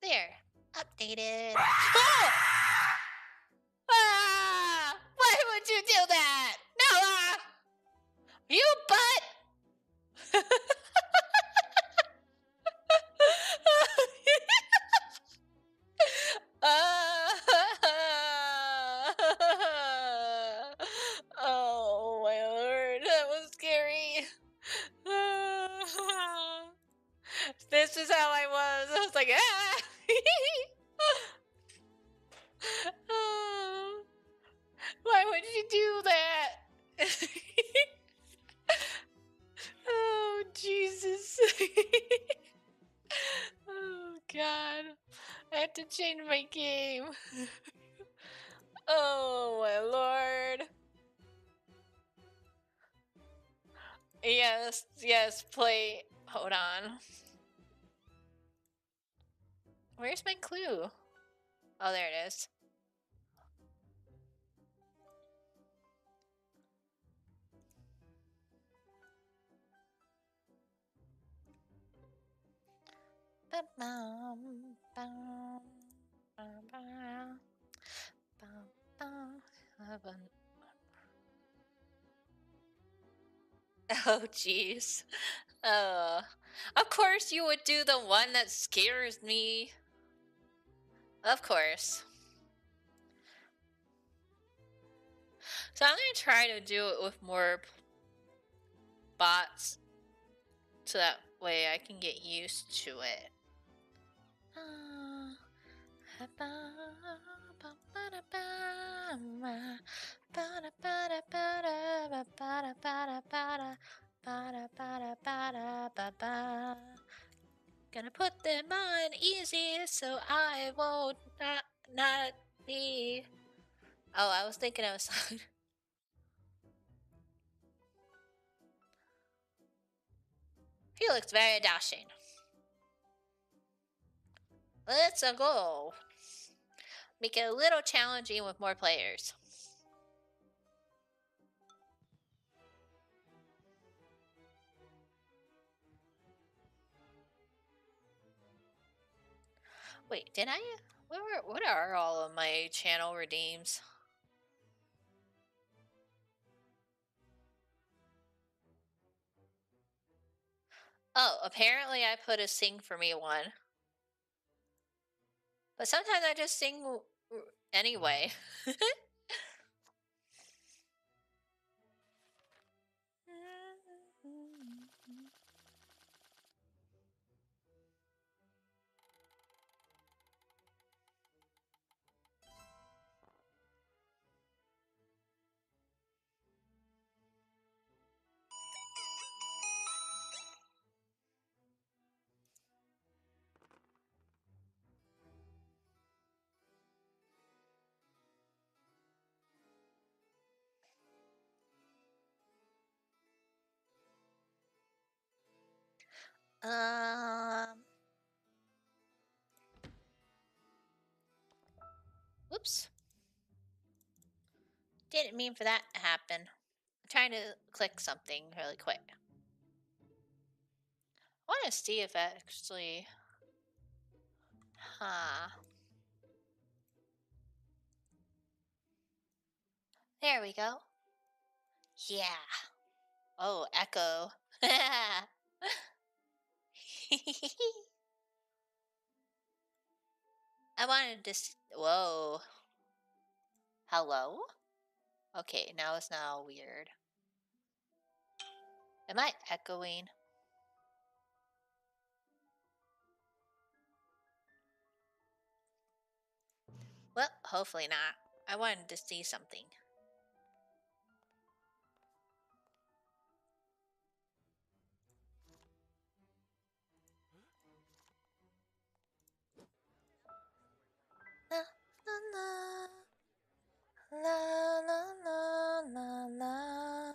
There, updated. Ah! Why would you do that? Noah! You butt! Oh my lord, that was scary. This is how I was. I was like, ah! Why would you do that? Oh, Jesus. Oh, God. I have to change my game. Oh, my lord. Yes, yes, play. Hold on. Where's my clue? Oh, there it is. Oh, jeez. Of course you would do the one that scares me. Of course. So I'm gonna try to do it with more bots, so that way I can get used to it. Gonna put them on easy so I won't not be. Oh, I was thinking of a song. He looks very dashing. Let's go. Make it a little challenging with more players. Wait, did I? What are all of my channel redeems? Oh, apparently I put a sing for me one. But sometimes I just sing anyway. Whoops. Didn't mean for that to happen. I'm trying to click something really quick. I want to see if actually... Huh. There we go. Yeah. Oh, echo. I wanted to... Whoa. Hello? Okay, now it's now weird. Am I echoing? Well, hopefully not. I wanted to see something. La la la la la.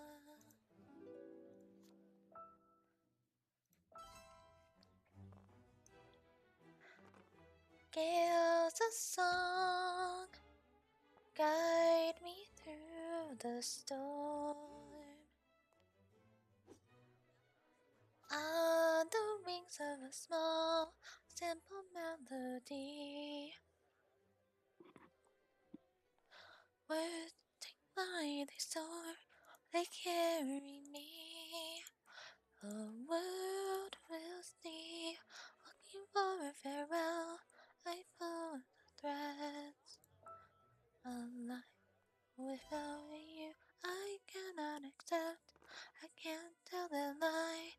Gale's a song, guide me through the storm. On the wings of a small, simple melody. Words take flight, they soar, they carry me. The world will see, looking for a farewell. I pull the threads. Alive without you, I cannot accept. I can't tell the lie.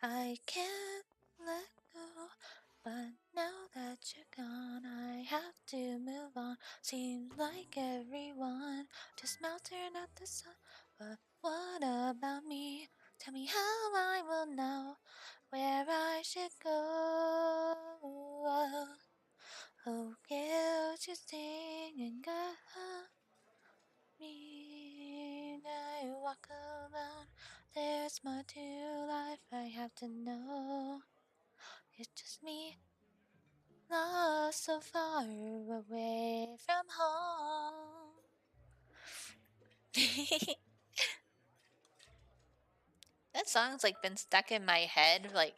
I can't let go. But now that you're gone, I have to move on. Seems like everyone just melting at the sun. But what about me? Tell me how I will know where I should go. Oh, guilt you sing and guide me. I walk alone. There's more to life I have to know. It's just me, lost so far away from home. That song's like been stuck in my head like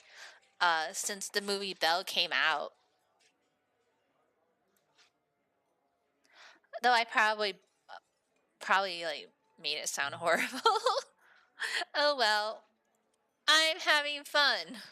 since the movie Belle came out. Though I probably like made it sound horrible. Oh well. I'm having fun.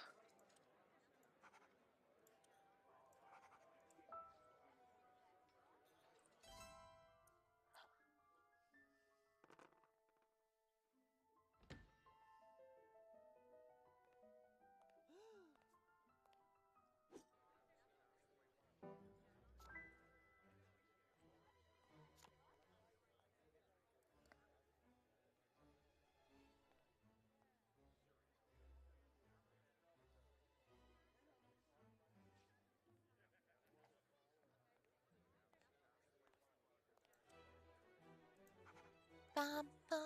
Bum, bum.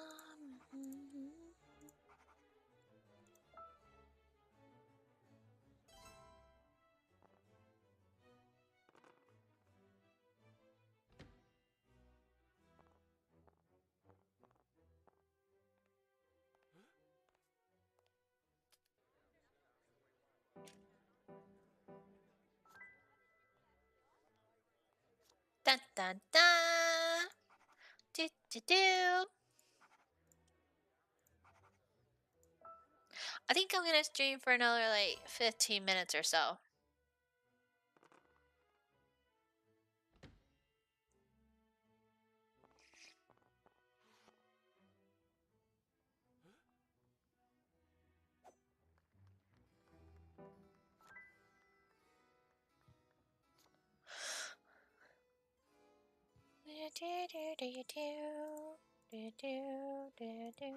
Dun dun dun. Do do do. I think I'm gonna stream for another like 15 minutes or so. Do do do do do do do.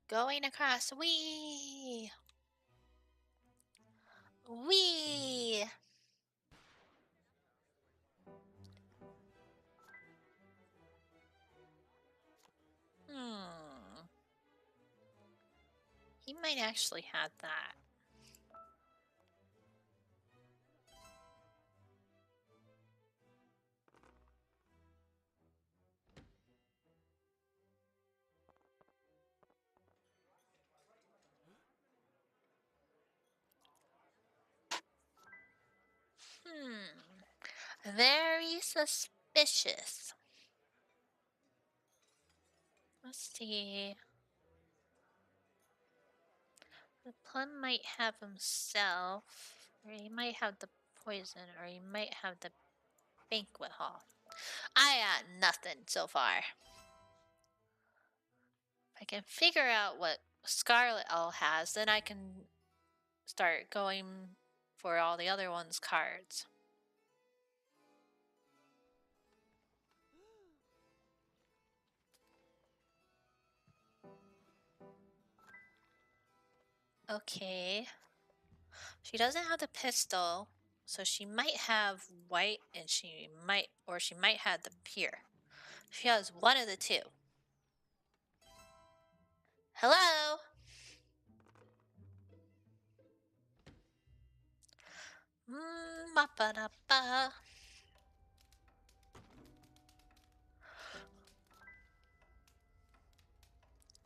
Going across. Wee. Wee. He might actually have that. Very suspicious. Let's see. The plum might have himself, or he might have the poison, or he might have the banquet hall. I got nothing so far. If I can figure out what Scarlet Owl has, then I can start going for all the other ones' cards. Okay. She doesn't have the pistol, so she might have white, and she might have the pier. She has one of the two. Hello? Ba-ba-da-ba.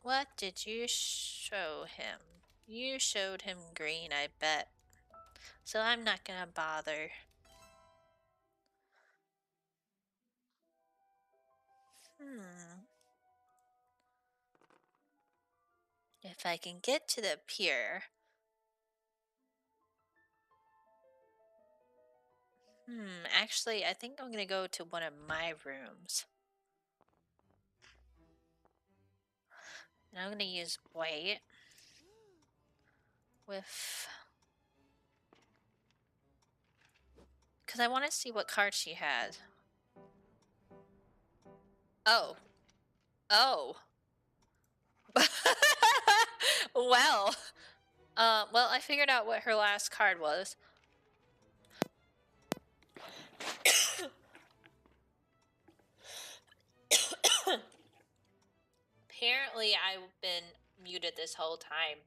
What did you show him? You showed him green, I bet. So I'm not gonna bother. If I can get to the pier. Actually, I think I'm gonna go to one of my rooms. And I'm gonna use white with... because I want to see what card she had. Oh. Oh. Well. Well, I figured out what her last card was. Apparently, I've been muted this whole time.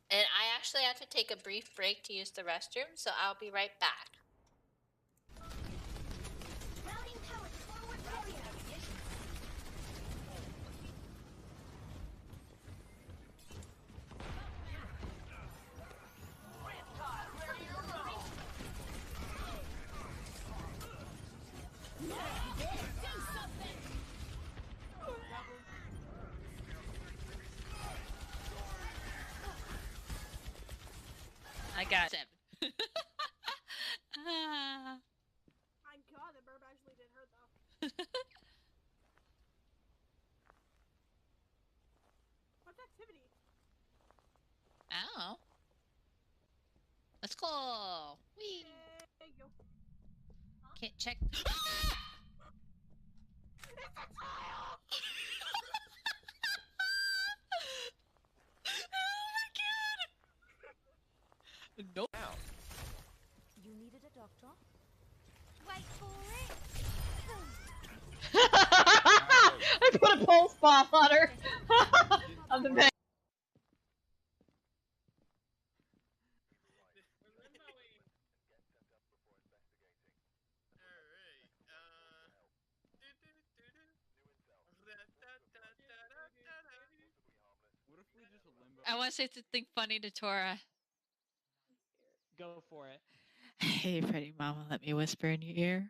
And I actually have to take a brief break to use the restroom, so I'll be right back. I got 7. My god, the burp actually did hurt though. What's activity? Ow. Let's go. Whee. There you go. Can't check. It's a child! Oh my god! Nope. You needed a doctor? Wait for it. I put a pulse bomb on her. On the bed. I want to say something funny to Tora. Go for it. Hey, pretty mama, let me whisper in your ear.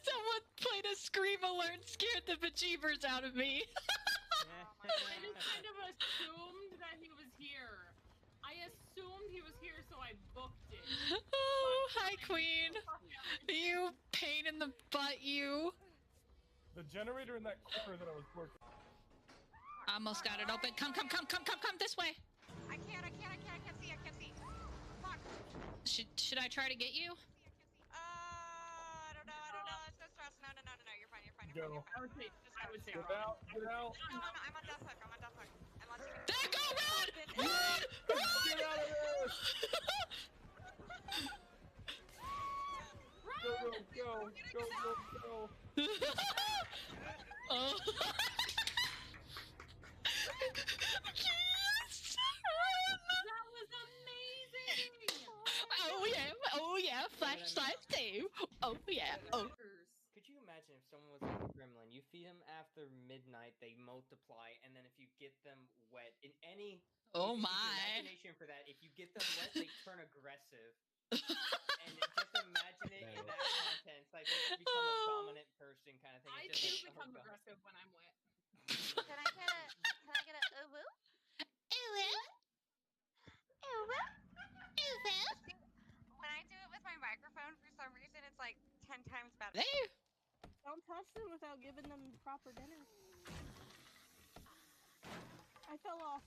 Someone played a scream alert and scared the bejeebers out of me. I just kind of assumed that he was here. I assumed he was here, so I booked it. Oh, hi, Queen. You pain in the butt, you. The generator in that corner that I was working. Almost got it open. Come this way. I can't see. Fuck. Should I try to get you? I don't know. It's no stress. No, you're fine. Go. I would say. Get out. No, I'm on death hook. Unless you can... There, go, run! Get out of there! Go. Oh. That was amazing! Oh yeah, flashlight Steve. Oh yeah. Oh. Could you imagine if someone was like a gremlin? You feed them after midnight, they multiply, and then if you get them wet in any, Oh you can use your my. imagination for that. If you get them wet, they turn aggressive. And just imagine it in that context, like they become a dominant person kind of thing. I It's just too like, become God. aggressive when I'm wet. Can I get a uwu? See, when I do it with my microphone, for some reason, it's like 10 times better. There. Don't touch them without giving them proper dinner. I fell off.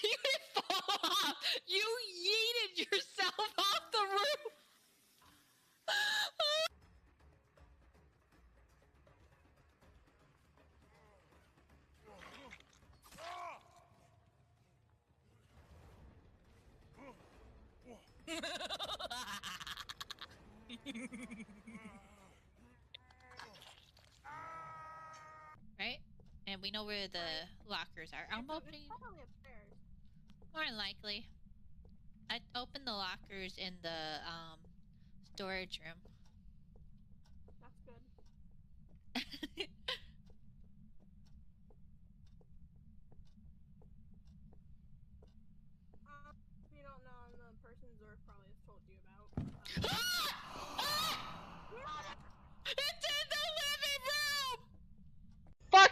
You didn't fall off. You yeeted yourself off the roof. Right? And we know where the lockers are. I'm opening. It's probably upstairs. More than likely. I opened the lockers in the storage room. That's good. If you don't know, I'm the person Zork probably has told you about. It's in the living room! Fuck!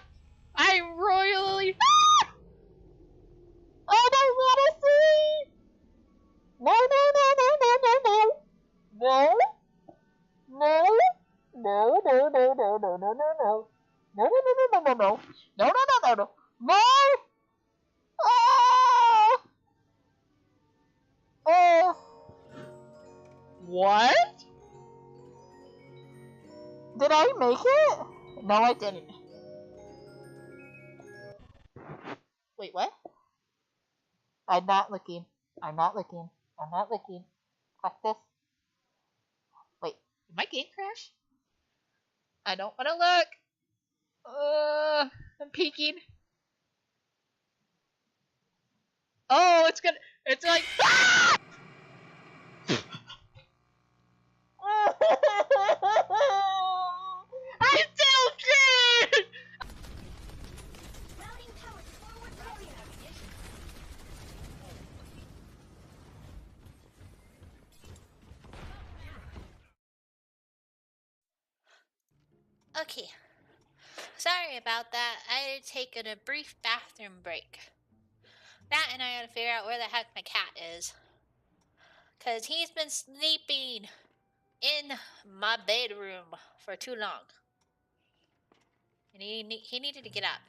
I royally. I don't wanna see! No, no, no, no, no, no, no! No! No! No, no, no, no, no, no, no, no! No, no, no, no, no, no, no! No, no, no, no, no! No! Oh! Oh! What? Did I make it? No, I didn't. Wait, what? I'm not looking. I'm not looking. I'm not looking. Fuck this. Wait, did my game crash? I don't want to look. I'm peeking. Oh, it's gonna. It's like. Ah! I still can't. Okay. Sorry about that. I had taken a brief bathroom break. That and I gotta figure out where the heck my cat is. Cause he's been sleeping in my bedroom for too long. And he needed to get up.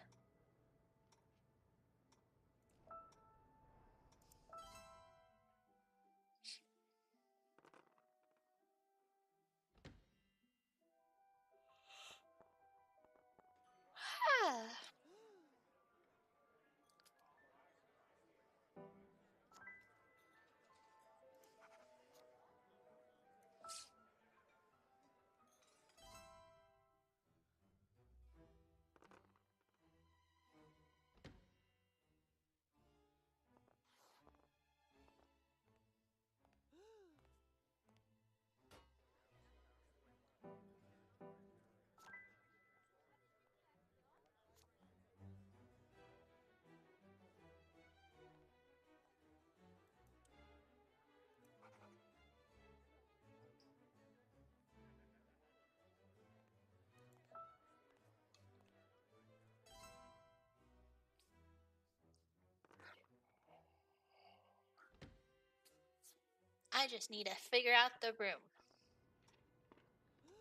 I just need to figure out the room.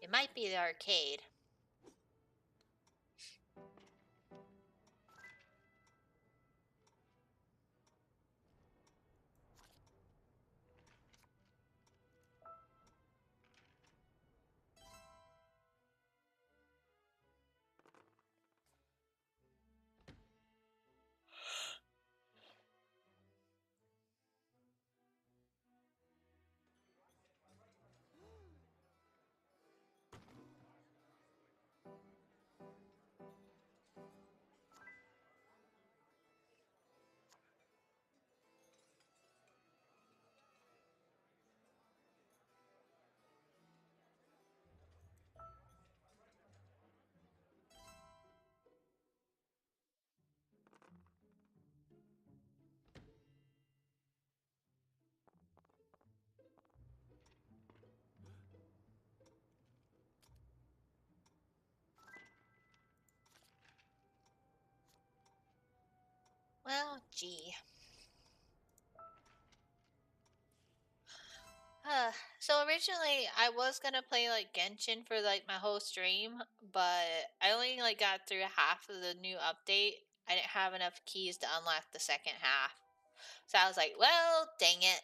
It might be the arcade. Well, gee. So originally I was gonna play like Genshin for like my whole stream, but I only like got through half of the new update. I didn't have enough keys to unlock the second half. So I was like, well, dang it.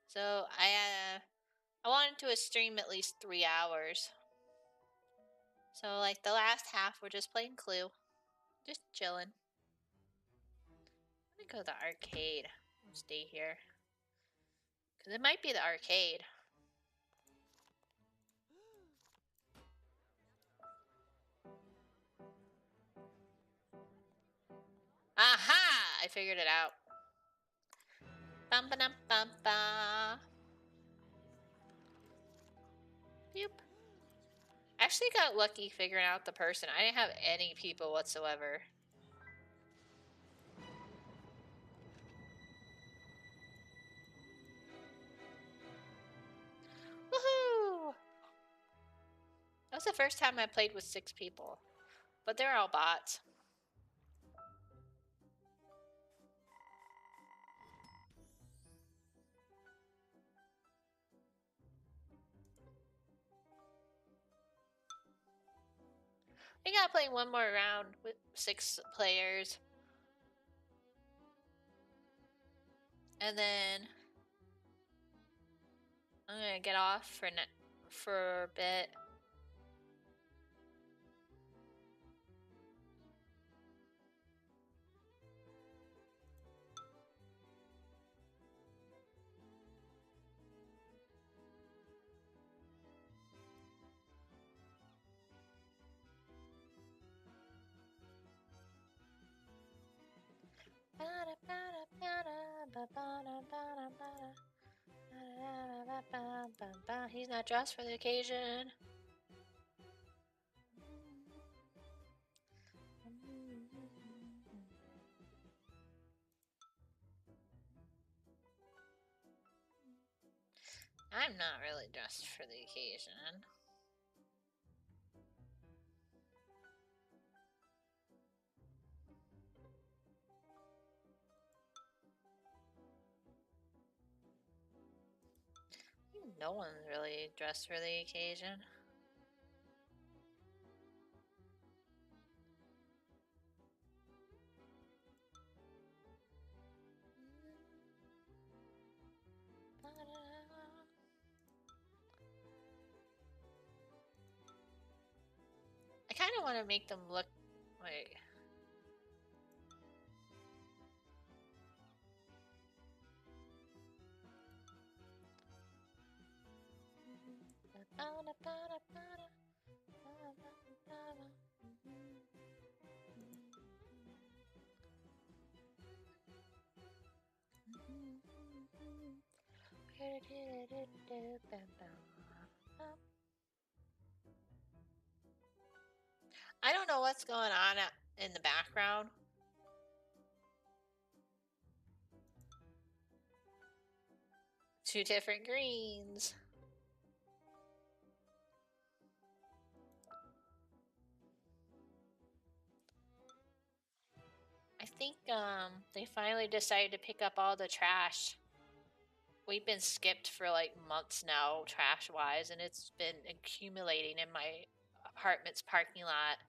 So I wanted to stream at least 3 hours. So like the last half we're just playing Clue. Just chilling. Let me go to the arcade. I'll stay here. Cause it might be the arcade. Aha! I figured it out. Bum ba dum bum ba. Boop. I actually got lucky figuring out the person. I didn't have any people whatsoever. Woohoo! That was the first time I played with 6 people. But they're all bots. We gotta play one more round with 6 players. And then I'm gonna get off for a bit. He's not dressed for the occasion. I'm not really dressed for the occasion. No one's really dressed for the occasion. I kind of want to make them look like... I don't know what's going on in the background. Two different greens. I think they finally decided to pick up all the trash. We've been skipped for like months now, trash wise, and it's been accumulating in my apartment's parking lot.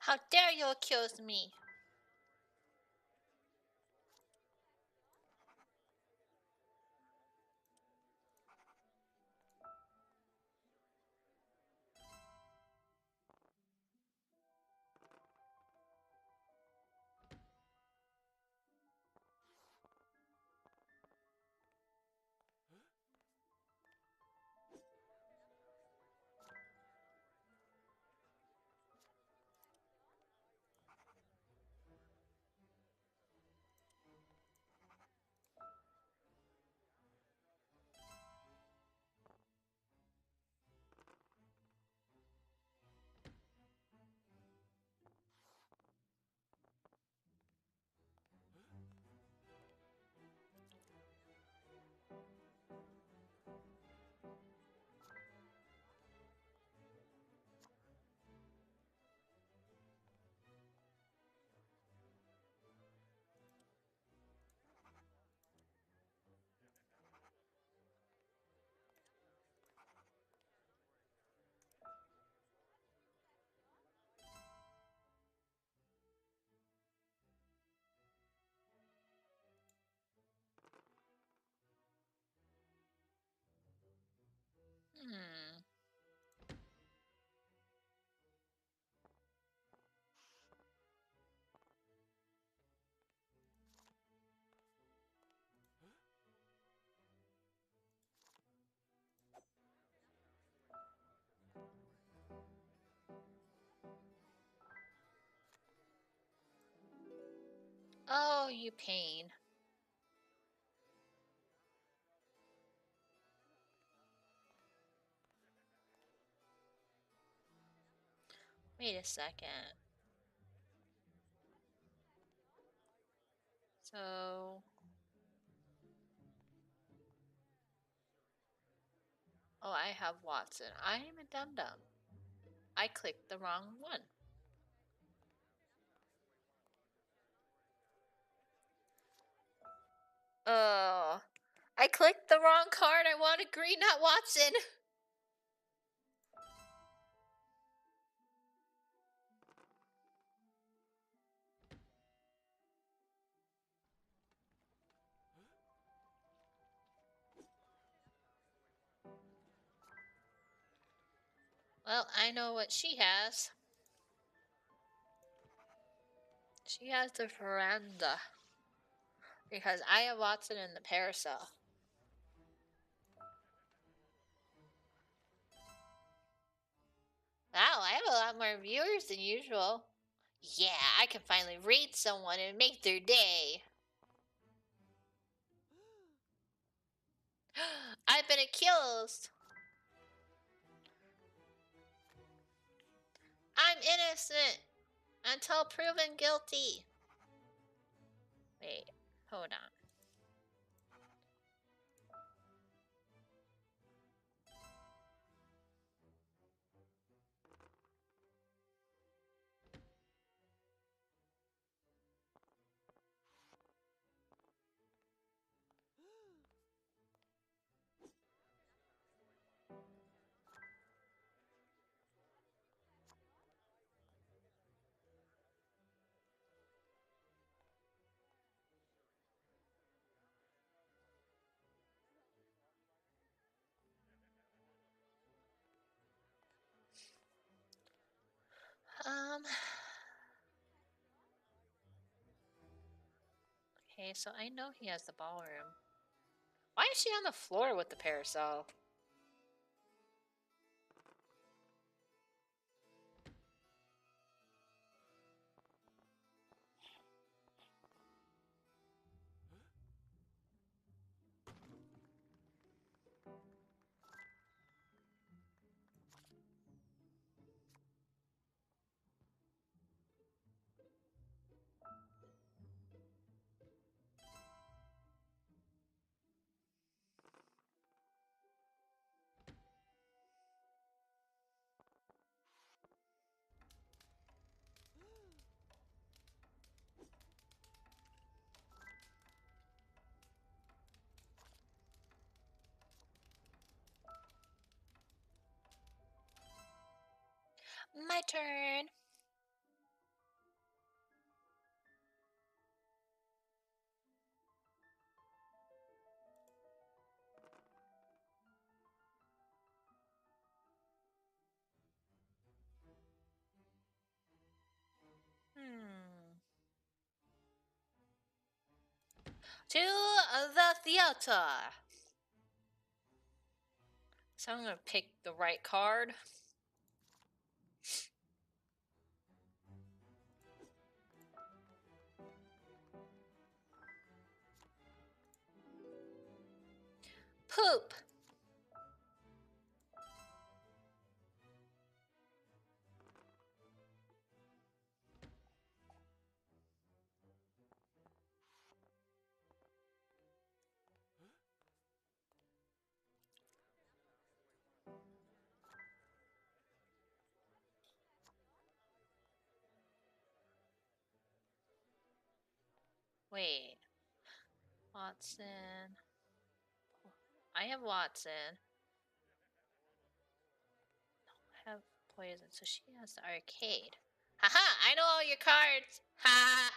How dare you accuse me? Hmm. Oh, you pain. Wait a second. So... Oh, I have Watson. I am a dum-dum. I clicked the wrong one. Oh, I clicked the wrong card. I wanted green, not Watson. Well, I know what she has. She has the veranda. Because I have Watson in the parasol. Wow, I have a lot more viewers than usual. Yeah, I can finally read someone and make their day. I've been accused. I'm innocent until proven guilty. Wait, hold on. Okay, so I know he has the ballroom. Why is she on the floor with the parasol? My turn. To the theater. So I'm gonna pick the right card. Poop. Wait. Watson. I have Watson. I have Poison, so she has the arcade. Haha! I know all your cards! Ha!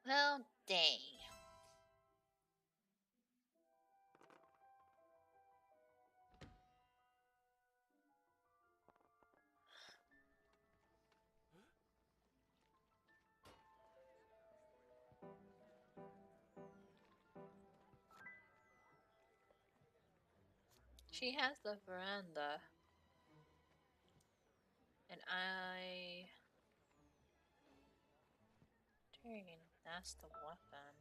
Well, dang. She has the veranda. And dang, that's the weapon.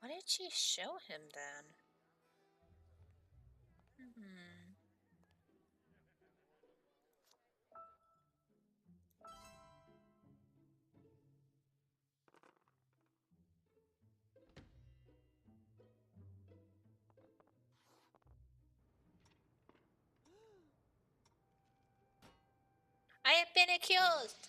What did she show him then? I have been accused!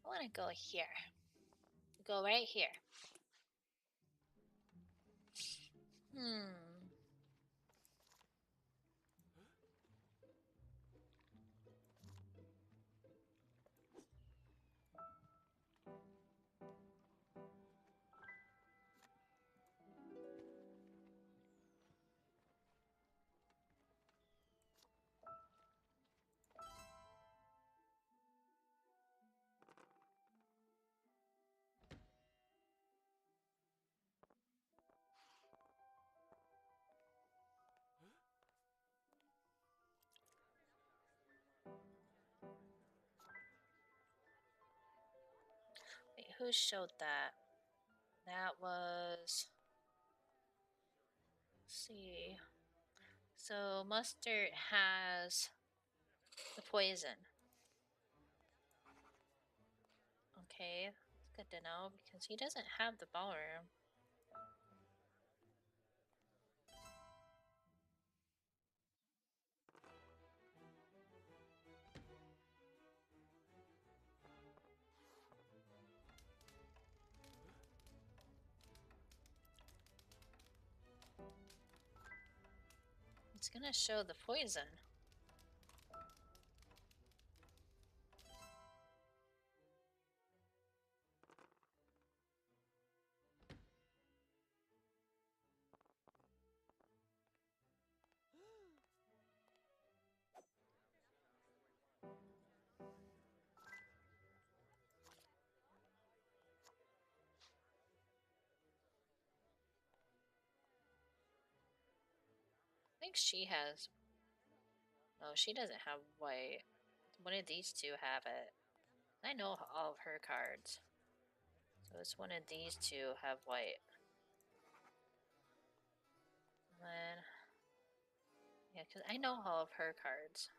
I want to go here. Go right here. Wait, who showed that? That was... Let's see. So Mustard has the poison. Okay, that's good to know because he doesn't have the ballroom. It's gonna show the poison. I think she has... No, she doesn't have white. One of these two have it. I know all of her cards. So it's one of these two have white. And then... Yeah, because I know all of her cards.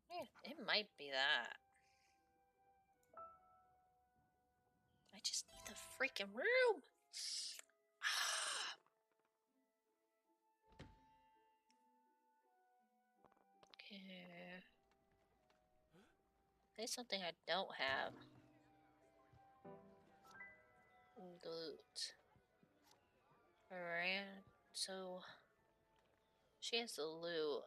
Yeah, it might be that. I just need the freaking room! Okay. There's something I don't have. Loot. Alright, so... She has the loot.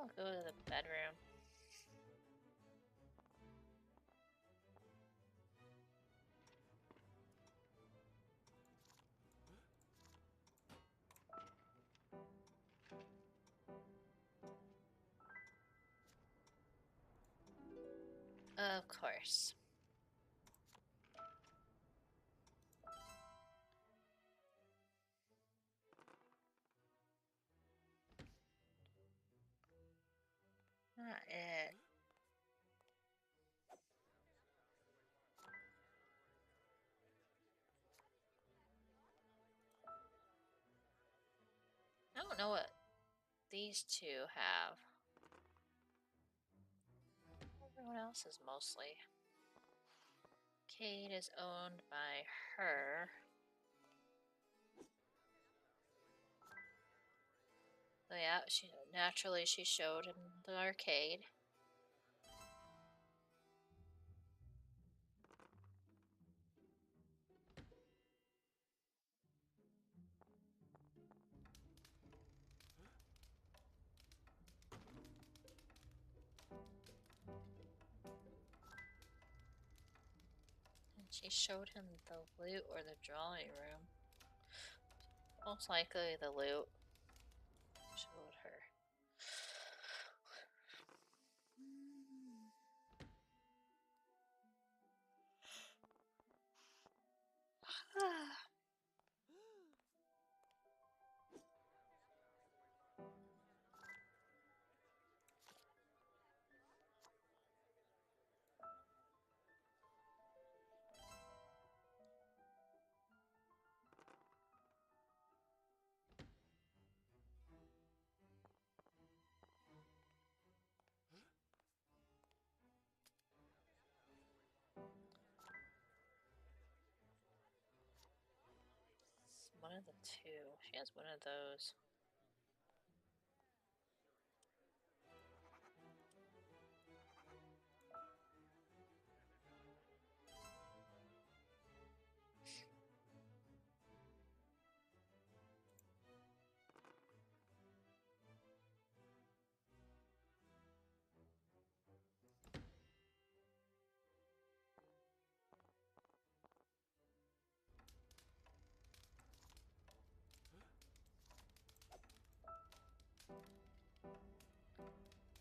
I'll go to the bedroom. Of course. Not it. I don't know what these two have. Everyone else is mostly. Kate is owned by her. So yeah, she showed him the arcade. And she showed him the loot or the drawing room. Most likely the loot showed her. One of the two. She has one of those.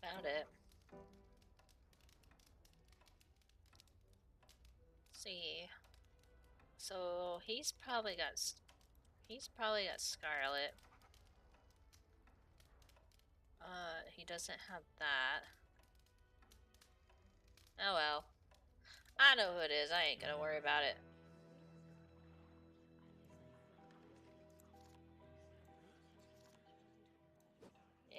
Found it. Let's see. So he's probably got Scarlet. He doesn't have that. Oh well. I know who it is. I ain't gonna worry about it.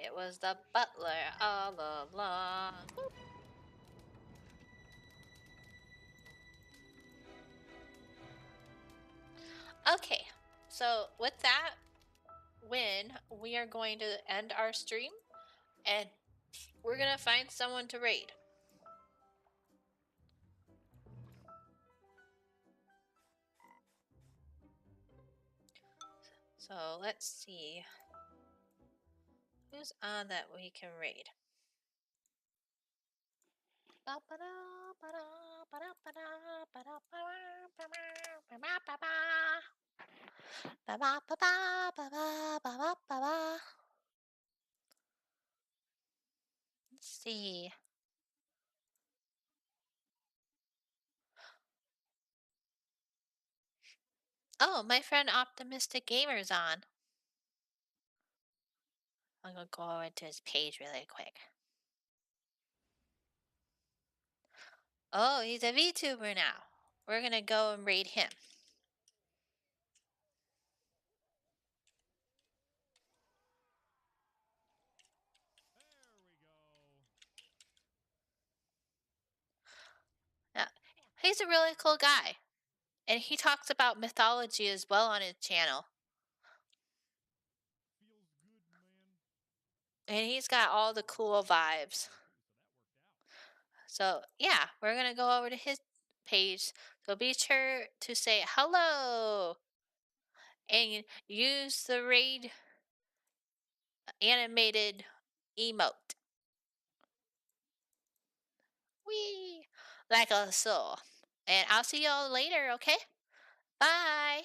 It was the butler all along. Boop. Okay, so with that win, we are going to end our stream and we're gonna find someone to raid. So let's see who's on that we can raid. Let's see. Oh, my friend Optimistic Gamer's on. I'm gonna go into his page really quick. Oh, he's a VTuber now. We're gonna go and raid him. Yeah, he's a really cool guy. And he talks about mythology as well on his channel. And he's got all the cool vibes. So, yeah, we're going to go over to his page. So be sure to say hello and use the raid animated emote. Whee! Like a soul. And I'll see y'all later, okay? Bye!